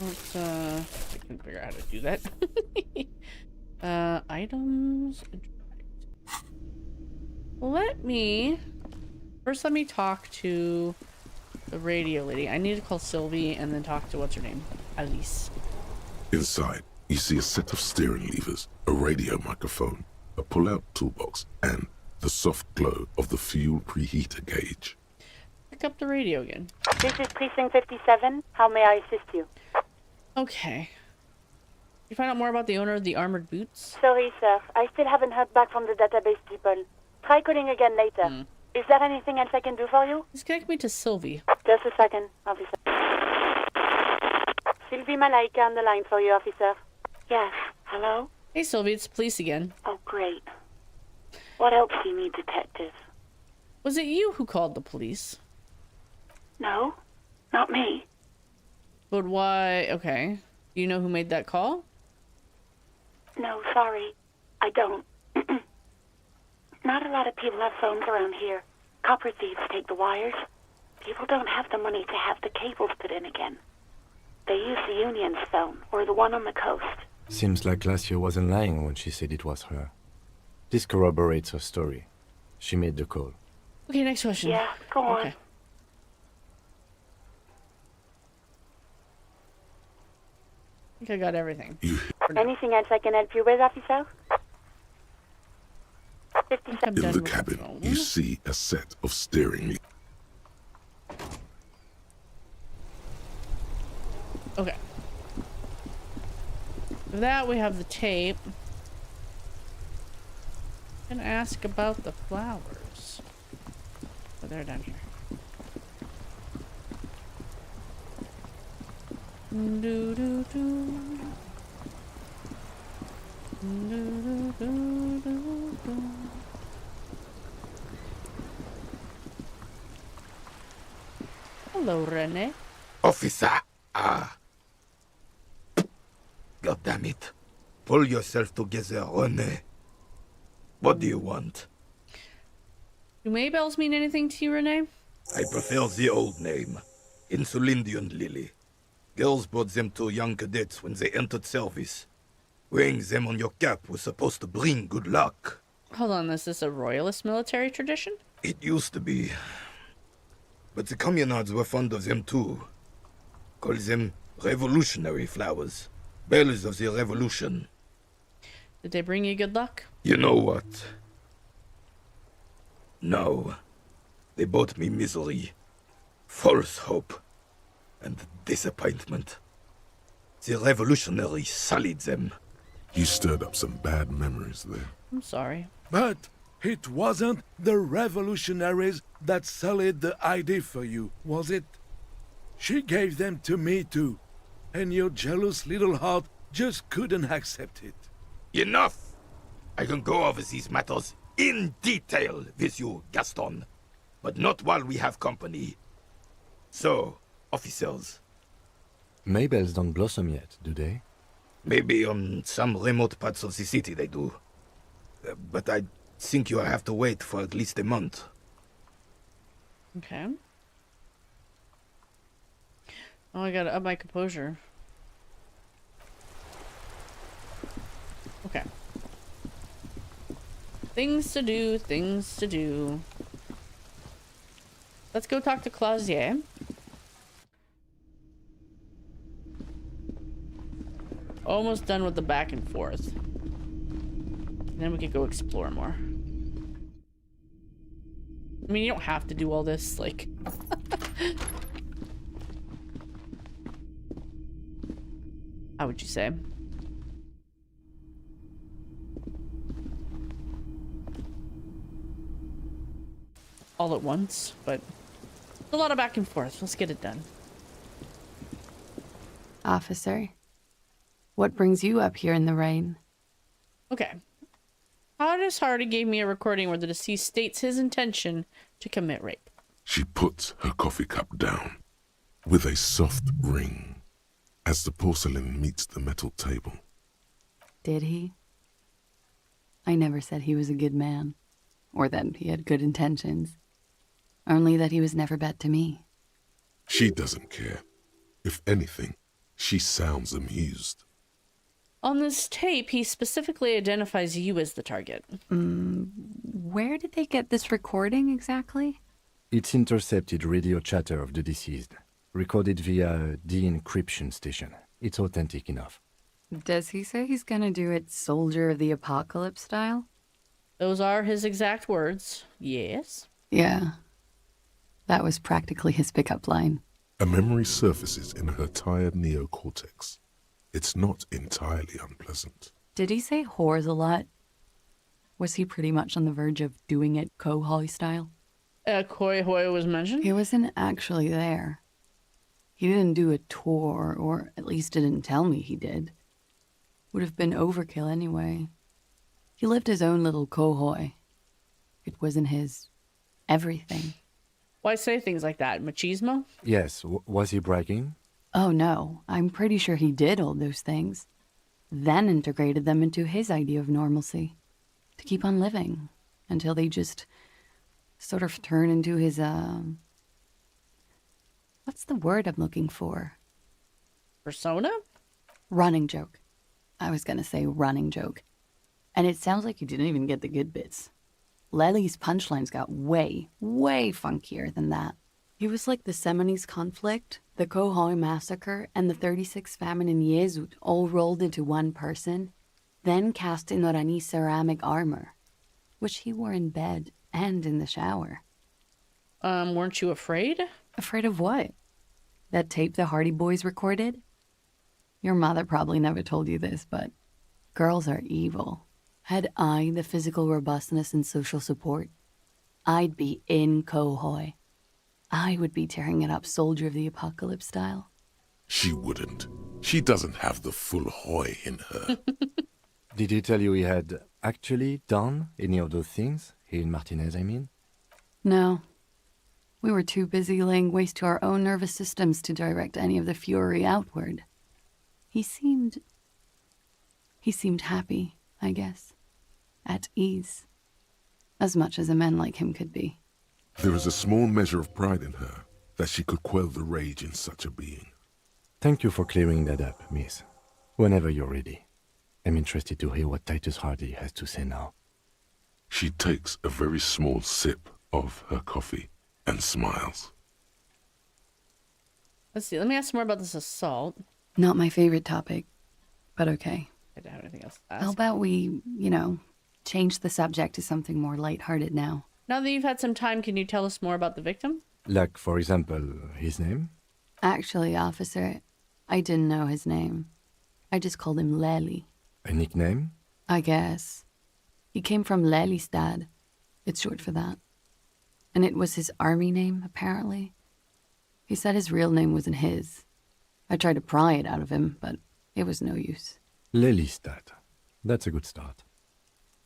Let's, I can figure out how to do that. Items. Let me talk to the radio lady. I need to call Sylvie and then talk to what's her name? Alice. Inside, you see a set of steering levers, a radio microphone, a pull-out toolbox, and the soft glow of the fuel preheater gauge. Pick up the radio again. This is Precinct 57. How may I assist you? Okay. You find out more about the owner of the armored boots? Sorry, sir. I still haven't heard back from the database people. Try calling again later. Is there anything else I can do for you? Just connect me to Sylvie. Just a second, officer. Sylvie Malaika on the line for you, officer. Yes. Hello? Hey, Sylvie, it's police again. Oh, great. What else do you need, detective? Was it you who called the police? No, not me. But why? Okay. Do you know who made that call? No, sorry. I don't. Not a lot of people have phones around here. Copper thieves take the wires. People don't have the money to have the cables put in again. They use the Union's phone, or the one on the coast. Seems like Glacier wasn't lying when she said it was her. This corroborates her story. She made the call. Okay, next question. Yeah, go on. Okay. I think I got everything. Anything else I can help you with, officer? 57. In the cabin, you see a set of steering levers. Okay. For that, we have the tape. I'm gonna ask about the flowers. Oh, they're down here. Do do do. Do do do do do. Hello, Rene. Officer, God damn it. Pull yourself together, Rene. What do you want? Do Maybells mean anything to you, Rene? I prefer the old name, Insulindian Lily. Girls bought them to young cadets when they entered service. Wearing them on your cap was supposed to bring good luck. Hold on, is this a royalist military tradition? It used to be. But the communards were fond of them too. Call them revolutionary flowers. Bells of the revolution. Did they bring you good luck? You know what? No. They brought me misery, false hope, and disappointment. The revolutionaries sullied them. You stirred up some bad memories there. I'm sorry. But it wasn't the revolutionaries that sullied the ID for you, was it? She gave them to me too, and your jealous little heart just couldn't accept it. Enough! I can go over these matters in detail with you, Gaston, but not while we have company. So, officers. Maybells don't blossom yet, do they? Maybe on some remote parts of the city they do. But I think you'll have to wait for at least a month. Okay. Oh, I gotta up my composure. Okay. Things to do, things to do. Let's go talk to Clausier. Almost done with the back and forth. Then we could go explore more. I mean, you don't have to do all this, like... How would you say? all at once, but a lot of back and forth. Let's get it done. Officer, what brings you up here in the rain? Okay. Hottest Hardy gave me a recording where the deceased states his intention to commit rape. She puts her coffee cup down with a soft ring as the porcelain meets the metal table. Did he? I never said he was a good man, or that he had good intentions. Only that he was never bad to me. She doesn't care. If anything, she sounds amused. On this tape, he specifically identifies you as the target. Where did they get this recording exactly? It's intercepted radio chatter of the deceased, recorded via de-encryption station. It's authentic enough. Does he say he's gonna do it Soldier of the Apocalypse style? Those are his exact words. Yes. Yeah. That was practically his pickup line. A memory surfaces in her tired neocortex. It's not entirely unpleasant. Did he say whores a lot? Was he pretty much on the verge of doing it Kohoi style? Koi Hoi was mentioned? He wasn't actually there. He didn't do a tour, or at least didn't tell me he did. Would have been overkill anyway. He lived his own little Kohoi. It wasn't his everything. Why say things like that? Machismo? Yes, was he bragging? Oh no, I'm pretty sure he did all those things. Then integrated them into his idea of normalcy. To keep on living. Until they just sort of turn into his, what's the word I'm looking for? Persona? Running joke. I was gonna say running joke. And it sounds like you didn't even get the good bits. Lely's punchlines got way, way funkier than that. He was like the Seminoles conflict, the Kohoi massacre, and the 36 famine in Yezut all rolled into one person, then cast in Orani ceramic armor, which he wore in bed and in the shower. Weren't you afraid? Afraid of what? That tape the Hardy Boys recorded? Your mother probably never told you this, but girls are evil. Had I the physical robustness and social support, I'd be in Kohoi. I would be tearing it up Soldier of the Apocalypse style. She wouldn't. She doesn't have the full Hoi in her. Did he tell you he had actually done any of those things? He and Martinez, I mean? No. We were too busy laying waste to our own nervous systems to direct any of the fury outward. He seemed happy, I guess. At ease. As much as a man like him could be. There is a small measure of pride in her that she could quell the rage in such a being. Thank you for clearing that up, miss. Whenever you're ready. I'm interested to hear what Titus Hardy has to say now. She takes a very small sip of her coffee and smiles. Let's see. Let me ask more about this assault. Not my favorite topic, but okay. I don't have anything else to ask. How about we, change the subject to something more lighthearted now? Now that you've had some time, can you tell us more about the victim? Like, for example, his name? Actually, officer, I didn't know his name. I just called him Lely. A nickname? I guess. He came from Lelystad. It's short for that. And it was his army name, apparently. He said his real name wasn't his. I tried to pry it out of him, but it was no use. Lelystad. That's a good start.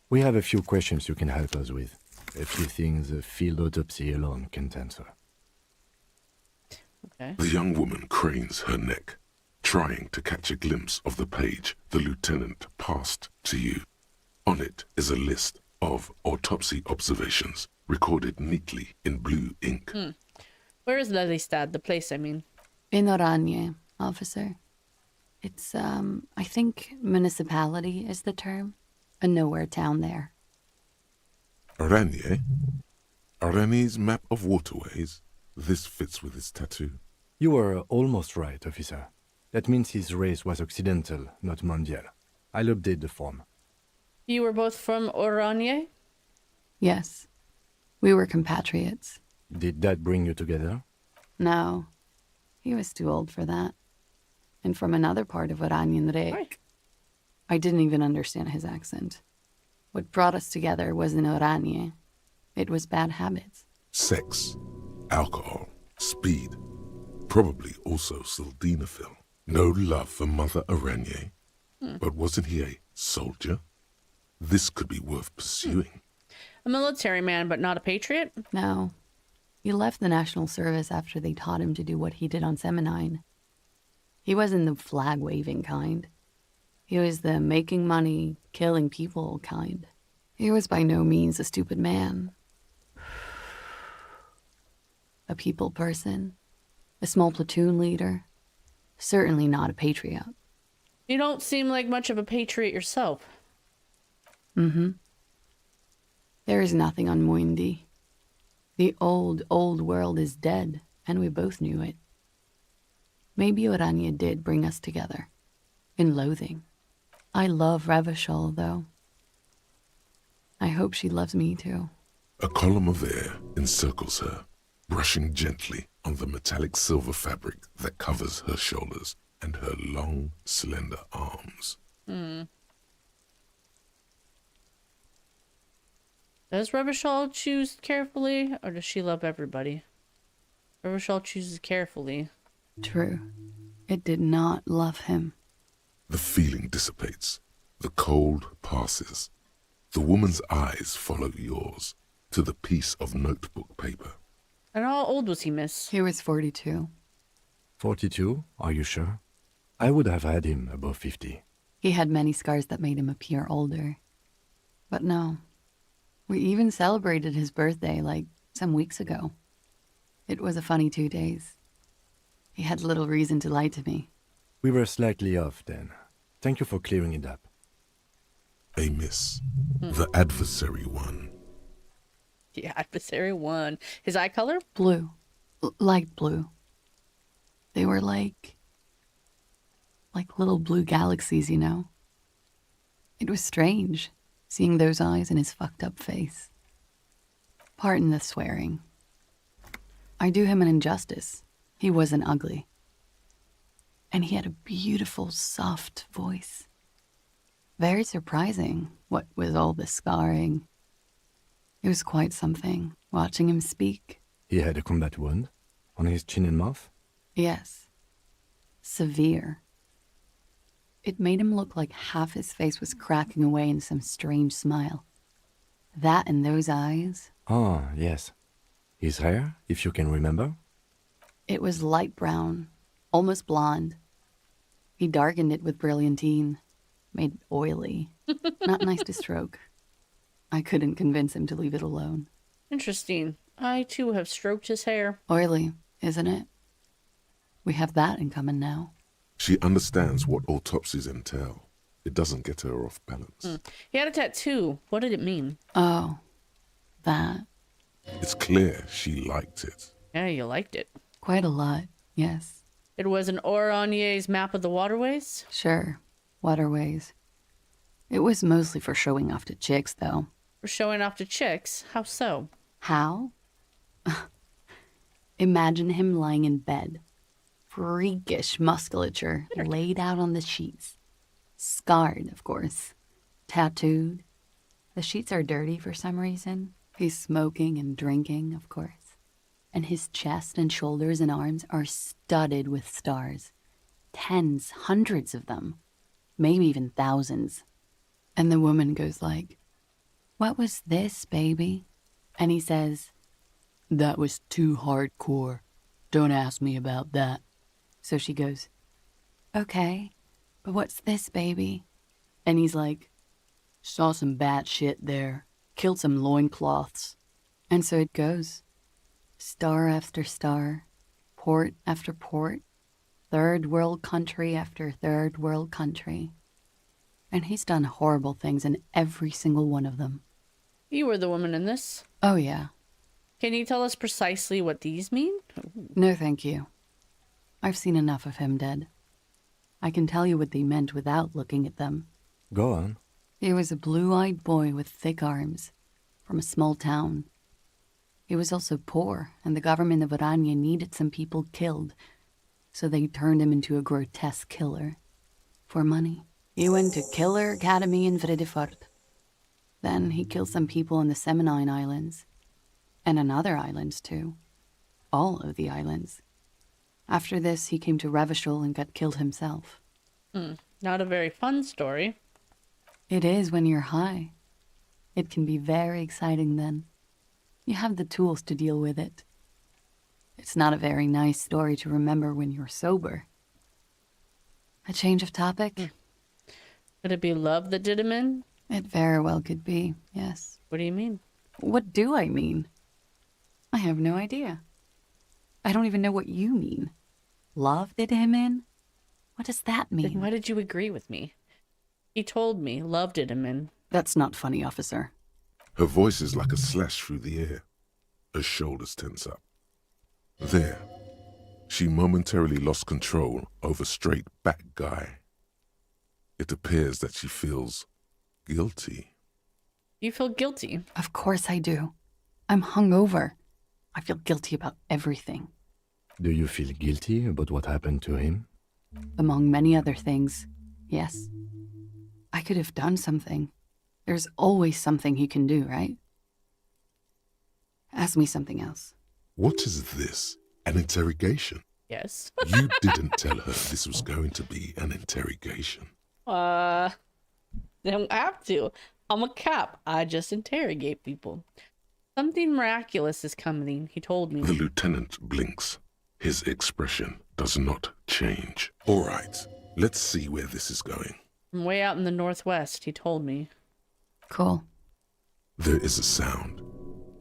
We have a few questions you can help us with. A few things a field autopsy alone can't answer. Okay. The young woman cranes her neck, trying to catch a glimpse of the page the lieutenant passed to you. On it is a list of autopsy observations, recorded neatly in blue ink. Where is Lelystad, the place, I mean? In Oranje, officer. It's, I think municipality is the term. A nowhere town there. Oranje? Oranje's map of waterways? This fits with his tattoo. You were almost right, officer. That means his race was occidental, not mondial. I'll update the form. You were both from Oranje? Yes. We were compatriots. Did that bring you together? No. He was too old for that. And from another part of Oranjenrek. Right. I didn't even understand his accent. What brought us together wasn't Oranje. It was bad habits. Sex, alcohol, speed, probably also sildenafil. No love for Mother Araignée. But wasn't he a soldier? This could be worth pursuing. A military man, but not a patriot? No. He left the National Service after they taught him to do what he did on Seminine. He wasn't the flag-waving kind. He was the making money, killing people kind. He was by no means a stupid man. A people person. A small platoon leader. Certainly not a patriot. You don't seem like much of a patriot yourself. Mm-hmm. There is nothing on Muindi. The old, old world is dead, and we both knew it. Maybe Orania did bring us together. In loathing. I love Revachol, though. I hope she loves me, too. A column of air encircles her, brushing gently on the metallic silver fabric that covers her shoulders and her long, slender arms. Does Revachol choose carefully, or does she love everybody? Revachol chooses carefully. True. It did not love him. The feeling dissipates. The cold passes. The woman's eyes follow yours to the piece of notebook paper. And how old was he, miss? He was 42. 42? Are you sure? I would have had him above 50. He had many scars that made him appear older. But no. We even celebrated his birthday, like, some weeks ago. It was a funny 2 days. He had little reason to lie to me. We were slightly off then. Thank you for clearing it up. A miss. The adversary won. The adversary won. His eye color? Blue. Light blue. They were like little blue galaxies, you know? It was strange, seeing those eyes in his fucked up face. Pardon the swearing. I do him an injustice. He wasn't ugly. And he had a beautiful, soft voice. Very surprising, what with all the scarring. It was quite something, watching him speak. He had a combat wound on his chin and mouth? Yes. Severe. It made him look like half his face was cracking away in some strange smile. That and those eyes. Ah, yes. His hair, if you can remember? It was light brown, almost blonde. He darkened it with brilliantine, made it oily. Not nice to stroke. I couldn't convince him to leave it alone. Interesting. I, too, have stroked his hair. Oily, isn't it? We have that in common now. She understands what autopsies entail. It doesn't get her off balance. He had a tattoo. What did it mean? Oh, that. It's clear she liked it. Yeah, you liked it. Quite a lot, yes. It was an Oranier's map of the waterways? Sure, waterways. It was mostly for showing off to chicks, though. For showing off to chicks? How so? How? Imagine him lying in bed. Freakish musculature laid out on the sheets. Scarred, of course. Tattooed. The sheets are dirty for some reason. He's smoking and drinking, of course. And his chest and shoulders and arms are studded with stars. Tens, hundreds of them. Maybe even thousands. And the woman goes like, "What was this, baby?" And he says, "That was too hardcore. Don't ask me about that." So she goes, "Okay, but what's this, baby?" And he's like, "Saw some bat shit there. Killed some loincloths." And so it goes. Star after star, port after port, third world country after third world country. And he's done horrible things in every single one of them. You were the woman in this. Oh, yeah. Can you tell us precisely what these mean? No, thank you. I've seen enough of him dead. I can tell you what they meant without looking at them. Go on. He was a blue-eyed boy with thick arms, from a small town. He was also poor, and the government of Orania needed some people killed, so they turned him into a grotesque killer. For money. He went to Killer Academy in Vredefort. Then he killed some people in the Seminine Islands. And on other islands, too. All of the islands. After this, he came to Revachol and got killed himself. Not a very fun story. It is when you're high. It can be very exciting then. You have the tools to deal with it. It's not a very nice story to remember when you're sober. A change of topic? Could it be love that did him in? It very well could be, yes. What do you mean? What do I mean? I have no idea. I don't even know what you mean. Love did him in? What does that mean? Then why did you agree with me? He told me love did him in. That's not funny, officer. Her voice is like a slash through the air. Her shoulders tense up. There, she momentarily lost control over straight back guy. It appears that she feels guilty. You feel guilty? Of course I do. I'm hungover. I feel guilty about everything. Do you feel guilty about what happened to him? Among many other things, yes. I could have done something. There's always something he can do, right? Ask me something else. What is this? An interrogation? Yes. You didn't tell her this was going to be an interrogation. Don't have to. I'm a cop. I just interrogate people. Something miraculous is coming, he told me. The lieutenant blinks. His expression does not change. All right, let's see where this is going. From way out in the northwest, he told me. Cool. There is a sound,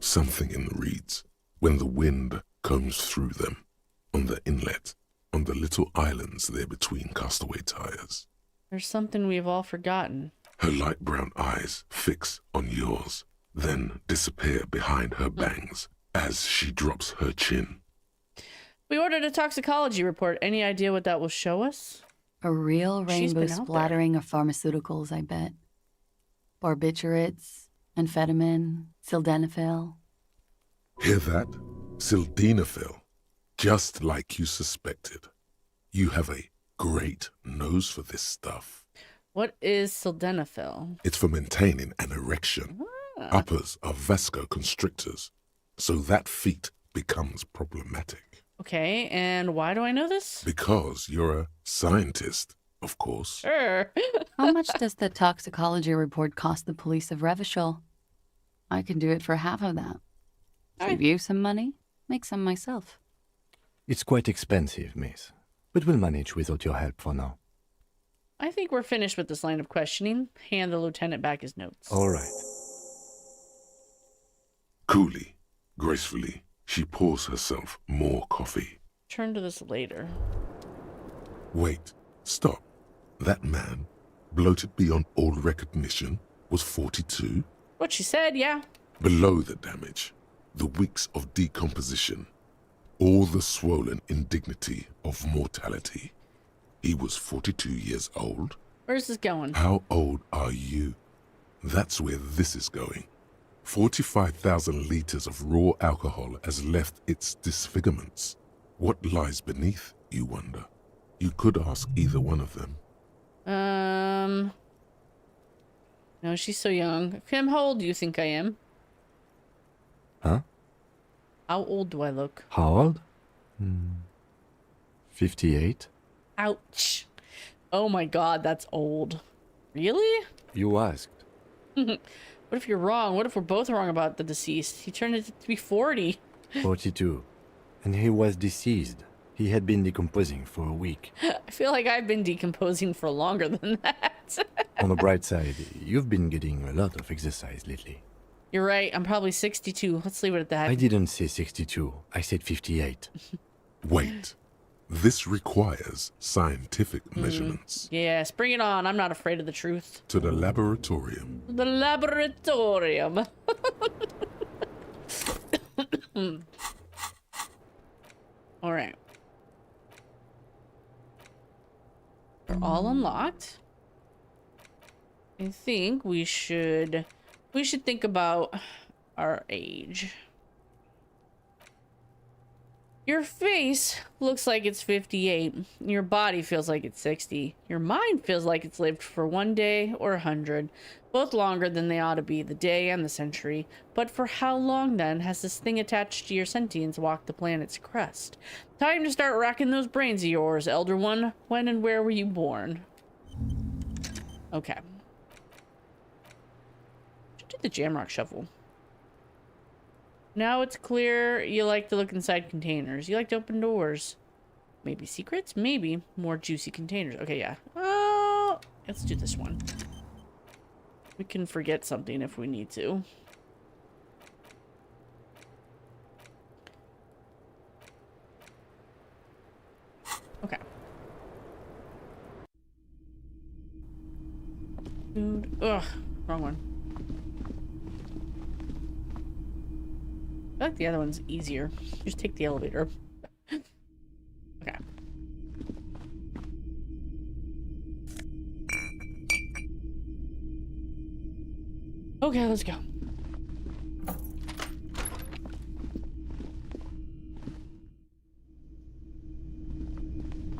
something in the reeds, when the wind combs through them, on the inlet, on the little islands there between castaway tires. There's something we've all forgotten. Her light brown eyes fix on yours, then disappear behind her bangs as she drops her chin. We ordered a toxicology report. Any idea what that will show us? A real She's rainbow been out splattering of pharmaceuticals, I bet. Barbiturates, amphetamine, sildenafil. Hear that? Sildenafil. Just like you suspected. You have a great nose for this stuff. What is sildenafil? It's for maintaining an erection. Uppers are vasoconstrictors, so that feat becomes problematic. Okay, and why do I know this? Because you're a scientist, of course. Sure. How much does the toxicology report cost the police of Revachol? I can do it for half of that. Save you some money, make some myself. It's quite expensive, miss, but we'll manage without your help for now. I think we're finished with this line of questioning. Hand the lieutenant back his notes. All right. Coolly, gracefully, she pours herself more coffee. Turn to this later. Wait, stop. That man, bloated beyond all recognition, was 42? What she said, yeah. Below the damage, the weeks of decomposition, all the swollen indignity of mortality. He was 42 years old. Where's this going? How old are you? That's where this is going. 45,000 liters of raw alcohol has left its disfigurements. What lies beneath, you wonder? You could ask either one of them. No, she's so young. Kim, how old do you think I am? Huh? How old do I look? How old? 58. Ouch. Oh my god, that's old. Really? You asked. What if you're wrong? What if we're both wrong about the deceased? He turned it to be 40. 42. And he was deceased. He had been decomposing for a week. I feel like I've been decomposing for longer than that. On the bright side, you've been getting a lot of exercise lately. You're right. I'm probably 62. Let's leave it at that. I didn't say 62. I said 58. Wait. This requires scientific measurements. Yes, bring it on. I'm not afraid of the truth. To the laboratorium. The laboratorium. All right. They're all unlocked. I think we should think about our age. Your face looks like it's 58. Your body feels like it's 60. Your mind feels like it's lived for 1 day or 100. Both longer than they ought to be, the day and the century. But for how long, then, has this thing attached to your sentience walked the planet's crust? Time to start racking those brains of yours, Elder One. When and where were you born? Okay. Should do the Jamrock Shuffle. Now it's clear you like to look inside containers. You like to open doors. Maybe secrets? Maybe. More juicy containers. Okay, yeah. Oh, let's do this one. We can forget something if we need to. Okay. Dude. Ugh. Wrong one. I like the other one's easier. Just take the elevator. Okay. Okay, let's go.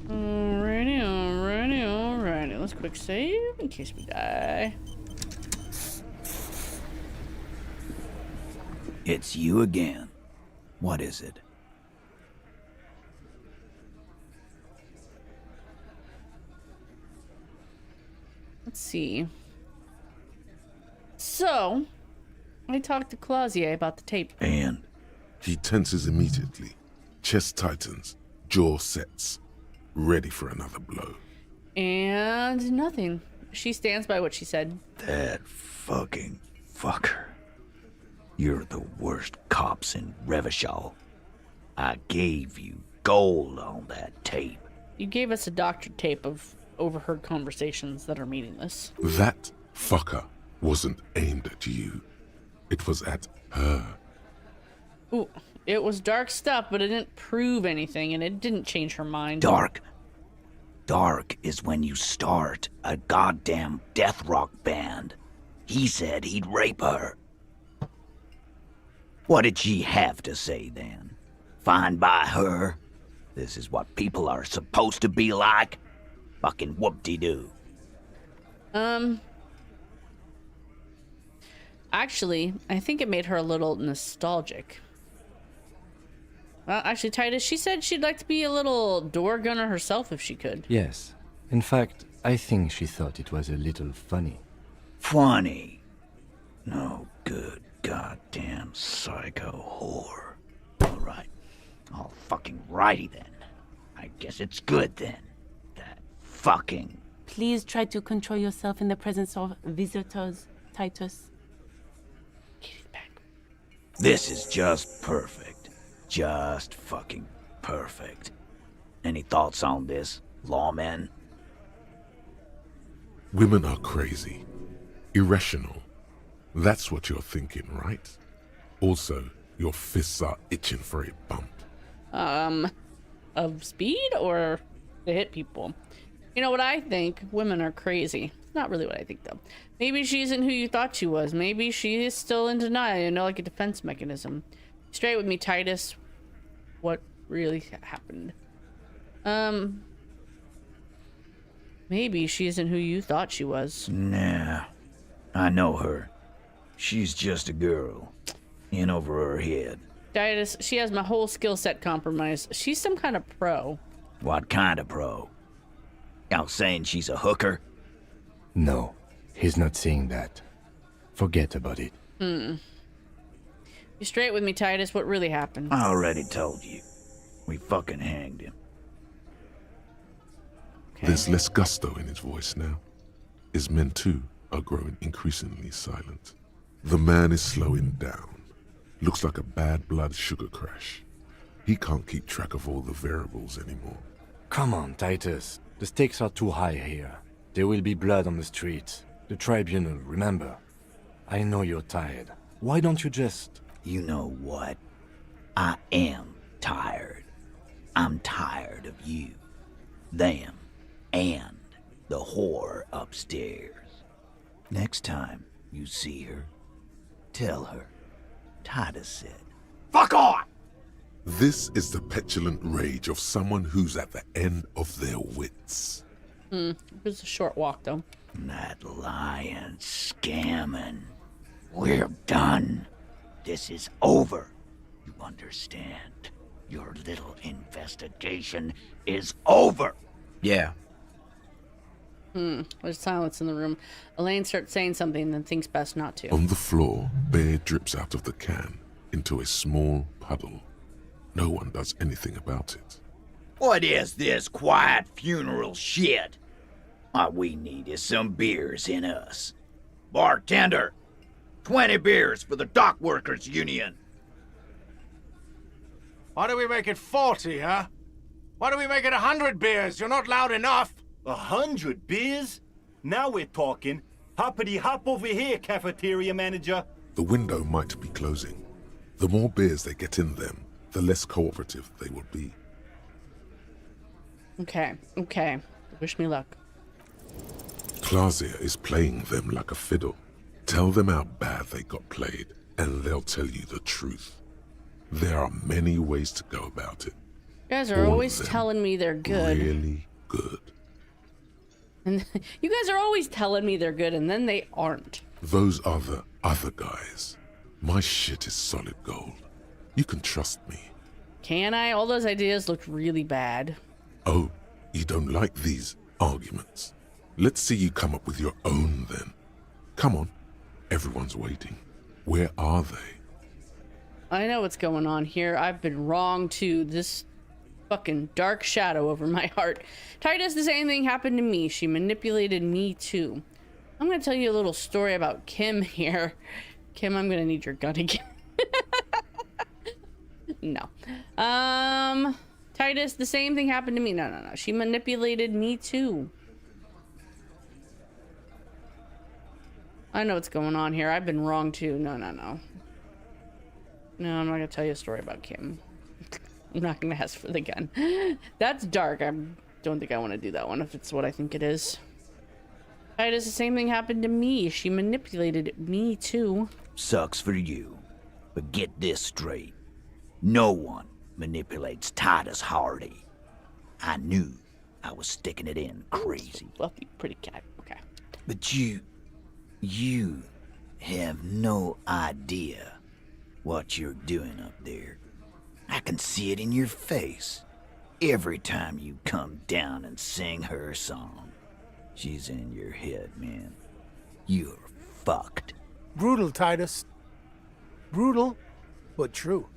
Alrighty. Let's quick save in case we die. It's you again. What is it? Let's see. So, I talked to Clausier about the tape. And? He tenses immediately. Chest tightens. Jaw sets. Ready for another blow. And nothing. She stands by what she said. That fucking fucker. You're the worst cops in Revachol. I gave you gold on that tape. You gave us a doctored tape of overheard conversations that are meaningless. That fucker wasn't aimed at you. It was at her. Ooh, it was dark stuff, but it didn't prove anything, and it didn't change her mind. Dark? Dark is when you start a goddamn death rock band. He said he'd rape her. What did she have to say then? Fine by her? This is what people are supposed to be like? Fucking whoop-de-doo. Actually, I think it made her a little nostalgic. Well, actually, Titus, she said she'd like to be a little door gunner herself if she could. Yes. In fact, I think she thought it was a little funny. Funny? No good goddamn psycho whore. Alright. All fucking righty then. I guess it's good then. That fucking... Please try to control yourself in the presence of visitors, Titus. This is just perfect. Just fucking perfect. Any thoughts on this, lawmen? Women are crazy. Irrational. That's what you're thinking, right? Also, your fists are itching for a bump. Of speed or to hit people? You know what I think? Women are crazy. Not really what I think, though. Maybe she isn't who you thought she was. Maybe she is still in denial, you know, like a defense mechanism. Straight with me, Titus. What really happened? Maybe she isn't who you thought she was. Nah. I know her. She's just a girl. In over her head. Titus, she has my whole skill set compromised. She's some kind of pro. What kind of pro? Y'all saying she's a hooker? No, he's not saying that. Forget about it. You straight with me, Titus. What really happened? I already told you. We fucking hanged him. Okay. There's less gusto in his voice now. His men, too, are growing increasingly silent. The man is slowing down. Looks like a bad blood sugar crash. He can't keep track of all the variables anymore. Come on, Titus. The stakes are too high here. There will be blood on the streets. The tribunal, remember. I know you're tired. Why don't you just... You know what? I am tired. I'm tired of you, them, and the whore upstairs. Next time you see her, tell her Titus said, "Fuck on!" This is the petulant rage of someone who's at the end of their wits. It was a short walk, though. That lying, scamming. We're done. This is over. You understand? Your little investigation is over. Yeah. There's silence in the room. Elaine starts saying something, then thinks best not to. On the floor, beer drips out of the can into a small puddle. No one does anything about it. What is this quiet funeral shit? All we need is some beers in us. Bartender, 20 beers for the Dock Workers Union. Why do we make it 40, huh? Why do we make it 100 beers? You're not loud enough. 100 beers? Now we're talking. Hoppity hop over here, cafeteria manager. The window might be closing. The more beers they get in them, the less cooperative they will be. Okay. Wish me luck. Klasia is playing them like a fiddle. Tell them how bad they got played, and they'll tell you the truth. There are many ways to go about it. You guys are All always of them telling me they're good. Really good. And you guys are always telling me they're good, and then they aren't. Those are the other guys. My shit is solid gold. You can trust me. Can I? All those ideas looked really bad. Oh, you don't like these arguments? Let's see you come up with your own then. Come on. Everyone's waiting. Where are they? I know what's going on here. I've been wrong too. This fucking dark shadow over my heart. Titus, the same thing happened to me. She manipulated me too. I'm gonna tell you a little story about Kim here. Kim, I'm gonna need your gun again. No. Titus, the same thing happened to me. No. She manipulated me too. I know what's going on here. I've been wrong too. No. No, I'm not gonna tell you a story about Kim. I'm not gonna ask for the gun. That's dark. I don't think I want to do that one if it's what I think it is. Titus, the same thing happened to me. She manipulated me too. Sucks for you. But get this straight. No one manipulates Titus Hardy. I knew I was sticking it in crazy. Fluffy, pretty cat. Okay. But you have no idea what you're doing up there. I can see it in your face. Every time you come down and sing her song. She's in your head, man. You're fucked. Brutal, Titus. Brutal, but true.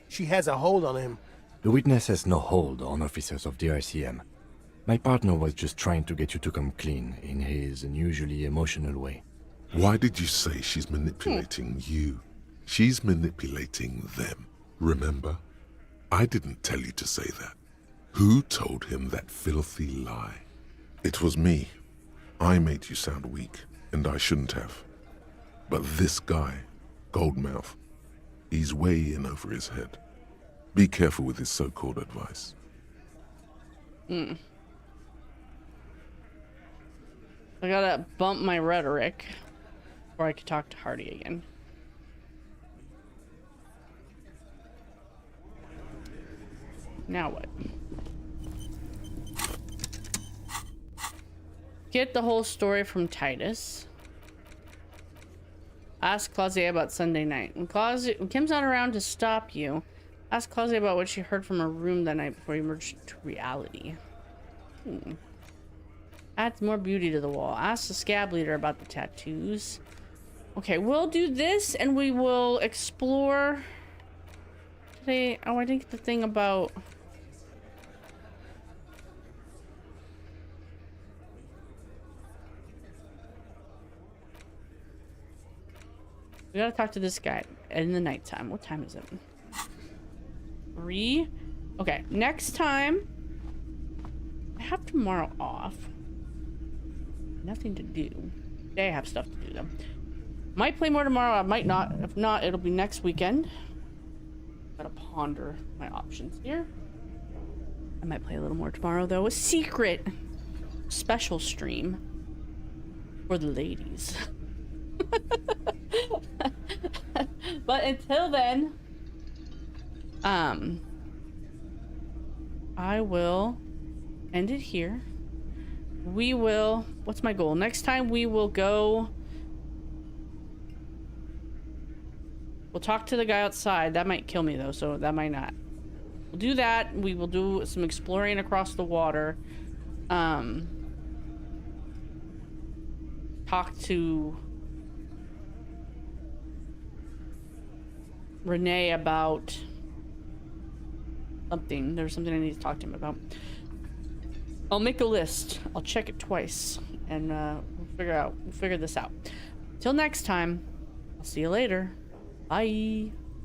She has a hold on him. The witness has no hold on officers of the RCM. My partner was just trying to get you to come clean in his unusually emotional way. Why did you say she's manipulating you? She's manipulating them. Remember? I didn't tell you to say that. Who told him that filthy lie? It was me. I made you sound weak, and I shouldn't have. But this guy, Goldmouth, he's way in over his head. Be careful with his so-called advice. I gotta bump my rhetoric before I could talk to Hardy again. Now what? Get the whole story from Titus. Ask Claudia about Sunday night. When Kim's not around to stop you, ask Claudia about what she heard from her room that night before you emerged to reality. Adds more beauty to the wall. Ask the scab leader about the tattoos. Okay, we'll do this and we will explore today. Oh, I think the thing about... We gotta talk to this guy in the nighttime. What time is it? 3? Okay, next time. I have tomorrow off. Nothing to do. Today I have stuff to do though. Might play more tomorrow, I might not. If not, it'll be next weekend. Gotta ponder my options here. I might play a little more tomorrow though. A secret special stream for the ladies. But until then, I will end it here. We will, what's my goal? Next time we will go, we'll talk to the guy outside. That might kill me though, so that might not. We'll do that. We will do some exploring across the water. Talk to Renee about something. There's something I need to talk to him about. I'll make a list. I'll check it twice, and we'll figure this out. Till next time, I'll see you later. Bye.